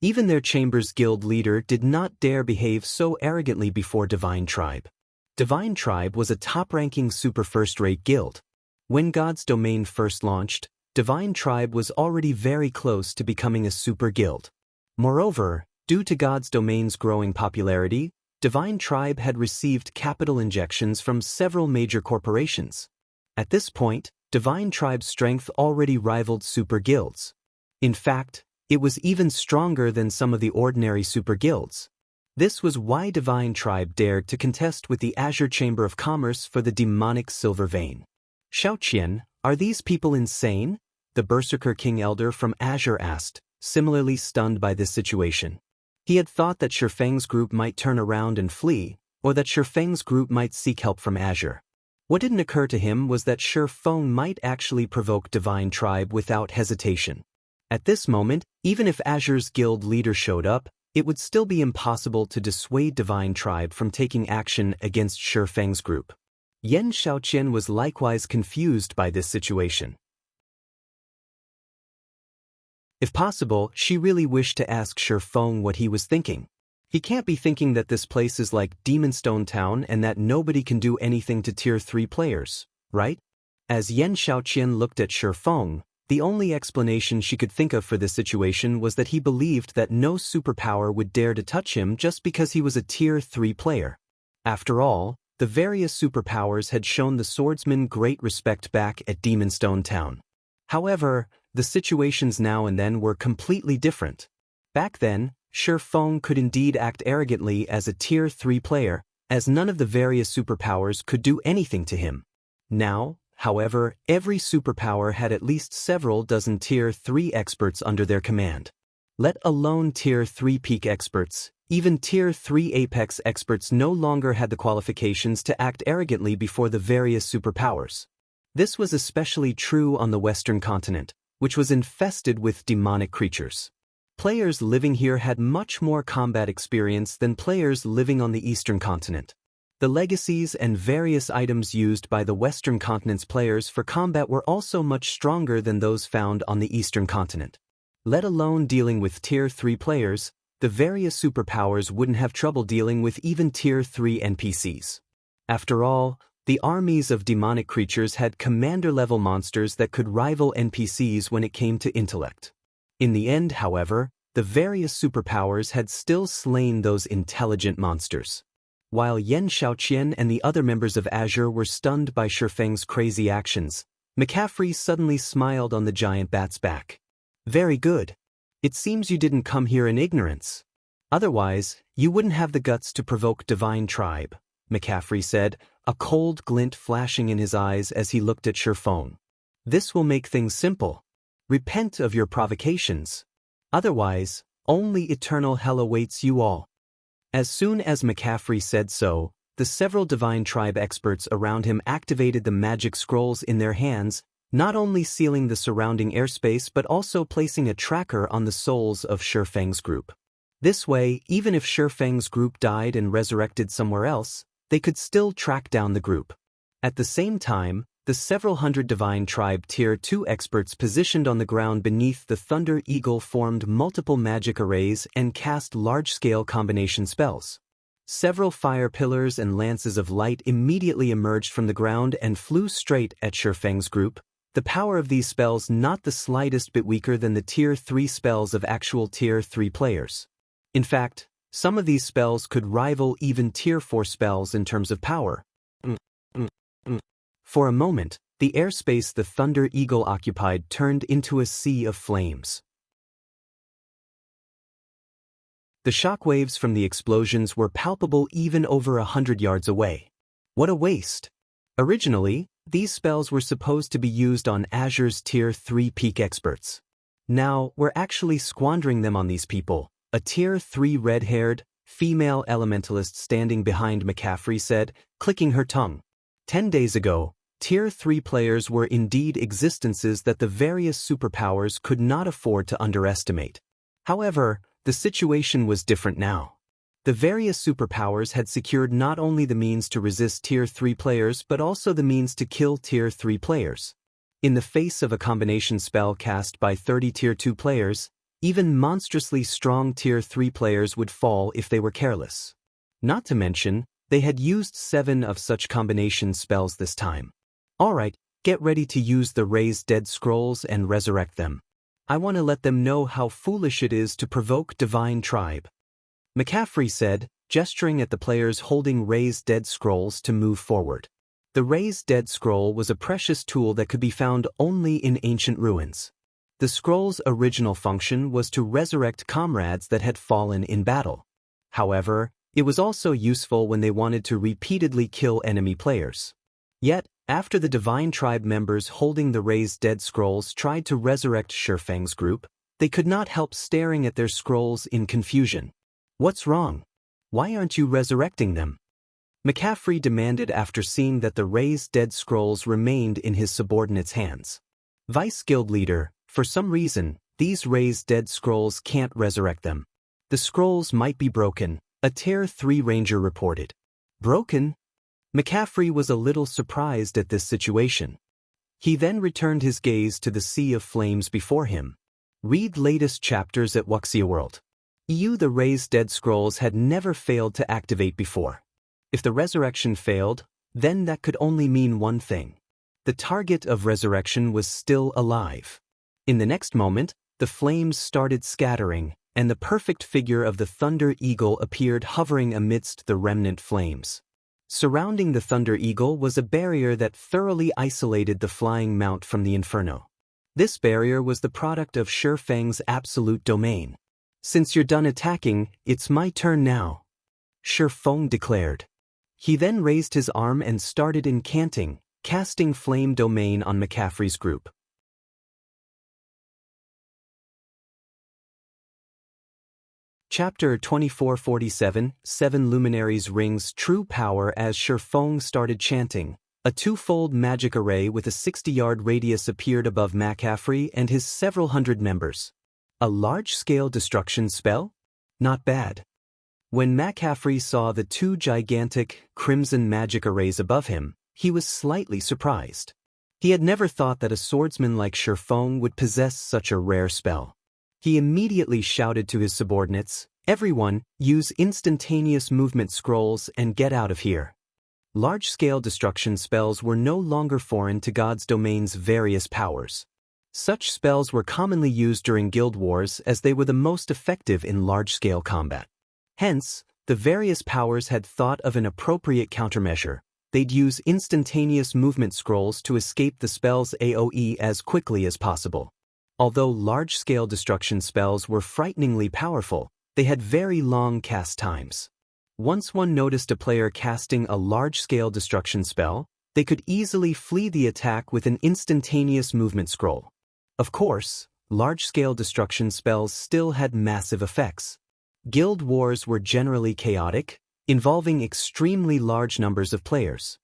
Speaker 1: Even their chamber's guild leader did not dare behave so arrogantly before Divine Tribe. Divine Tribe was a top-ranking super first-rate guild. When God's Domain first launched, Divine Tribe was already very close to becoming a super guild. Moreover, due to God's Domain's growing popularity, Divine Tribe had received capital injections from several major corporations. At this point, Divine Tribe's strength already rivaled super guilds. In fact, it was even stronger than some of the ordinary super guilds. This was why Divine Tribe dared to contest with the Azure Chamber of Commerce for the demonic silver vein. Xiaoqian, are these people insane? The Berserker King Elder from Azure asked, similarly stunned by this situation. He had thought that Feng's group might turn around and flee, or that Feng's group might seek help from Azure. What didn't occur to him was that Feng might actually provoke Divine Tribe without hesitation. At this moment, even if Azure's guild leader showed up, it would still be impossible to dissuade Divine Tribe from taking action against Feng's group. Yan Xiaoqian was likewise confused by this situation. If possible, she really wished to ask Feng what he was thinking. He can't be thinking that this place is like Demonstone Town and that nobody can do anything to Tier 3 players, right? As Yan Xiaoqian looked at Feng, the only explanation she could think of for this situation was that he believed that no superpower would dare to touch him just because he was a Tier 3 player. After all, the various superpowers had shown the swordsman great respect back at Demonstone Town. However, the situations now and then were completely different. Back then, Feng could indeed act arrogantly as a Tier 3 player, as none of the various superpowers could do anything to him. Now, however, every superpower had at least several dozen Tier 3 experts under their command. Let alone Tier 3 peak experts, even Tier 3 apex experts no longer had the qualifications to act arrogantly before the various superpowers. This was especially true on the Western continent, which was infested with demonic creatures. Players living here had much more combat experience than players living on the Eastern continent. The legacies and various items used by the Western continent's players for combat were also much stronger than those found on the Eastern continent. Let alone dealing with Tier 3 players, the various superpowers wouldn't have trouble dealing with even Tier 3 NPCs. After all, the armies of demonic creatures had commander-level monsters that could rival NPCs when it came to intellect. In the end, however, the various superpowers had still slain those intelligent monsters. While Yan Xiaoqian and the other members of Azure were stunned by Feng's crazy actions, McCaffrey suddenly smiled on the giant bat's back. Very good. It seems you didn't come here in ignorance. Otherwise, you wouldn't have the guts to provoke Divine Tribe, McCaffrey said, a cold glint flashing in his eyes as he looked at Feng. This will make things simple. Repent of your provocations. Otherwise, only eternal hell awaits you all. As soon as McCaffrey said so, the several Divine Tribe experts around him activated the magic scrolls in their hands, not only sealing the surrounding airspace but also placing a tracker on the souls of Feng's group. This way, even if Feng's group died and resurrected somewhere else, they could still track down the group. At the same time, the several hundred Divine Tribe Tier 2 experts positioned on the ground beneath the Thunder Eagle formed multiple magic arrays and cast large-scale combination spells. Several fire pillars and lances of light immediately emerged from the ground and flew straight at Feng's group, the power of these spells not the slightest bit weaker than the Tier 3 spells of actual Tier 3 players. In fact, some of these spells could rival even Tier 4 spells in terms of power. For a moment, the airspace the Thunder Eagle occupied turned into a sea of flames. The shockwaves from the explosions were palpable even over 100 yards away. What a waste! Originally, these spells were supposed to be used on Azure's Tier 3 peak experts. Now, we're actually squandering them on these people, a Tier 3 red-haired, female elementalist standing behind McCaffrey said, clicking her tongue. 10 days ago, Tier 3 players were indeed existences that the various superpowers could not afford to underestimate. However, the situation was different now. The various superpowers had secured not only the means to resist Tier 3 players but also the means to kill Tier 3 players. In the face of a combination spell cast by 30 Tier 2 players, even monstrously strong Tier 3 players would fall if they were careless. Not to mention, they had used 7 of such combination spells this time. Alright, get ready to use the Raised Dead Scrolls and resurrect them. I want to let them know how foolish it is to provoke Divine Tribe. McCaffrey said, gesturing at the players holding Raised Dead Scrolls to move forward. The Raised Dead Scroll was a precious tool that could be found only in ancient ruins. The scroll's original function was to resurrect comrades that had fallen in battle. However, it was also useful when they wanted to repeatedly kill enemy players. Yet, after the Divine Tribe members holding the Raised Dead Scrolls tried to resurrect Feng's group, they could not help staring at their scrolls in confusion. What's wrong? Why aren't you resurrecting them? McCaffrey demanded after seeing that the Raised Dead Scrolls remained in his subordinate's hands. Vice Guild Leader, for some reason, these Raised Dead Scrolls can't resurrect them. The scrolls might be broken, a Tier 3 ranger reported. Broken? McCaffrey was a little surprised at this situation. He then returned his gaze to the sea of flames before him. Read latest chapters at Wuxia World. The Raised Dead Scrolls had never failed to activate before. If the resurrection failed, then that could only mean one thing. The target of resurrection was still alive. In the next moment, the flames started scattering, and the perfect figure of the Thunder Eagle appeared hovering amidst the remnant flames. Surrounding the Thunder Eagle was a barrier that thoroughly isolated the flying mount from the inferno. This barrier was the product of Feng's absolute domain. Since you're done attacking, it's my turn now, Feng declared. He then raised his arm and started incanting, casting Flame Domain on McCaffrey's group. Chapter 2447, 7 Luminaries Rings True Power. As Feng started chanting, a twofold magic array with a 60-yard radius appeared above McCaffrey and his several hundred members. A large-scale destruction spell? Not bad. When McCaffrey saw the 2 gigantic, crimson magic arrays above him, he was slightly surprised. He had never thought that a swordsman like Feng would possess such a rare spell. He immediately shouted to his subordinates, "Everyone, use instantaneous movement scrolls and get out of here." Large-scale destruction spells were no longer foreign to God's domain's various powers. Such spells were commonly used during guild wars as they were the most effective in large-scale combat. Hence, the various powers had thought of an appropriate countermeasure. They'd use instantaneous movement scrolls to escape the spell's AoE as quickly as possible. Although large-scale destruction spells were frighteningly powerful, they had very long cast times. Once one noticed a player casting a large-scale destruction spell, they could easily flee the attack with an instantaneous movement scroll. Of course, large-scale destruction spells still had massive effects. Guild wars were generally chaotic, involving extremely large numbers of players.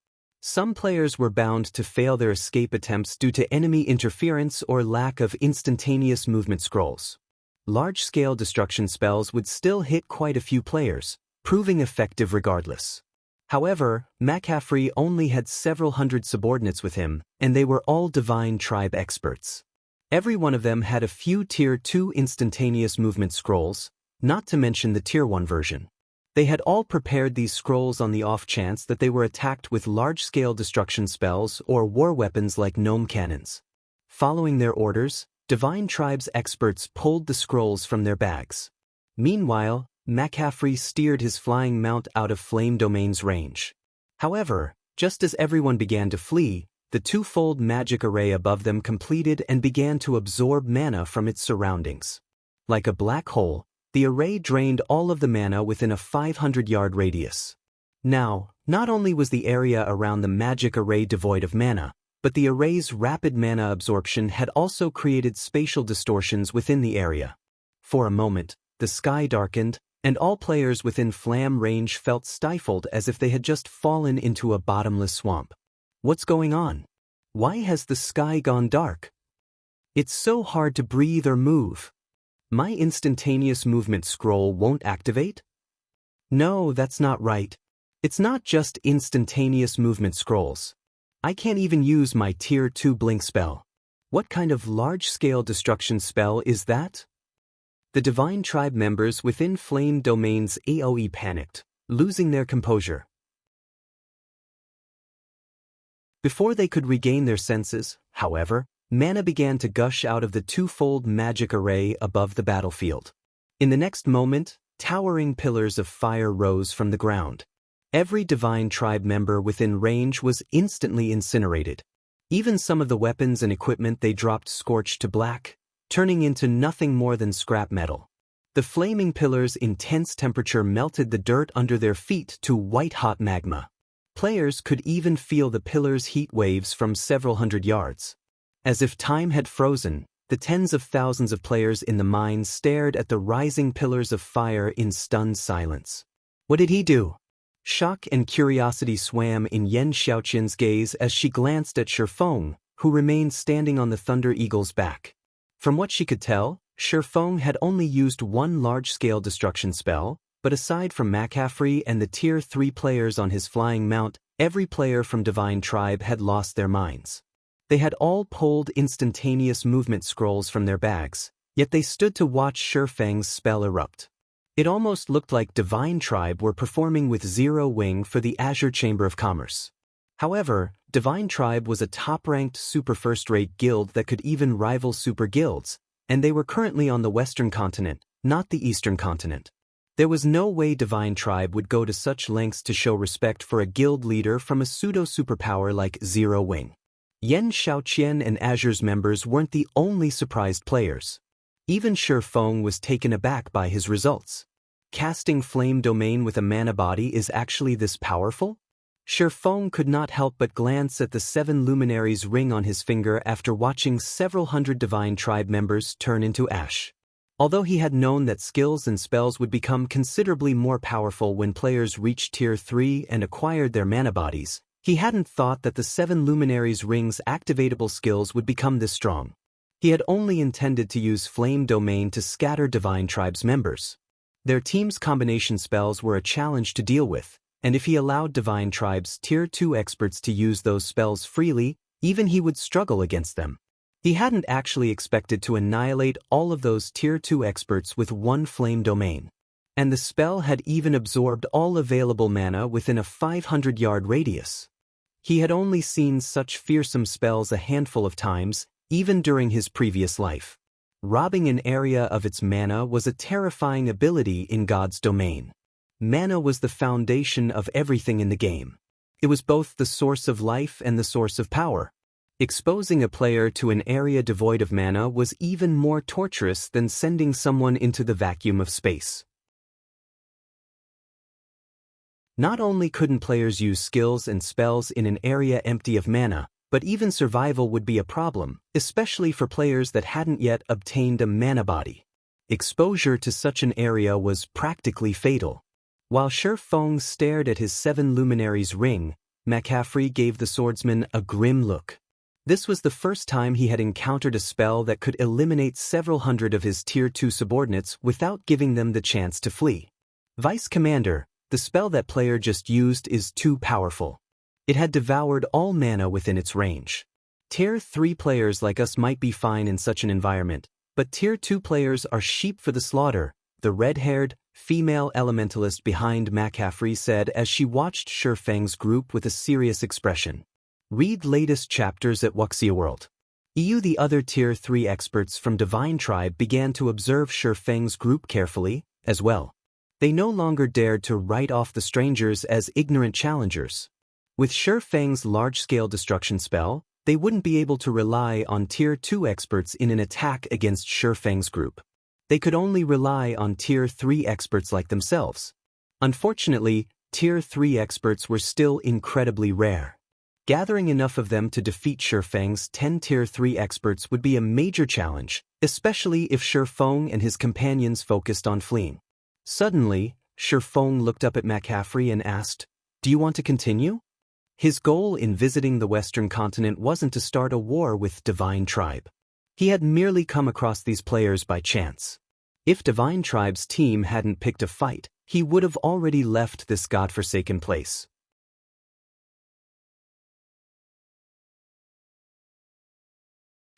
Speaker 1: Some players were bound to fail their escape attempts due to enemy interference or lack of instantaneous movement scrolls. Large-scale destruction spells would still hit quite a few players, proving effective regardless. However, McCaffrey only had several hundred subordinates with him, and they were all Divine Tribe experts. Every one of them had a few Tier 2 instantaneous movement scrolls, not to mention the Tier 1 version. They had all prepared these scrolls on the off chance that they were attacked with large-scale destruction spells or war weapons like gnome cannons. Following their orders, Divine Tribe's experts pulled the scrolls from their bags. Meanwhile, McCaffrey steered his flying mount out of Flame Domain's range. However, just as everyone began to flee, the twofold magic array above them completed and began to absorb mana from its surroundings. Like a black hole, the array drained all of the mana within a 500-yard radius. Now, not only was the area around the magic array devoid of mana, but the array's rapid mana absorption had also created spatial distortions within the area. For a moment, the sky darkened, and all players within Flam range felt stifled as if they had just fallen into a bottomless swamp. What's going on? Why has the sky gone dark? It's so hard to breathe or move. My instantaneous movement scroll won't activate? No, that's not right. It's not just instantaneous movement scrolls. I can't even use my Tier 2 blink spell. What kind of large-scale destruction spell is that? The Divine Tribe members within Flame Domain's AoE panicked, losing their composure. Before they could regain their senses, however, mana began to gush out of the twofold magic array above the battlefield. In the next moment, towering pillars of fire rose from the ground. Every Divine Tribe member within range was instantly incinerated. Even some of the weapons and equipment they dropped scorched to black, turning into nothing more than scrap metal. The flaming pillars' intense temperature melted the dirt under their feet to white-hot magma. Players could even feel the pillars' heat waves from several hundred yards. As if time had frozen, the tens of thousands of players in the mine stared at the rising pillars of fire in stunned silence. What did he do? Shock and curiosity swam in Yan Xiaoqian's gaze as she glanced at Feng, who remained standing on the Thunder Eagle's back. From what she could tell, Feng had only used one large-scale destruction spell, but aside from McCaffrey and the Tier 3 players on his flying mount, every player from Divine Tribe had lost their minds. They had all pulled instantaneous movement scrolls from their bags, yet they stood to watch Feng's spell erupt. It almost looked like Divine Tribe were performing with Zero Wing for the Azure Chamber of Commerce. However, Divine Tribe was a top-ranked super first-rate guild that could even rival super guilds, and they were currently on the Western continent, not the Eastern continent. There was no way Divine Tribe would go to such lengths to show respect for a guild leader from a pseudo-superpower like Zero Wing. Yan Xiaoqian and Azure's members weren't the only surprised players. Even Feng was taken aback by his results. Casting Flame Domain with a mana body is actually this powerful? Feng could not help but glance at the 7 Luminaries ring on his finger after watching several hundred Divine Tribe members turn into ash. Although he had known that skills and spells would become considerably more powerful when players reached Tier 3 and acquired their mana bodies, he hadn't thought that the 7 Luminaries ring's activatable skills would become this strong. He had only intended to use Flame Domain to scatter Divine Tribe's members. Their team's combination spells were a challenge to deal with, and if he allowed Divine Tribe's Tier 2 experts to use those spells freely, even he would struggle against them. He hadn't actually expected to annihilate all of those Tier 2 experts with one Flame Domain. And the spell had even absorbed all available mana within a 500-yard radius. He had only seen such fearsome spells a handful of times, even during his previous life. Robbing an area of its mana was a terrifying ability in God's domain. Mana was the foundation of everything in the game. It was both the source of life and the source of power. Exposing a player to an area devoid of mana was even more torturous than sending someone into the vacuum of space. Not only couldn't players use skills and spells in an area empty of mana, but even survival would be a problem, especially for players that hadn't yet obtained a mana body. Exposure to such an area was practically fatal. While Feng stared at his 7 Luminaries ring, McCaffrey gave the swordsman a grim look. This was the first time he had encountered a spell that could eliminate several hundred of his Tier 2 subordinates without giving them the chance to flee. Vice Commander, the spell that player just used is too powerful. It had devoured all mana within its range. Tier 3 players like us might be fine in such an environment, but Tier 2 players are sheep for the slaughter, the red-haired, female elementalist behind McCaffrey said as she watched Feng's group with a serious expression. Read latest chapters at Wuxia World. The other Tier 3 experts from Divine Tribe began to observe Feng's group carefully, as well. They no longer dared to write off the strangers as ignorant challengers. With Feng's large-scale destruction spell, they wouldn't be able to rely on Tier 2 experts in an attack against Feng's group. They could only rely on Tier 3 experts like themselves. Unfortunately, Tier 3 experts were still incredibly rare. Gathering enough of them to defeat Feng's 10 Tier 3 experts would be a major challenge, especially if Feng and his companions focused on fleeing. Suddenly, Feng looked up at McCaffrey and asked, "Do you want to continue?" His goal in visiting the Western continent wasn't to start a war with Divine Tribe. He had merely come across these players by chance. If Divine Tribe's team hadn't picked a fight, he would have already left this godforsaken place.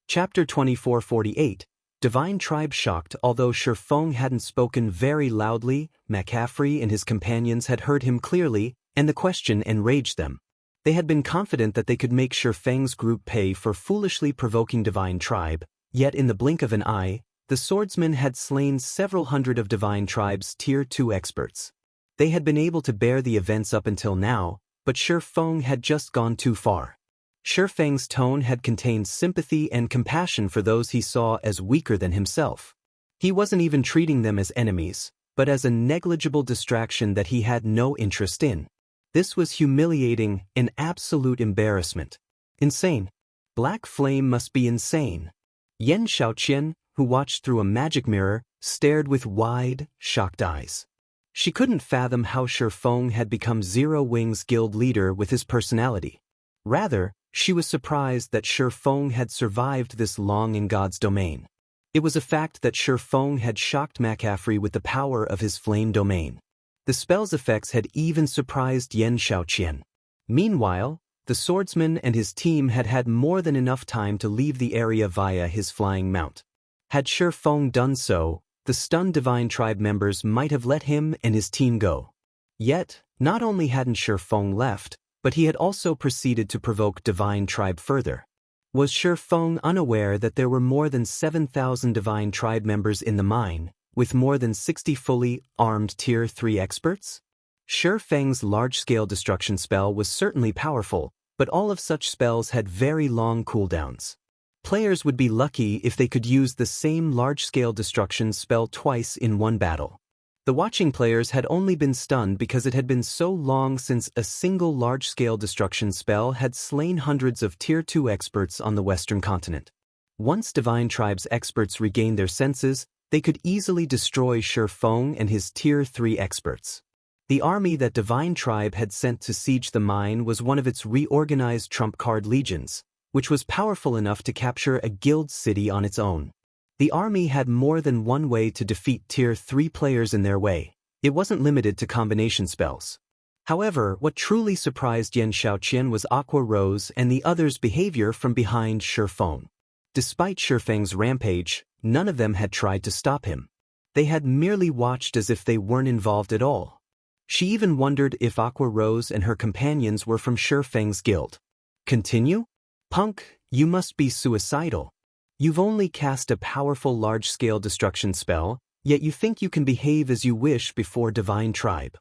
Speaker 1: Chapter 2448, Divine Tribe shocked. Although Feng hadn't spoken very loudly, McCaffrey and his companions had heard him clearly, and the question enraged them. They had been confident that they could make Feng's group pay for foolishly provoking Divine Tribe, yet in the blink of an eye, the swordsman had slain several hundred of Divine Tribe's Tier 2 experts. They had been able to bear the events up until now, but Feng had just gone too far. Feng's tone had contained sympathy and compassion for those he saw as weaker than himself. He wasn't even treating them as enemies, but as a negligible distraction that he had no interest in. This was humiliating, an absolute embarrassment. Insane. Black Flame must be insane. Yan Xiaoqian, who watched through a magic mirror, stared with wide, shocked eyes. She couldn't fathom how Feng had become Zero Wing's guild leader with his personality. Rather, she was surprised that Feng had survived this long in God's domain. It was a fact that Feng had shocked McCaffrey with the power of his flame domain. The spell's effects had even surprised Yan Xiaoqian. Meanwhile, the swordsman and his team had had more than enough time to leave the area via his flying mount. Had Feng done so, the stunned Divine Tribe members might have let him and his team go. Yet, not only hadn't Feng left, but he had also proceeded to provoke Divine Tribe further. Was Feng unaware that there were more than 7,000 Divine Tribe members in the mine, with more than 60 fully armed Tier 3 experts? Feng's large-scale destruction spell was certainly powerful, but all of such spells had very long cooldowns. Players would be lucky if they could use the same large-scale destruction spell twice in one battle. The watching players had only been stunned because it had been so long since a single large-scale destruction spell had slain hundreds of Tier 2 experts on the Western continent. Once Divine Tribe's experts regained their senses, they could easily destroy Feng and his Tier 3 experts. The army that Divine Tribe had sent to siege the mine was one of its reorganized trump card legions, which was powerful enough to capture a guild city on its own. The army had more than one way to defeat Tier 3 players in their way. It wasn't limited to combination spells. However, what truly surprised Yan Xiaoqian was Aqua Rose and the others' behavior from behind Feng. Despite Feng's rampage, none of them had tried to stop him. They had merely watched as if they weren't involved at all. She even wondered if Aqua Rose and her companions were from Feng's guild. Continue? Punk, you must be suicidal. You've only cast a powerful large-scale destruction spell, yet you think you can behave as you wish before Divine Tribe.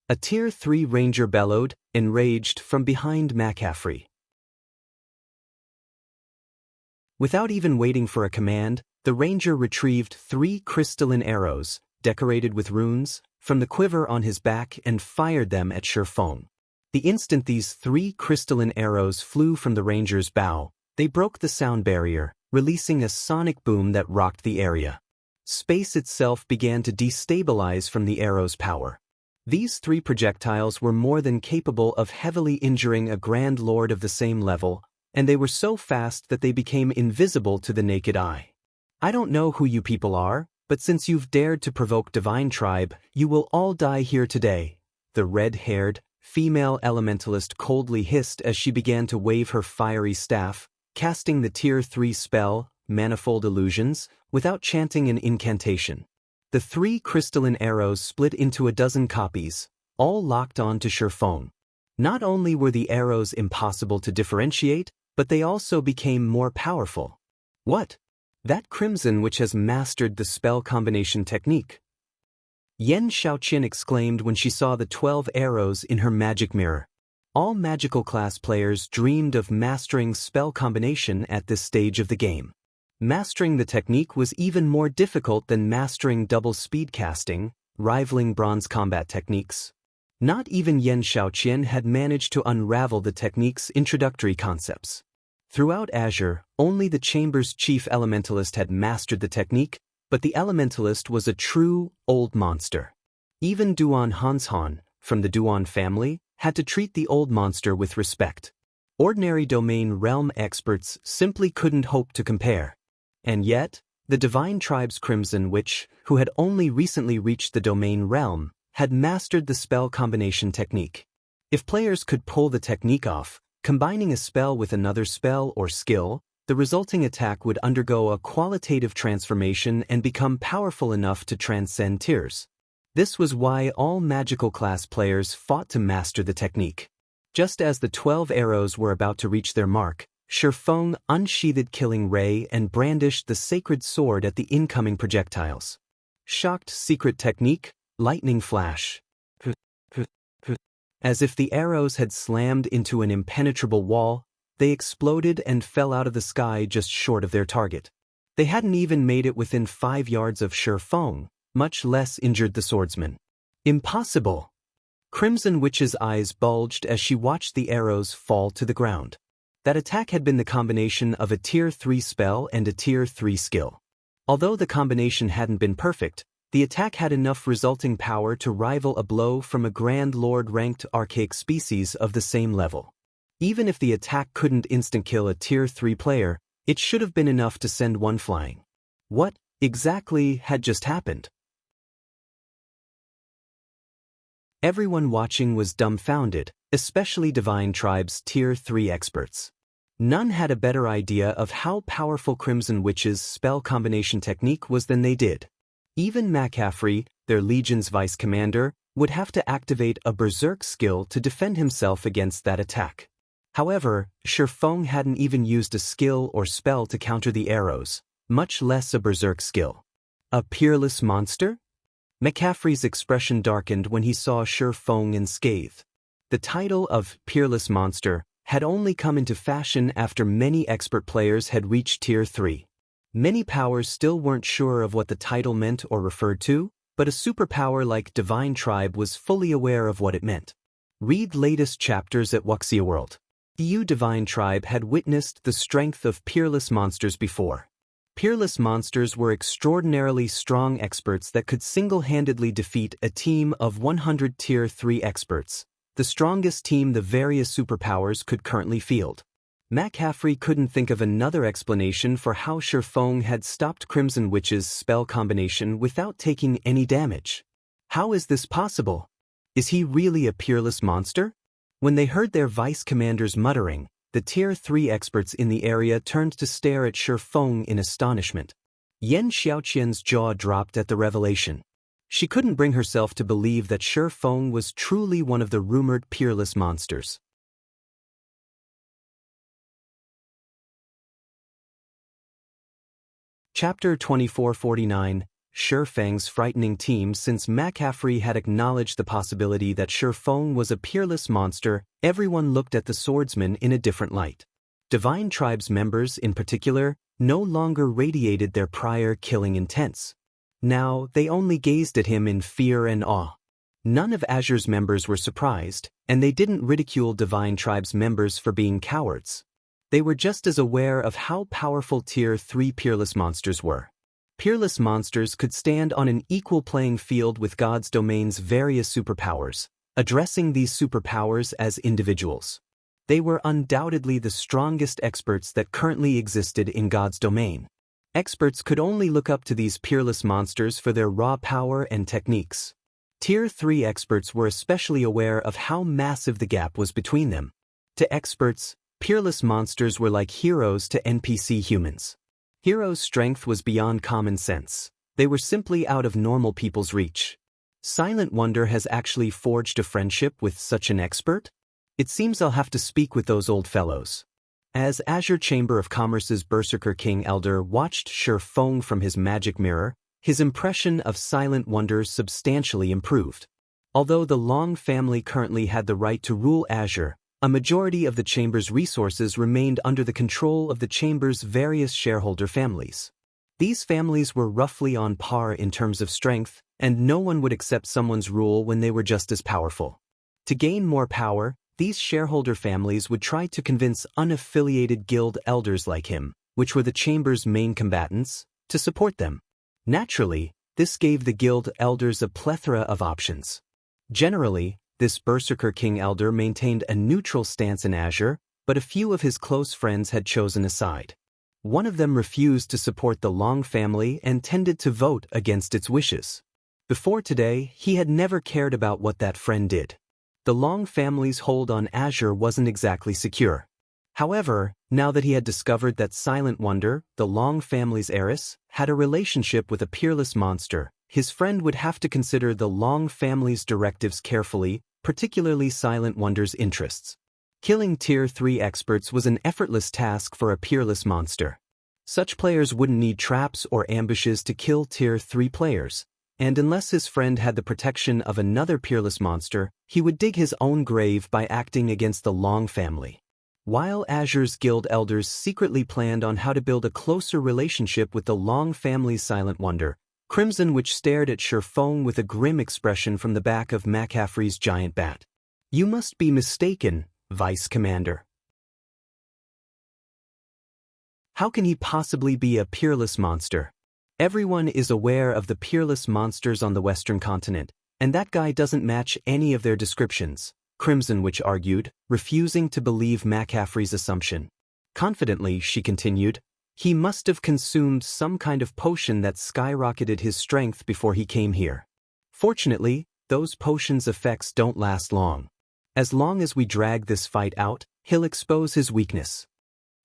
Speaker 1: A Tier 3 ranger bellowed, enraged, from behind McCaffrey. Without even waiting for a command, the ranger retrieved 3 crystalline arrows, decorated with runes, from the quiver on his back and fired them at Feng. The instant these 3 crystalline arrows flew from the ranger's bow, they broke the sound barrier, releasing a sonic boom that rocked the area. Space itself began to destabilize from the arrow's power. These 3 projectiles were more than capable of heavily injuring a Grand Lord of the same level, and they were so fast that they became invisible to the naked eye. I don't know who you people are, but since you've dared to provoke Divine Tribe, you will all die here today, the red-haired, female elementalist coldly hissed as she began to wave her fiery staff, casting the Tier 3 spell, Manifold Illusions, without chanting an incantation. The 3 crystalline arrows split into a dozen copies, all locked on to Feng. Not only were the arrows impossible to differentiate, but they also became more powerful. What? That crimson which has mastered the spell combination technique. Yan Xiaoqian exclaimed when she saw the 12 arrows in her magic mirror. All magical class players dreamed of mastering spell combination at this stage of the game. Mastering the technique was even more difficult than mastering double speed casting, rivaling bronze combat techniques. Not even Yan Xiaoqian had managed to unravel the technique's introductory concepts. Throughout Azure, only the Chamber's chief elementalist had mastered the technique, but the elementalist was a true, old monster. Even Duan Hanshan, from the Duan family, had to treat the old monster with respect. Ordinary domain realm experts simply couldn't hope to compare. And yet, the Divine Tribe's Crimson Witch, who had only recently reached the domain realm, had mastered the spell combination technique. If players could pull the technique off, combining a spell with another spell or skill, the resulting attack would undergo a qualitative transformation and become powerful enough to transcend tiers. This was why all magical class players fought to master the technique. Just as the 12 arrows were about to reach their mark, Feng unsheathed Killing Ray and brandished the sacred sword at the incoming projectiles. Shocked secret technique, lightning flash. As if the arrows had slammed into an impenetrable wall, they exploded and fell out of the sky just short of their target. They hadn't even made it within 5 yards of Feng, much less injured the swordsman. Impossible! Crimson Witch's eyes bulged as she watched the arrows fall to the ground. That attack had been the combination of a Tier 3 spell and a Tier 3 skill. Although the combination hadn't been perfect, the attack had enough resulting power to rival a blow from a Grand Lord-ranked archaic species of the same level. Even if the attack couldn't instant-kill a Tier 3 player, it should have been enough to send one flying. What, exactly, had just happened? Everyone watching was dumbfounded, especially Divine Tribe's Tier 3 experts. None had a better idea of how powerful Crimson Witch's spell combination technique was than they did. Even McCaffrey, their Legion's vice commander, would have to activate a berserk skill to defend himself against that attack. However, Feng hadn't even used a skill or spell to counter the arrows, much less a berserk skill. A peerless monster? McCaffrey's expression darkened when he saw Feng unscathed. The title of Peerless Monster had only come into fashion after many expert players had reached Tier 3. Many powers still weren't sure of what the title meant or referred to, but a superpower like Divine Tribe was fully aware of what it meant. Read latest chapters at Wuxia World. The Divine Tribe had witnessed the strength of peerless monsters before. Peerless monsters were extraordinarily strong experts that could single-handedly defeat a team of 100 Tier 3 experts, the strongest team the various superpowers could currently field. McCaffrey couldn't think of another explanation for how Feng had stopped Crimson Witch's spell combination without taking any damage. How is this possible? Is he really a peerless monster? When they heard their vice commanders muttering, the Tier 3 experts in the area turned to stare at Feng in astonishment. Yan Xiaoqian's jaw dropped at the revelation. She couldn't bring herself to believe that Feng was truly one of the rumored peerless monsters. Chapter 2449, Feng's frightening team. Since McCaffrey had acknowledged the possibility that Feng was a peerless monster, everyone looked at the swordsman in a different light. Divine Tribe's members, in particular, no longer radiated their prior killing intents. Now, they only gazed at him in fear and awe. None of Azure's members were surprised, and they didn't ridicule Divine Tribe's members for being cowards. They were just as aware of how powerful Tier 3 peerless monsters were. Peerless monsters could stand on an equal playing field with God's domain's various superpowers, addressing these superpowers as individuals. They were undoubtedly the strongest experts that currently existed in God's domain. Experts could only look up to these peerless monsters for their raw power and techniques. Tier 3 experts were especially aware of how massive the gap was between them. To experts, peerless monsters were like heroes to NPC humans. Heroes' strength was beyond common sense. They were simply out of normal people's reach. Silent Wonder has actually forged a friendship with such an expert? It seems I'll have to speak with those old fellows. As Azure Chamber of Commerce's Berserker King Elder watched Feng from his magic mirror, his impression of Silent Wonder substantially improved. Although the Long family currently had the right to rule Azure, a majority of the Chamber's resources remained under the control of the Chamber's various shareholder families. These families were roughly on par in terms of strength, and no one would accept someone's rule when they were just as powerful. To gain more power, these shareholder families would try to convince unaffiliated guild elders like him, which were the Chamber's main combatants, to support them. Naturally, this gave the guild elders a plethora of options. Generally, this Berserker King Elder maintained a neutral stance in Azure, but a few of his close friends had chosen a side. One of them refused to support the Long family and tended to vote against its wishes. Before today, he had never cared about what that friend did. The Long family's hold on Azure wasn't exactly secure. However, now that he had discovered that Silent Wonder, the Long family's heiress, had a relationship with a peerless monster, his friend would have to consider the Long family's directives carefully, particularly Silent Wonder's interests. Killing Tier 3 experts was an effortless task for a peerless monster. Such players wouldn't need traps or ambushes to kill Tier 3 players, and unless his friend had the protection of another peerless monster, he would dig his own grave by acting against the Long family. While Azure's guild elders secretly planned on how to build a closer relationship with the Long family's Silent Wonder, Crimson Witch stared at Feng with a grim expression from the back of McCaffrey's giant bat. "You must be mistaken, Vice Commander. How can he possibly be a peerless monster? Everyone is aware of the peerless monsters on the Western continent, and that guy doesn't match any of their descriptions," Crimson Witch argued, refusing to believe McCaffrey's assumption. Confidently, she continued, "He must have consumed some kind of potion that skyrocketed his strength before he came here. Fortunately, those potions' effects don't last long. As long as we drag this fight out, he'll expose his weakness."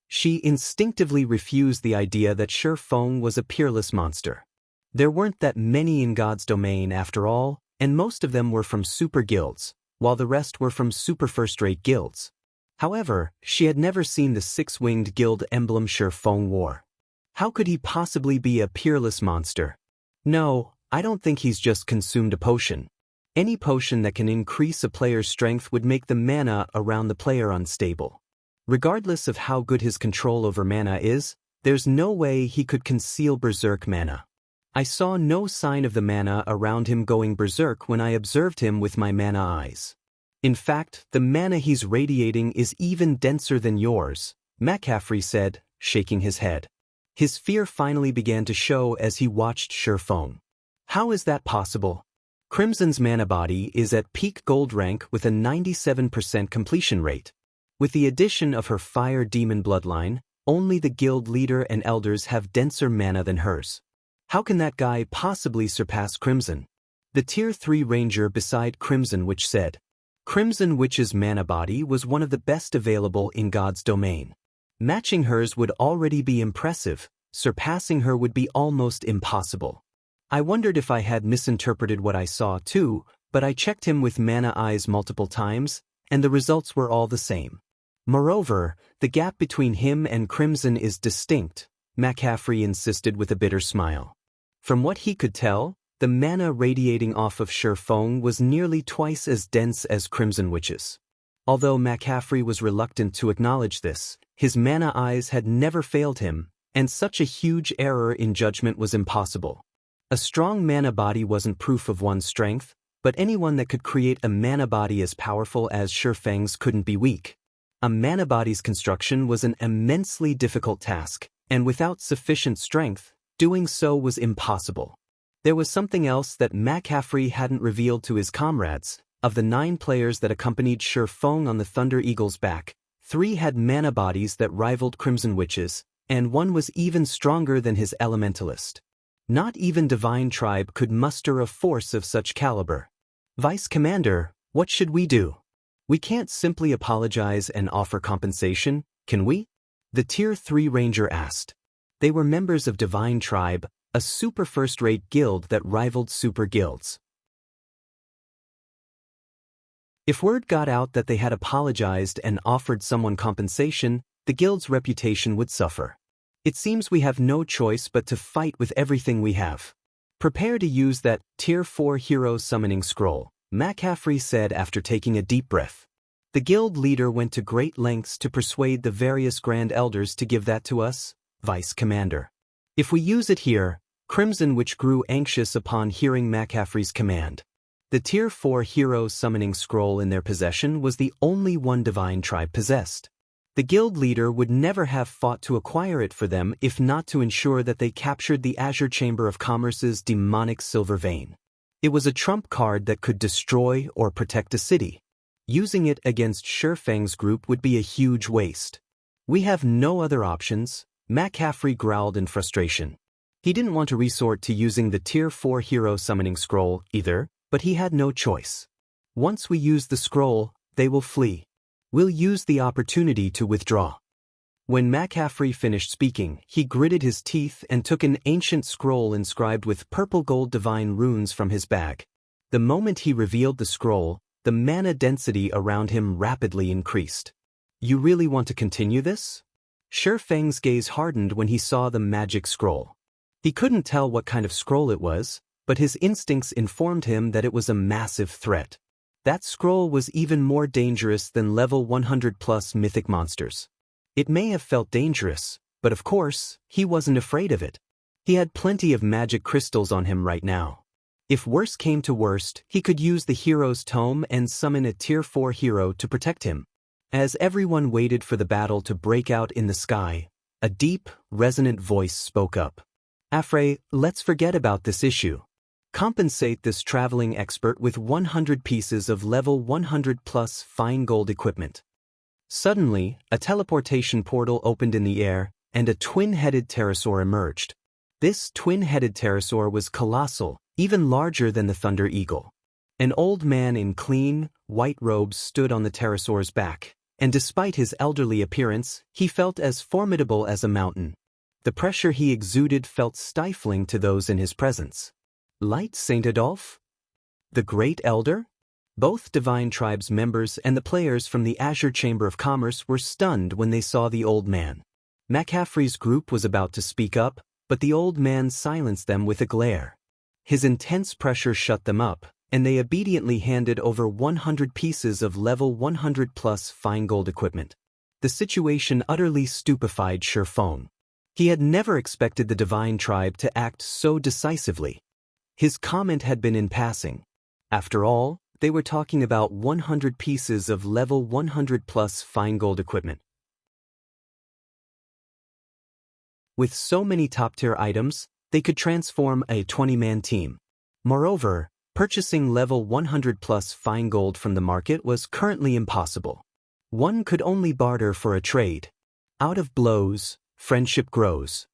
Speaker 1: She instinctively refused the idea that Feng was a peerless monster. There weren't that many in God's domain after all, and most of them were from super guilds, while the rest were from super first-rate guilds. However, she had never seen the six-winged guild emblem Feng wore. How could he possibly be a peerless monster? No, I don't think he's just consumed a potion. Any potion that can increase a player's strength would make the mana around the player unstable. Regardless of how good his control over mana is, there's no way he could conceal berserk mana. I saw no sign of the mana around him going berserk when I observed him with my mana eyes. In fact, the mana he's radiating is even denser than yours, McCaffrey said, shaking his head. His fear finally began to show as he watched Feng. How is that possible? Crimson's mana body is at peak gold rank with a 97% completion rate. With the addition of her fire demon bloodline, only the guild leader and elders have denser mana than hers. How can that guy possibly surpass Crimson? The Tier 3 ranger beside Crimson Witch said. Crimson Witch's mana body was one of the best available in God's domain. Matching hers would already be impressive, surpassing her would be almost impossible. I wondered if I had misinterpreted what I saw too, but I checked him with mana eyes multiple times, and the results were all the same. Moreover, the gap between him and Crimson is distinct, McCaffrey insisted with a bitter smile. From what he could tell, the mana radiating off of Feng was nearly twice as dense as Crimson Witch's. Although McCaffrey was reluctant to acknowledge this, his mana eyes had never failed him, and such a huge error in judgment was impossible. A strong mana body wasn't proof of one's strength, but anyone that could create a mana body as powerful as Feng's couldn't be weak. A mana body's construction was an immensely difficult task, and without sufficient strength, Doing so was impossible. There was something else that McCaffrey hadn't revealed to his comrades. Of the 9 players that accompanied Feng on the Thunder Eagle's back, 3 had mana bodies that rivaled Crimson Witches, and 1 was even stronger than his Elementalist. Not even Divine Tribe could muster a force of such caliber. Vice Commander, what should we do? We can't simply apologize and offer compensation, can we? The Tier 3 Ranger asked. They were members of Divine Tribe, a super first-rate guild that rivaled super guilds. If word got out that they had apologized and offered someone compensation, the guild's reputation would suffer. It seems we have no choice but to fight with everything we have. Prepare to use that Tier 4 Hero Summoning Scroll, McCaffrey said after taking a deep breath. The guild leader went to great lengths to persuade the various Grand Elders to give that to us, Vice Commander. If we use it here, Crimson Witch grew anxious upon hearing McCaffrey's command. The Tier 4 Hero Summoning Scroll in their possession was the only one Divine Tribe possessed. The guild leader would never have fought to acquire it for them if not to ensure that they captured the Azure Chamber of Commerce's demonic silver vein. It was a trump card that could destroy or protect a city. Using it against Feng's group would be a huge waste. We have no other options, McCaffrey growled in frustration. He didn't want to resort to using the Tier 4 Hero Summoning Scroll either, but he had no choice. Once we use the scroll, they will flee. We'll use the opportunity to withdraw. When McCaffrey finished speaking, he gritted his teeth and took an ancient scroll inscribed with purple-gold divine runes from his bag. The moment he revealed the scroll, the mana density around him rapidly increased. You really want to continue this? Feng's gaze hardened when he saw the magic scroll. He couldn't tell what kind of scroll it was, but his instincts informed him that it was a massive threat. That scroll was even more dangerous than level 100+ mythic monsters. It may have felt dangerous, but of course, he wasn't afraid of it. He had plenty of magic crystals on him right now. If worse came to worst, he could use the Hero's Tome and summon a Tier 4 hero to protect him. As everyone waited for the battle to break out in the sky, a deep, resonant voice spoke up. Afre, let's forget about this issue. Compensate this traveling expert with 100 pieces of level 100+ fine gold equipment. Suddenly, a teleportation portal opened in the air, and a twin-headed pterosaur emerged. This twin-headed pterosaur was colossal, even larger than the Thunder Eagle. An old man in clean, white robes stood on the pterosaur's back, and despite his elderly appearance, he felt as formidable as a mountain. The pressure he exuded felt stifling to those in his presence. Light Saint Adolphe? The Great Elder? Both Divine Tribe's members and the players from the Azure Chamber of Commerce were stunned when they saw the old man. McCaffrey's group was about to speak up, but the old man silenced them with a glare. His intense pressure shut them up, and they obediently handed over 100 pieces of level 100+ fine gold equipment. The situation utterly stupefied Feng. He had never expected the Divine Tribe to act so decisively. His comment had been in passing. After all, they were talking about 100 pieces of level 100+ fine gold equipment. With so many top-tier items, they could transform a 20-man team. Moreover, purchasing level 100+ fine gold from the market was currently impossible. One could only barter for a trade. Out of blows, friendship grows.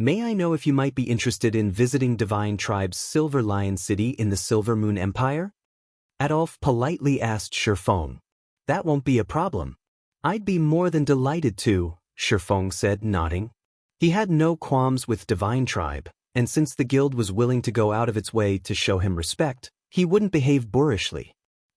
Speaker 1: May I know if you might be interested in visiting Divine Tribe's Silver Lion City in the Silver Moon Empire? Adolphe politely asked Feng. That won't be a problem. I'd be more than delighted to, Feng said, nodding. He had no qualms with Divine Tribe, and since the guild was willing to go out of its way to show him respect, he wouldn't behave boorishly.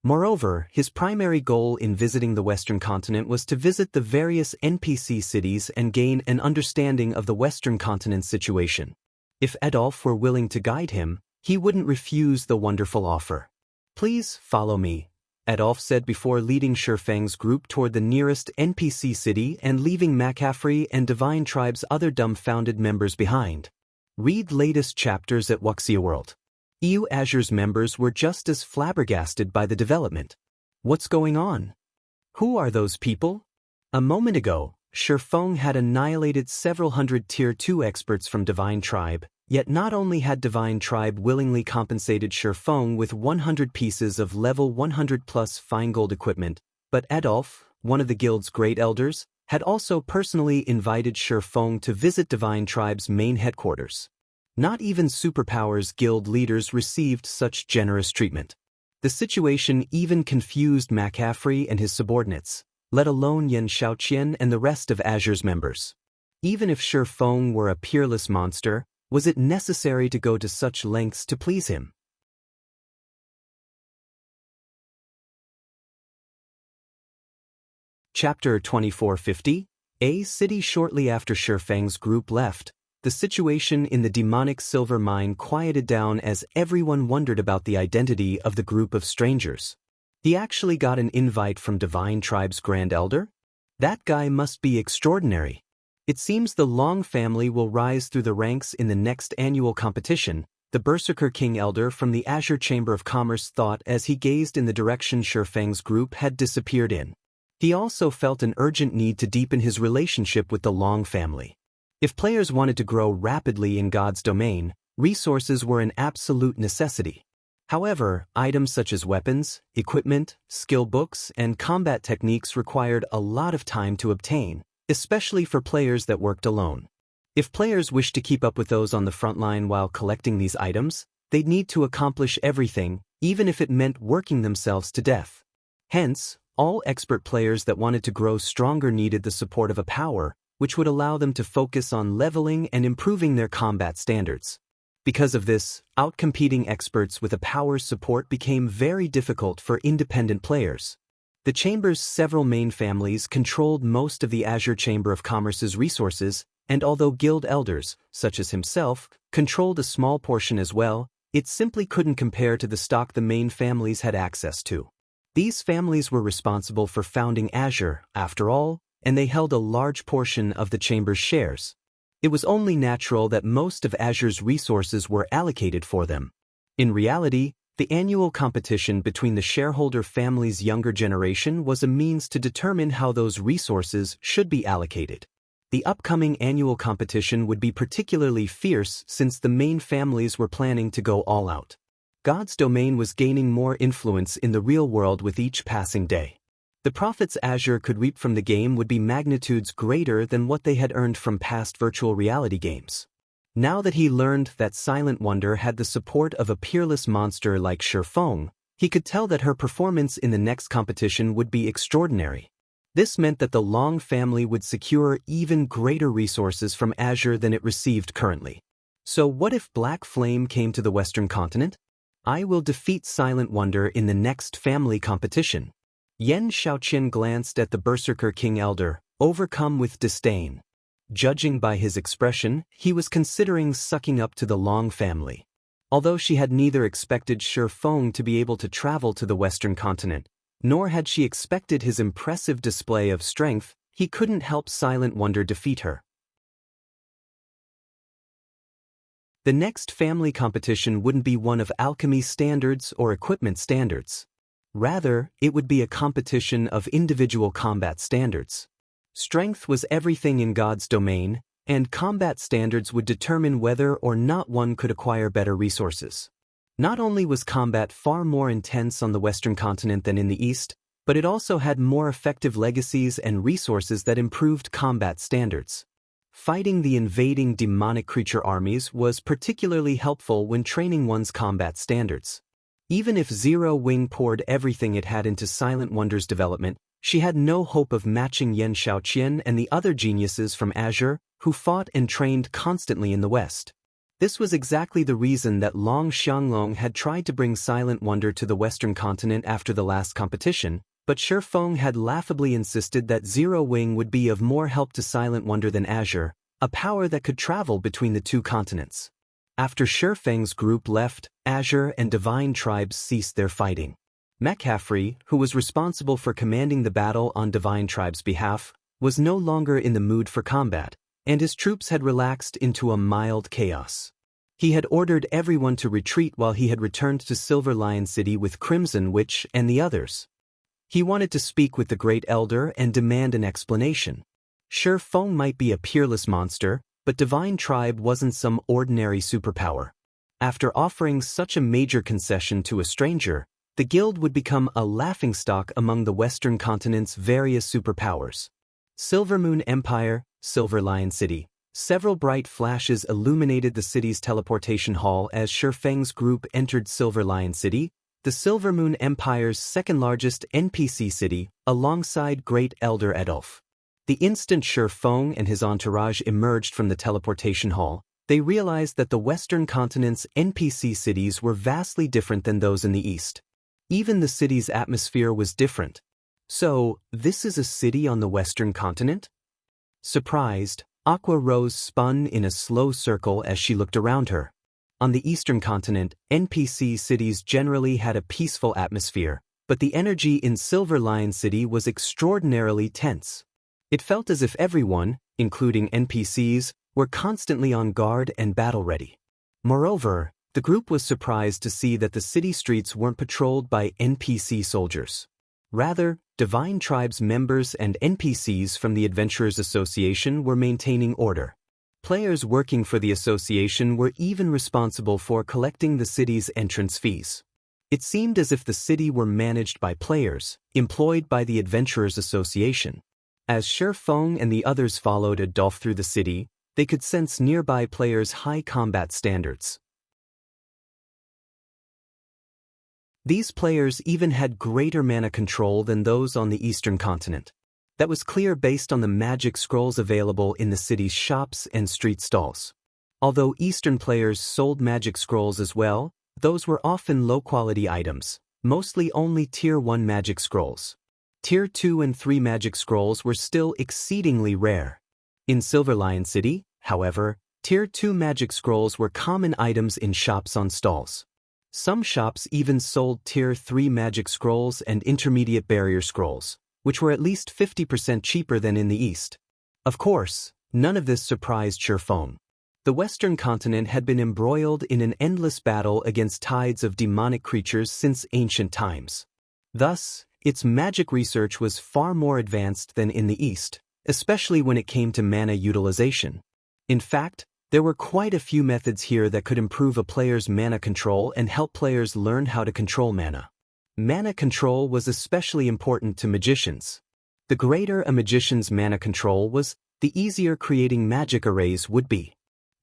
Speaker 1: Moreover, his primary goal in visiting the Western continent was to visit the various NPC cities and gain an understanding of the Western continent's situation. If Adolphe were willing to guide him, he wouldn't refuse the wonderful offer. Please follow me, Adolphe said before leading Feng's group toward the nearest NPC city and leaving McCaffrey and Divine Tribe's other dumbfounded members behind. Read latest chapters at Wuxia World. EU Azure's members were just as flabbergasted by the development. What's going on? Who are those people? A moment ago, Feng had annihilated several hundred Tier 2 experts from Divine Tribe, yet not only had Divine Tribe willingly compensated Feng with 100 pieces of level 100 plus fine gold equipment, but Adolf, one of the guild's great elders, had also personally invited Feng to visit Divine Tribe's main headquarters. Not even Superpowers guild leaders received such generous treatment. The situation even confused McCaffrey and his subordinates, let alone Yan Shaoqian and the rest of Azure's members. Even if Feng were a peerless monster, was it necessary to go to such lengths to please him? Chapter 2450, A City. Shortly after Feng's group left, the situation in the demonic silver mine quieted down as everyone wondered about the identity of the group of strangers. He actually got an invite from Divine Tribe's Grand Elder? That guy must be extraordinary. It seems the Long family will rise through the ranks in the next annual competition, the Berserker King Elder from the Azure Chamber of Commerce thought as he gazed in the direction Feng's group had disappeared in. He also felt an urgent need to deepen his relationship with the Long family. If players wanted to grow rapidly in God's domain, resources were an absolute necessity. However, items such as weapons, equipment, skill books, and combat techniques required a lot of time to obtain, especially for players that worked alone. If players wished to keep up with those on the front line while collecting these items, they'd need to accomplish everything, even if it meant working themselves to death. Hence, all expert players that wanted to grow stronger needed the support of a power, which would allow them to focus on leveling and improving their combat standards. Because of this, outcompeting experts with a power's support became very difficult for independent players. The Chamber's several main families controlled most of the Azure Chamber of Commerce's resources, and although guild elders, such as himself, controlled a small portion as well, it simply couldn't compare to the stock the main families had access to. These families were responsible for founding Azure, after all, and they held a large portion of the Chamber's shares. It was only natural that most of Azure's resources were allocated for them. In reality, the annual competition between the shareholder family's younger generation was a means to determine how those resources should be allocated. The upcoming annual competition would be particularly fierce since the main families were planning to go all out. God's domain was gaining more influence in the real world with each passing day. The profits Azure could reap from the game would be magnitudes greater than what they had earned from past virtual reality games. Now that he learned that Silent Wonder had the support of a peerless monster like Feng, he could tell that her performance in the next competition would be extraordinary. This meant that the Long family would secure even greater resources from Azure than it received currently. So what if Black Flame came to the Western continent? I will defeat Silent Wonder in the next family competition. Yan Shaoqian glanced at the Berserker King Elder, overcome with disdain. Judging by his expression, he was considering sucking up to the Long family. Although she had neither expected Feng to be able to travel to the Western continent, nor had she expected his impressive display of strength, he couldn't help Silent Wonder defeat her. The next family competition wouldn't be one of alchemy standards or equipment standards. Rather, it would be a competition of individual combat standards. Strength was everything in God's domain, and combat standards would determine whether or not one could acquire better resources. Not only was combat far more intense on the Western continent than in the East, but it also had more effective legacies and resources that improved combat standards. Fighting the invading demonic creature armies was particularly helpful when training one's combat standards. Even if Zero Wing poured everything it had into Silent Wonder's development, she had no hope of matching Yan Shaoqian and the other geniuses from Azure, who fought and trained constantly in the West. This was exactly the reason that Long Xianglong had tried to bring Silent Wonder to the Western continent after the last competition, but Feng had laughably insisted that Zero Wing would be of more help to Silent Wonder than Azure, a power that could travel between the two continents. After Feng's group left, Azure and Divine Tribes ceased their fighting. McCaffrey, who was responsible for commanding the battle on Divine Tribe's behalf, was no longer in the mood for combat, and his troops had relaxed into a mild chaos. He had ordered everyone to retreat while he had returned to Silver Lion City with Crimson Witch and the others. He wanted to speak with the Great Elder and demand an explanation. Feng might be a peerless monster, but Divine Tribe wasn't some ordinary superpower. After offering such a major concession to a stranger, the guild would become a laughingstock among the Western continent's various superpowers. Silvermoon Empire, Silver Lion City. Several bright flashes illuminated the city's teleportation hall as Feng's group entered Silver Lion City, the Silvermoon Empire's second-largest NPC city, alongside Great Elder Adolf. The instant Feng and his entourage emerged from the teleportation hall, they realized that the Western continent's NPC cities were vastly different than those in the East. Even the city's atmosphere was different. So, this is a city on the Western continent? Surprised, Aqua Rose spun in a slow circle as she looked around her. On the Eastern continent, NPC cities generally had a peaceful atmosphere, but the energy in Silver Lion City was extraordinarily tense. It felt as if everyone, including NPCs, were constantly on guard and battle-ready. Moreover, the group was surprised to see that the city streets weren't patrolled by NPC soldiers. Rather, Divine Tribe's members and NPCs from the Adventurers Association were maintaining order. Players working for the association were even responsible for collecting the city's entrance fees. It seemed as if the city were managed by players, employed by the Adventurers Association. As Feng and the others followed Adolf through the city, they could sense nearby players' high combat standards. These players even had greater mana control than those on the Eastern continent. That was clear based on the magic scrolls available in the city's shops and street stalls. Although Eastern players sold magic scrolls as well, those were often low-quality items, mostly only Tier 1 magic scrolls. Tier 2 and 3 magic scrolls were still exceedingly rare. In Silver Lion City, however, Tier 2 magic scrolls were common items in shops on stalls. Some shops even sold Tier 3 magic scrolls and intermediate barrier scrolls, which were at least 50% cheaper than in the East. Of course, none of this surprised Feng. The Western continent had been embroiled in an endless battle against tides of demonic creatures since ancient times. Thus, its magic research was far more advanced than in the East, especially when it came to mana utilization. In fact, there were quite a few methods here that could improve a player's mana control and help players learn how to control mana. Mana control was especially important to magicians. The greater a magician's mana control was, the easier creating magic arrays would be.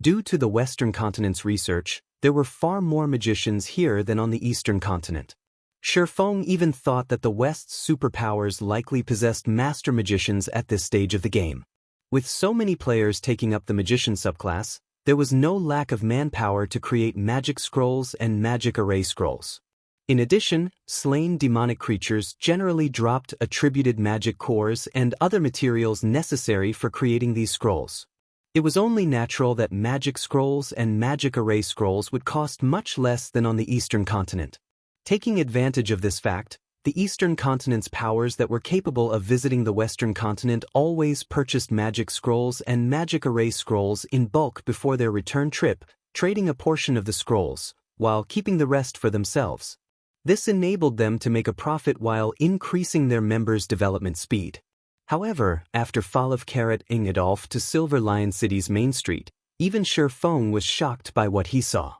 Speaker 1: Due to the Western continent's research, there were far more magicians here than on the Eastern continent. Feng even thought that the West's superpowers likely possessed master magicians at this stage of the game. With so many players taking up the magician subclass, there was no lack of manpower to create magic scrolls and magic array scrolls. In addition, slain demonic creatures generally dropped attributed magic cores and other materials necessary for creating these scrolls. It was only natural that magic scrolls and magic array scrolls would cost much less than on the Eastern continent. Taking advantage of this fact, the Eastern continent's powers that were capable of visiting the Western continent always purchased magic scrolls and magic array scrolls in bulk before their return trip, trading a portion of the scrolls, while keeping the rest for themselves. This enabled them to make a profit while increasing their members' development speed. However, after fall of Adolf to Silver Lion City's main street, even Feng was shocked by what he saw.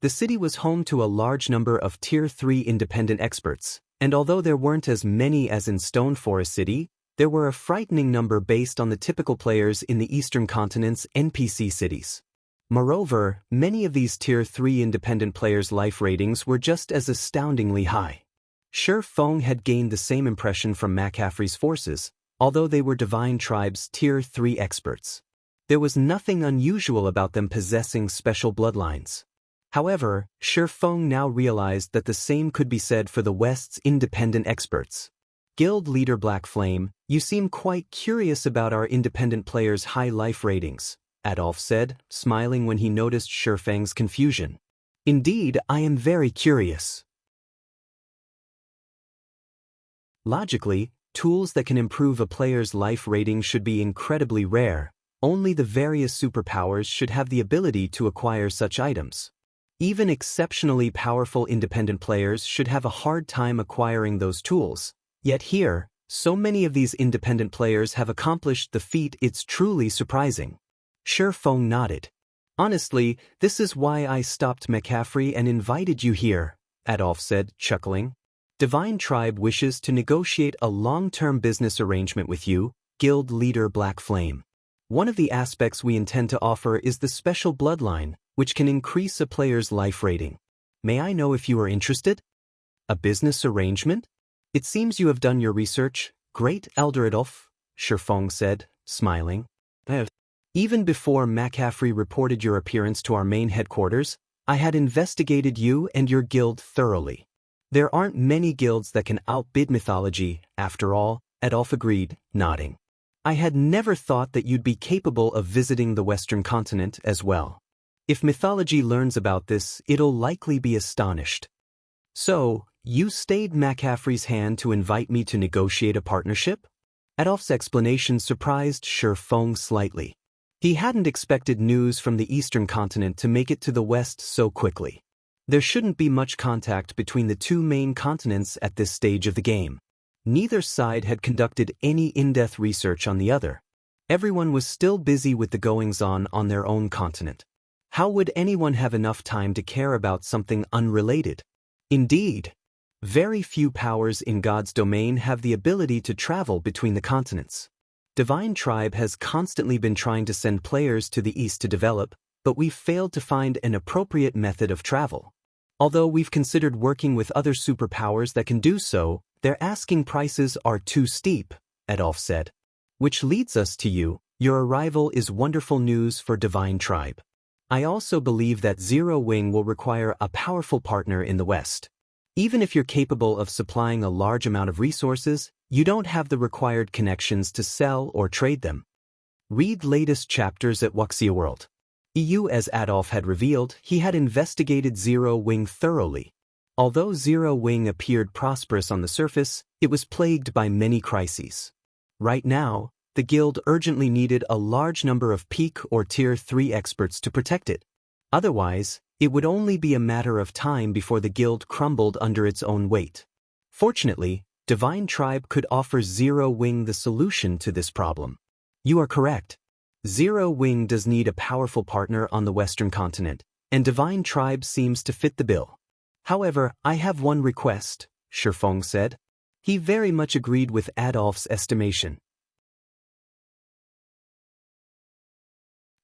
Speaker 1: The city was home to a large number of Tier 3 independent experts, and although there weren't as many as in Stone Forest City, there were a frightening number based on the typical players in the Eastern continent's NPC cities. Moreover, many of these Tier 3 independent players' life ratings were just as astoundingly high. Feng had gained the same impression from McCaffrey's forces, although they were Divine Tribe's Tier 3 experts. There was nothing unusual about them possessing special bloodlines. However, Feng now realized that the same could be said for the West's independent experts. Guild leader Black Flame, you seem quite curious about our independent players' high life ratings, Adolf said, smiling when he noticed Feng's confusion. Indeed, I am very curious. Logically, tools that can improve a player's life rating should be incredibly rare. Only the various superpowers should have the ability to acquire such items. Even exceptionally powerful independent players should have a hard time acquiring those tools. Yet here, So many of these independent players have accomplished the feat, it's truly surprising. Feng nodded. Honestly, this is why I stopped McCaffrey and invited you here, Adolf said, chuckling. Divine Tribe wishes to negotiate a long-term business arrangement with you, Guild Leader Black Flame. One of the aspects we intend to offer is the special bloodline, which can increase a player's life rating. May I know if you are interested? A business arrangement? It seems you have done your research. Great, Elder Adolf, Feng said, smiling. Even before McCaffrey reported your appearance to our main headquarters, I had investigated you and your guild thoroughly. There aren't many guilds that can outbid mythology, after all, Adolf agreed, nodding. I had never thought that you'd be capable of visiting the Western continent as well. If mythology learns about this, it'll likely be astonished. So, you stayed McCaffrey's hand to invite me to negotiate a partnership? Adolf's explanation surprised Feng slightly. He hadn't expected news from the Eastern continent to make it to the West so quickly. There shouldn't be much contact between the two main continents at this stage of the game. Neither side had conducted any in-depth research on the other. Everyone was still busy with the goings-on on their own continent. How would anyone have enough time to care about something unrelated? Indeed, very few powers in God's domain have the ability to travel between the continents. Divine Tribe has constantly been trying to send players to the East to develop, but we've failed to find an appropriate method of travel. Although we've considered working with other superpowers that can do so, their asking prices are too steep, Adolf said. Which leads us to you. Your arrival is wonderful news for Divine Tribe. I also believe that Zero Wing will require a powerful partner in the West. Even if you're capable of supplying a large amount of resources, you don't have the required connections to sell or trade them. Read latest chapters at Wuxia World. As Adolf had revealed, he had investigated Zero Wing thoroughly. Although Zero Wing appeared prosperous on the surface, it was plagued by many crises. Right now, the guild urgently needed a large number of Peak or Tier 3 experts to protect it. Otherwise, it would only be a matter of time before the guild crumbled under its own weight. Fortunately, Divine Tribe could offer Zero Wing the solution to this problem. You are correct. Zero Wing does need a powerful partner on the Western continent, and Divine Tribe seems to fit the bill. However, I have one request, Feng said. He very much agreed with Adolf's estimation.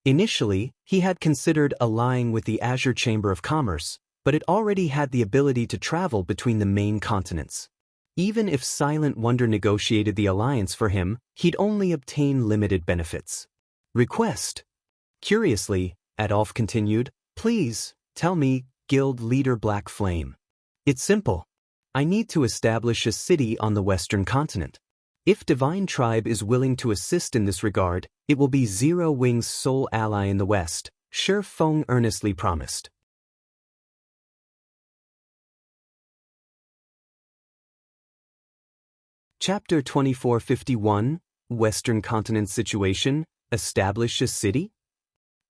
Speaker 1: Initially, he had considered allying with the Azure Chamber of Commerce, but it already had the ability to travel between the main continents. Even if Silent Wonder negotiated the alliance for him, he'd only obtain limited benefits. Request. Curiously, Adolf continued, please, tell me, Guild Leader Black Flame. It's simple. I need to establish a city on the Western continent. If Divine Tribe is willing to assist in this regard, it will be Zero Wing's sole ally in the West, Feng earnestly promised. Chapter 2451, Western Continent Situation, Establish a City?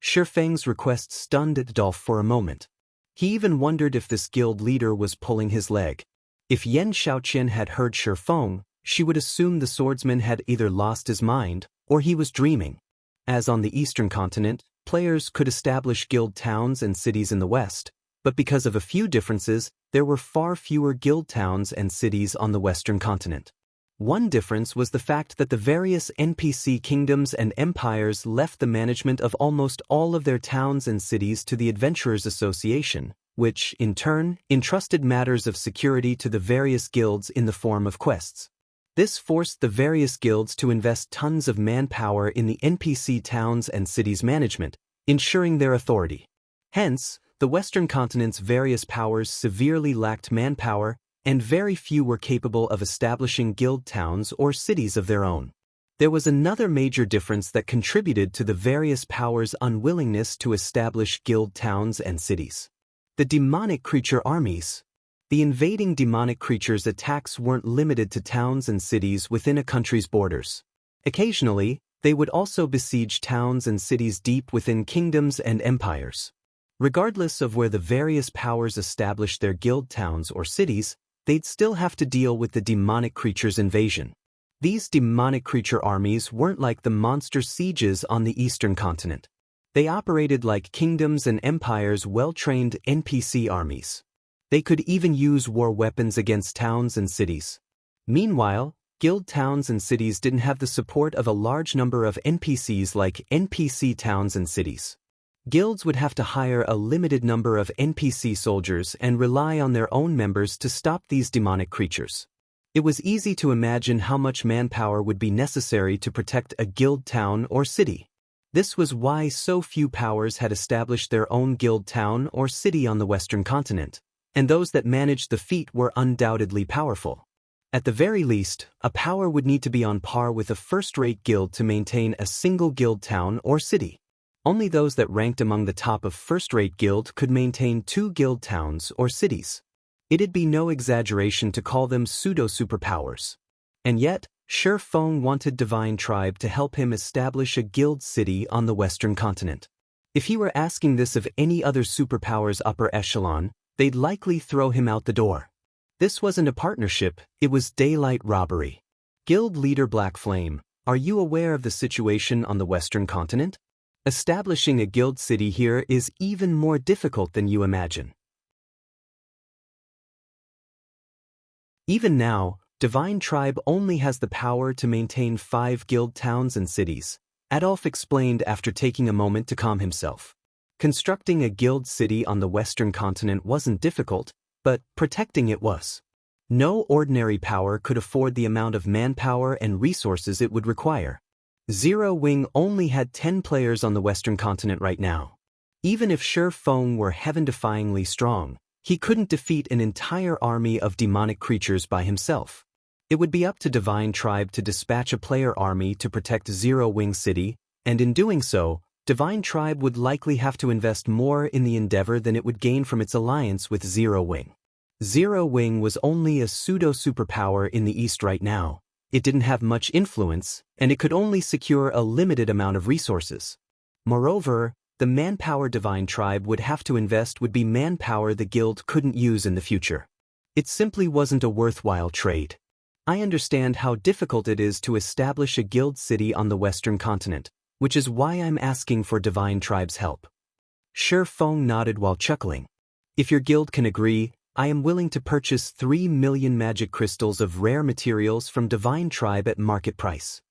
Speaker 1: Feng's request stunned Adolf for a moment. He even wondered if this guild leader was pulling his leg. If Yen Shaoqian had heard Feng, she would assume the swordsman had either lost his mind, or he was dreaming. As on the Eastern continent, players could establish guild towns and cities in the West, but because of a few differences, there were far fewer guild towns and cities on the Western continent. One difference was the fact that the various NPC kingdoms and empires left the management of almost all of their towns and cities to the Adventurers Association, which, in turn, entrusted matters of security to the various guilds in the form of quests. This forced the various guilds to invest tons of manpower in the NPC towns and cities management, ensuring their authority. Hence, the Western continent's various powers severely lacked manpower, and very few were capable of establishing guild towns or cities of their own. There was another major difference that contributed to the various powers' unwillingness to establish guild towns and cities. The demonic creature armies. The invading demonic creatures' attacks weren't limited to towns and cities within a country's borders. Occasionally, they would also besiege towns and cities deep within kingdoms and empires. Regardless of where the various powers established their guild towns or cities, they'd still have to deal with the demonic creature's invasion. These demonic creature armies weren't like the monster sieges on the eastern continent. They operated like kingdoms and empires' well-trained NPC armies. They could even use war weapons against towns and cities. Meanwhile, guild towns and cities didn't have the support of a large number of NPCs like NPC towns and cities. Guilds would have to hire a limited number of NPC soldiers and rely on their own members to stop these demonic creatures. It was easy to imagine how much manpower would be necessary to protect a guild town or city. This was why so few powers had established their own guild town or city on the Western continent, and those that managed the feat were undoubtedly powerful. At the very least, a power would need to be on par with a first-rate guild to maintain a single guild town or city. Only those that ranked among the top of first-rate guild could maintain 2 guild towns or cities. It'd be no exaggeration to call them pseudo-superpowers. And yet, Feng wanted Divine Tribe to help him establish a guild city on the Western continent. If he were asking this of any other superpowers upper echelon, they'd likely throw him out the door. This wasn't a partnership, it was daylight robbery. Guild leader Black Flame, are you aware of the situation on the Western continent? Establishing a guild city here is even more difficult than you imagine. Even now, Divine Tribe only has the power to maintain 5 guild towns and cities, Adolf explained after taking a moment to calm himself. Constructing a guild city on the Western continent wasn't difficult, but protecting it was. No ordinary power could afford the amount of manpower and resources it would require. Zero Wing only had 10 players on the Western continent right now. Even if Feng were heaven-defyingly strong, he couldn't defeat an entire army of demonic creatures by himself. It would be up to Divine Tribe to dispatch a player army to protect Zero Wing City, and in doing so, Divine Tribe would likely have to invest more in the endeavor than it would gain from its alliance with Zero Wing. Zero Wing was only a pseudo-superpower in the East right now. It didn't have much influence, and it could only secure a limited amount of resources. Moreover, the manpower Divine Tribe would have to invest would be manpower the guild couldn't use in the future. It simply wasn't a worthwhile trade. I understand how difficult it is to establish a guild city on the Western continent, which is why I'm asking for Divine Tribe's help. Feng nodded while chuckling. If your guild can agree, I am willing to purchase 3 million magic crystals of rare materials from Divine Tribe at market price.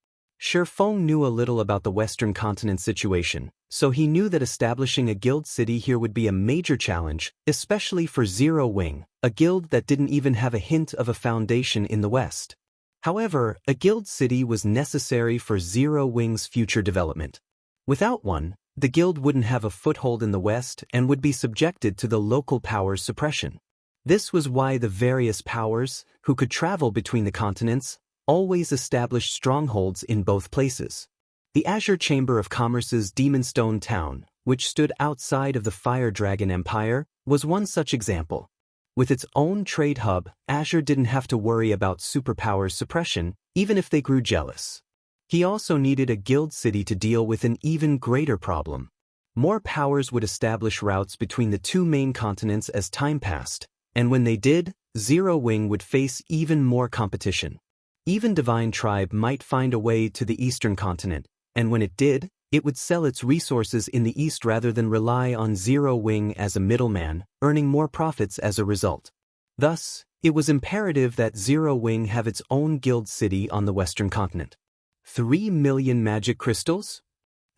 Speaker 1: Feng knew a little about the Western continent situation, so he knew that establishing a guild city here would be a major challenge, especially for Zero Wing, a guild that didn't even have a hint of a foundation in the West. However, a guild city was necessary for Zero Wing's future development. Without one, the guild wouldn't have a foothold in the West and would be subjected to the local powers' suppression. This was why the various powers, who could travel between the continents, always established strongholds in both places. The Azure Chamber of Commerce's Demonstone Town, which stood outside of the Fire Dragon Empire, was one such example. With its own trade hub, Azure didn't have to worry about superpowers suppression, even if they grew jealous. He also needed a guild city to deal with an even greater problem. More powers would establish routes between the 2 main continents as time passed, and when they did, Zero Wing would face even more competition. Even Divine Tribe might find a way to the Eastern continent, and when it did, it would sell its resources in the East rather than rely on Zero Wing as a middleman, earning more profits as a result. Thus, it was imperative that Zero Wing have its own guild city on the Western continent. 3 million magic crystals?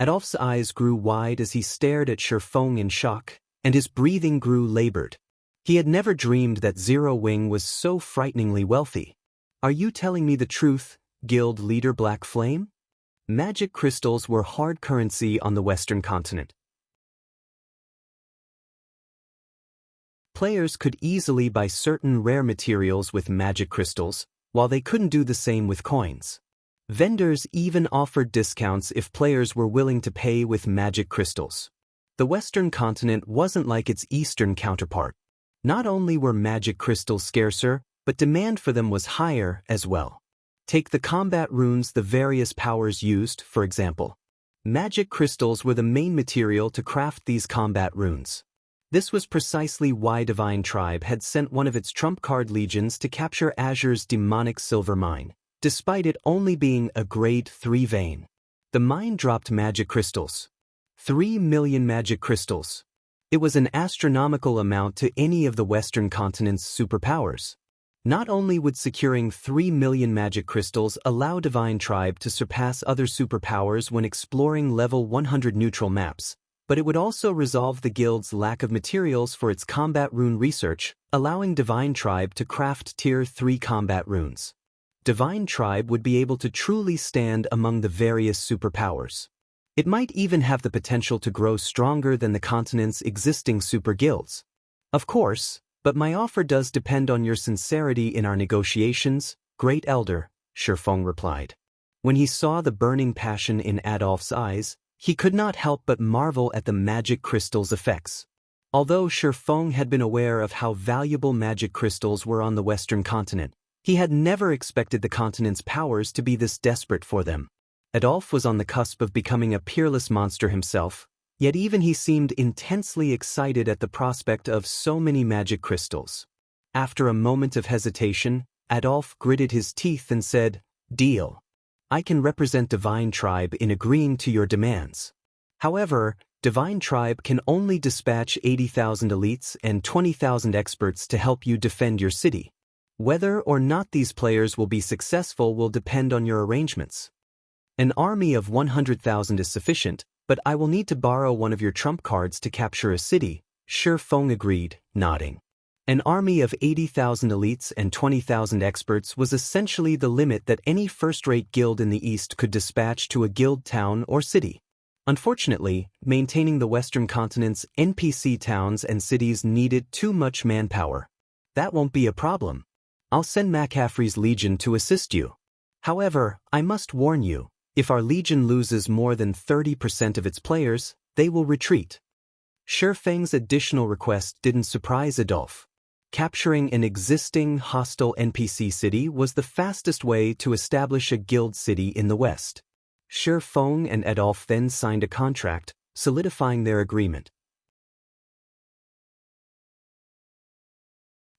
Speaker 1: Adolph's eyes grew wide as he stared at Feng in shock, and his breathing grew labored. He had never dreamed that Zero Wing was so frighteningly wealthy. Are you telling me the truth, guild leader Black Flame? Magic crystals were hard currency on the Western continent. Players could easily buy certain rare materials with magic crystals, while they couldn't do the same with coins. Vendors even offered discounts if players were willing to pay with magic crystals. The Western continent wasn't like its Eastern counterpart. Not only were magic crystals scarcer, but demand for them was higher as well. Take the combat runes the various powers used, for example. Magic crystals were the main material to craft these combat runes. This was precisely why Divine Tribe had sent one of its trump card legions to capture Azure's demonic silver mine, despite it only being a grade 3 vein. The mine dropped magic crystals. 3 million magic crystals. It was an astronomical amount to any of the Western continent's superpowers. Not only would securing 3 million magic crystals allow Divine Tribe to surpass other superpowers when exploring level 100 neutral maps, but it would also resolve the guild's lack of materials for its combat rune research, allowing Divine Tribe to craft Tier 3 combat runes. Divine Tribe would be able to truly stand among the various superpowers. It might even have the potential to grow stronger than the continent's existing super guilds. Of course, but my offer does depend on your sincerity in our negotiations, Great Elder, Feng replied. When he saw the burning passion in Adolf's eyes, he could not help but marvel at the magic crystal's effects. Although Feng had been aware of how valuable magic crystals were on the Western continent, he had never expected the continent's powers to be this desperate for them. Adolf was on the cusp of becoming a peerless monster himself, yet even he seemed intensely excited at the prospect of so many magic crystals. After a moment of hesitation, Adolf gritted his teeth and said, "Deal. I can represent Divine Tribe in agreeing to your demands. However, Divine Tribe can only dispatch 80,000 elites and 20,000 experts to help you defend your city. Whether or not these players will be successful will depend on your arrangements. An army of 100,000 is sufficient, but I will need to borrow one of your trump cards to capture a city," Feng agreed, nodding. An army of 80,000 elites and 20,000 experts was essentially the limit that any first-rate guild in the East could dispatch to a guild town or city. Unfortunately, maintaining the Western continent's NPC towns and cities needed too much manpower. "That won't be a problem. I'll send McCaffrey's Legion to assist you. However, I must warn you, if our Legion loses more than 30% of its players, they will retreat." Feng's additional request didn't surprise Adolf. Capturing an existing hostile NPC city was the fastest way to establish a guild city in the West. Feng and Adolf then signed a contract, solidifying their agreement.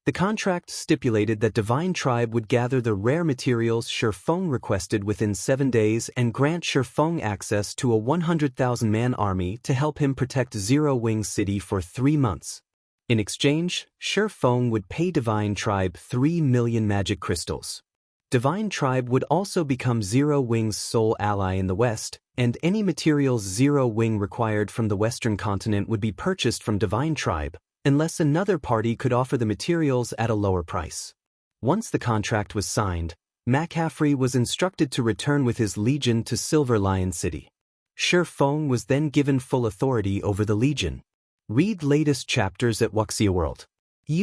Speaker 1: The contract stipulated that Divine Tribe would gather the rare materials Feng requested within 7 days and grant Feng access to a 100,000-man army to help him protect Zero Wing City for 3 months. In exchange, Feng would pay Divine Tribe 3 million magic crystals. Divine Tribe would also become Zero Wing's sole ally in the West, and any materials Zero Wing required from the Western continent would be purchased from Divine Tribe, unless another party could offer the materials at a lower price. Once the contract was signed, McCaffrey was instructed to return with his Legion to Silver Lion City. Feng was then given full authority over the Legion. Read latest chapters at Wuxia World.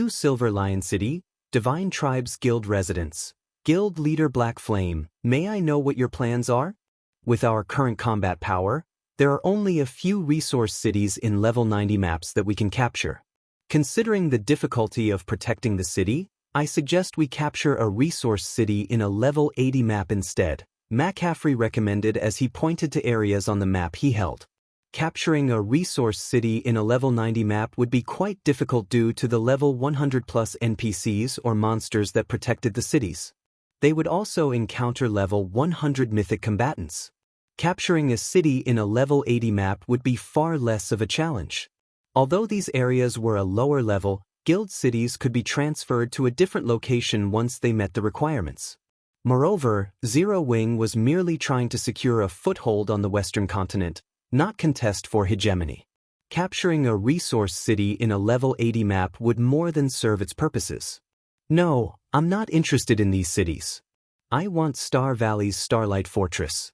Speaker 1: Silver Lion City, Divine Tribe's guild residence. Guild leader Black Flame, may I know what your plans are? With our current combat power, there are only a few resource cities in level 90 maps that we can capture. Considering the difficulty of protecting the city, I suggest we capture a resource city in a level 80 map instead, McCaffrey recommended as he pointed to areas on the map he held. Capturing a resource city in a level 90 map would be quite difficult due to the level 100 plus NPCs or monsters that protected the cities. They would also encounter level 100 mythic combatants. Capturing a city in a level 80 map would be far less of a challenge. Although these areas were a lower level, guild cities could be transferred to a different location once they met the requirements. Moreover, Zero Wing was merely trying to secure a foothold on the Western continent, not contest for hegemony. Capturing a resource city in a level 80 map would more than serve its purposes. "No, I'm not interested in these cities. I want Star Valley's Starlight Fortress,"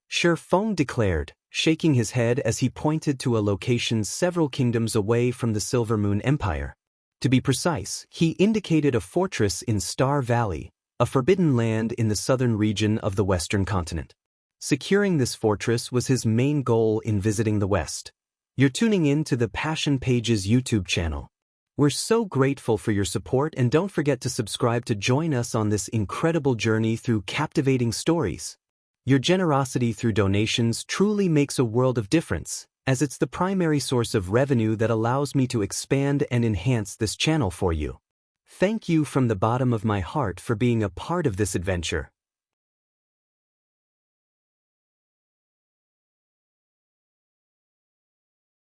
Speaker 1: Feng declared, shaking his head as he pointed to a location several kingdoms away from the Silver Moon Empire. To be precise, he indicated a fortress in Star Valley, a forbidden land in the southern region of the Western continent. Securing this fortress was his main goal in visiting the West. You're tuning in to the Passion Pages YouTube channel. We're so grateful for your support, and don't forget to subscribe to join us on this incredible journey through captivating stories. Your generosity through donations truly makes a world of difference, as it's the primary source of revenue that allows me to expand and enhance this channel for you. Thank you from the bottom of my heart for being a part of this adventure.